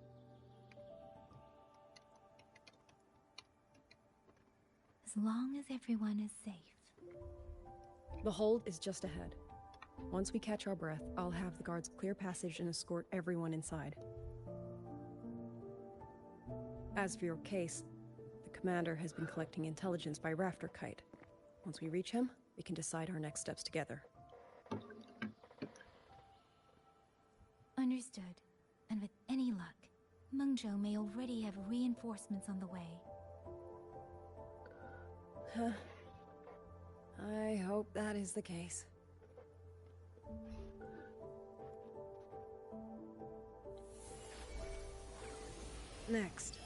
As long as everyone is safe. The hold is just ahead. Once we catch our breath, I'll have the guards clear passage and escort everyone inside. As for your case, the commander has been collecting intelligence by rafter kite. Once we reach him, we can decide our next steps together. Understood. And with any luck, Mengzhou may already have reinforcements on the way. Huh. I hope that is the case. Next.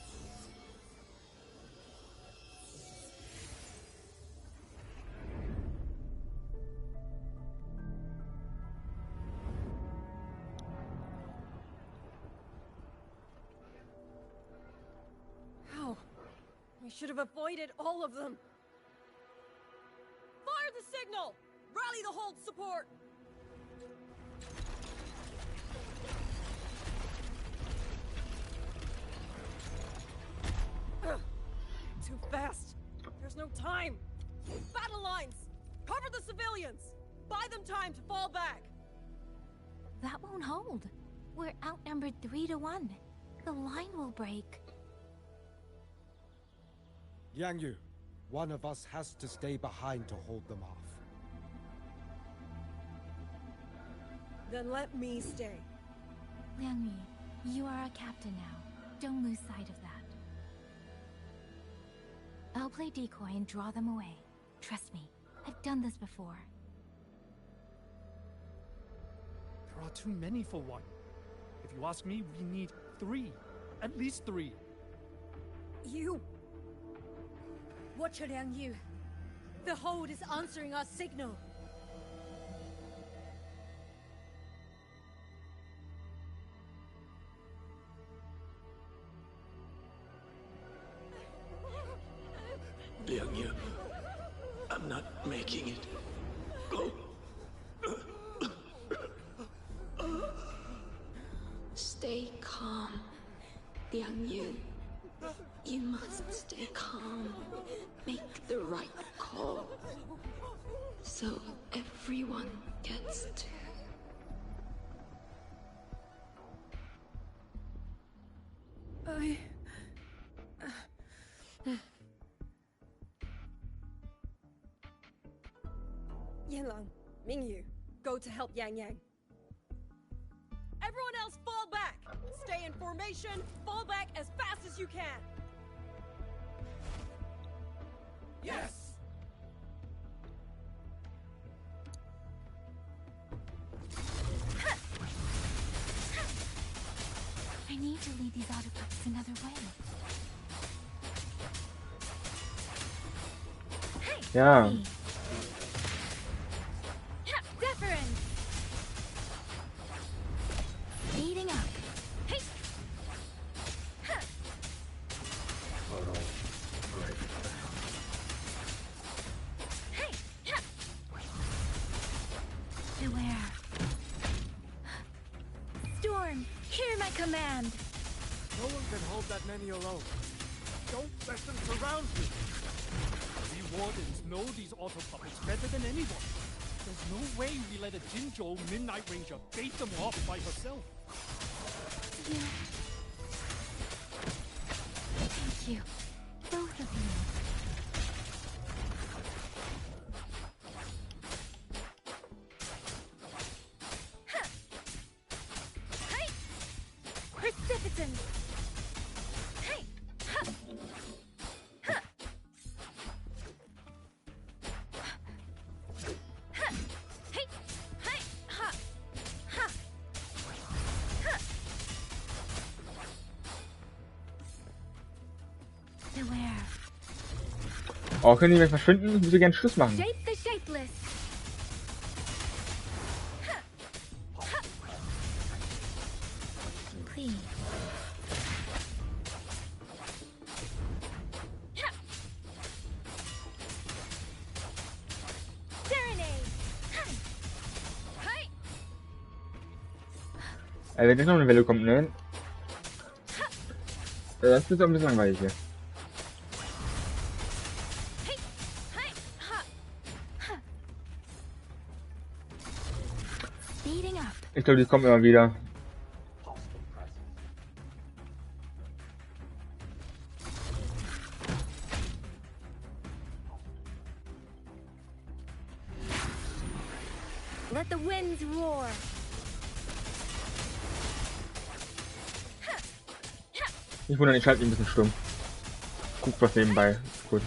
How? We should have avoided all of them. Fire the signal! Rally the hold support! Too fast. There's no time. Battle lines! Cover the civilians! Buy them time to fall back! That won't hold. We're outnumbered 3-1. The line will break. Yang Yu, one of us has to stay behind to hold them off. Then let me stay. Liang Yu, you are a captain now. Don't lose sight of that. I'll play decoy and draw them away. Trust me, I've done this before. There are too many for one. If you ask me, we need 3. At least 3. You! Watch her, Liang Yu. The hold is answering our signal. Liang Yu, I'm not making it. Go. Stay calm, Liang Yu. You must stay calm. Make the right call. So everyone gets to. Yanlang, Mingyu, go to help Yang Yang. Everyone else fall back! Stay in formation, fall back as fast as you can! Yes! I need to lead these autopups another way. Ja. Deference. Speeding up. Hey. Hey. Beware. Storm, hear my command. No one can hold that many alone. Don't let them surround you. We wardens know these auto puppets better than anyone. There's no way we let a Jinzhou Midnight Ranger bait them off by herself. You. Thank you. Both of you. Hey! Precipitant! Hey! Ha! Ha! Ha! Hey! Hey! Ha! Ha! Ha! Beware. Oh, können die mir verschwinden? Ich würde gerne Schluss machen. Shape the shapeless. Please. Serenade. Hey. Wenn jetzt noch eine Welle kommt, ne? Das ist auch ein bisschen langweilig hier. Ich glaube, die kommen immer wieder. Let the winds roar. Ich wundere, ich schalte ihn ein bisschen stumm. Guck was nebenbei, kurz.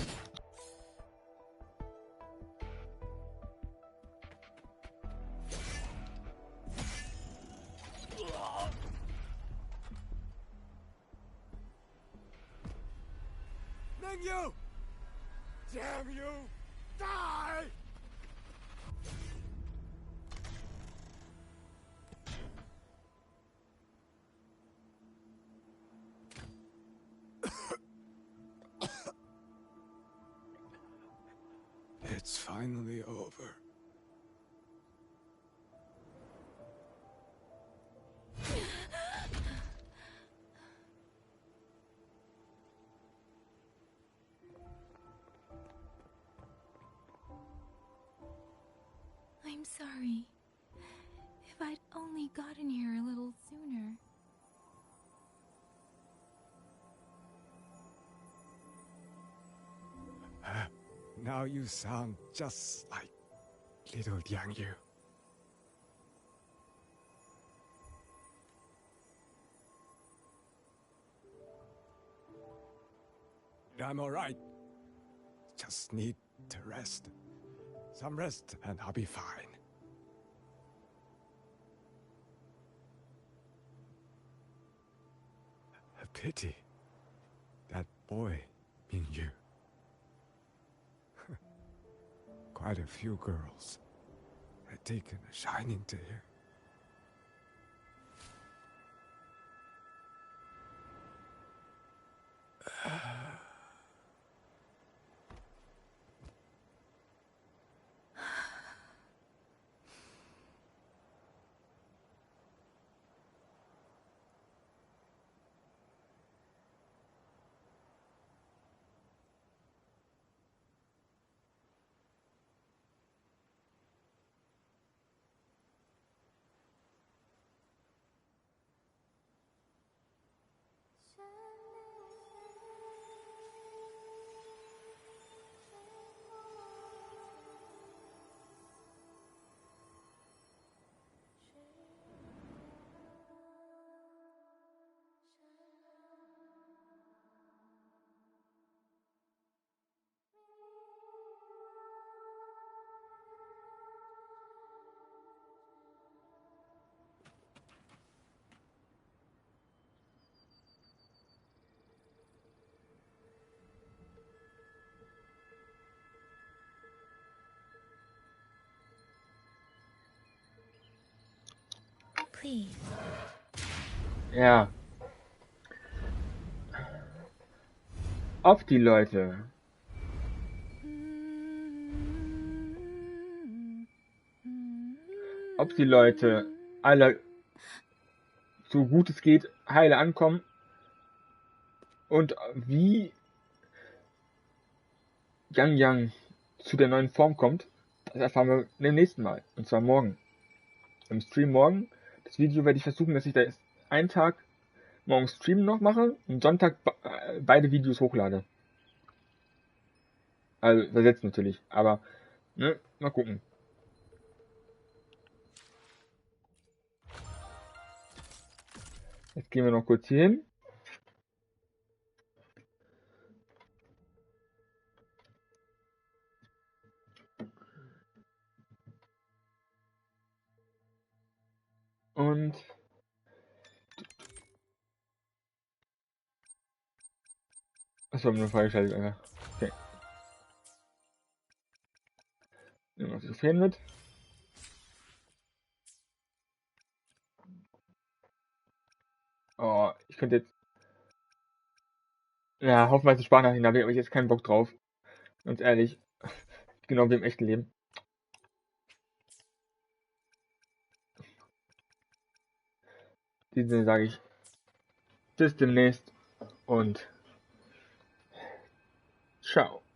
Mengzhou! Damn you! Die! It's finally over. I'm sorry. If I'd only gotten here a little sooner. Now you sound just like little Yang Yu. I'm alright. Just need to rest. Some rest and I'll be fine. A pity. That boy, Mingyu. Quite a few girls had taken a shining to her. Please. Ja. Ob die Leute alle so gut es geht heile ankommen und wie Yang zu der neuen Form kommt, das erfahren wir im nächsten Mal. Und zwar morgen. Im Stream morgen. Das Video werde ich versuchen, dass ich da jetzt einen Tag morgen Stream noch mache und Sonntag beide Videos hochlade. Also versetzt natürlich, aber ne, mal gucken. Jetzt gehen wir noch kurz hier hin. Und achso, eine freigeschaltet einfach. Okay. Nehmen wir das Trophäen mit. Oh, ich könnte jetzt. Ja, hoffenweise Sparnachrichten, da habe ich jetzt keinen Bock drauf. Ganz ehrlich. Genau wie im echten Leben. diesem Sinne sage ich bis demnächst und ciao.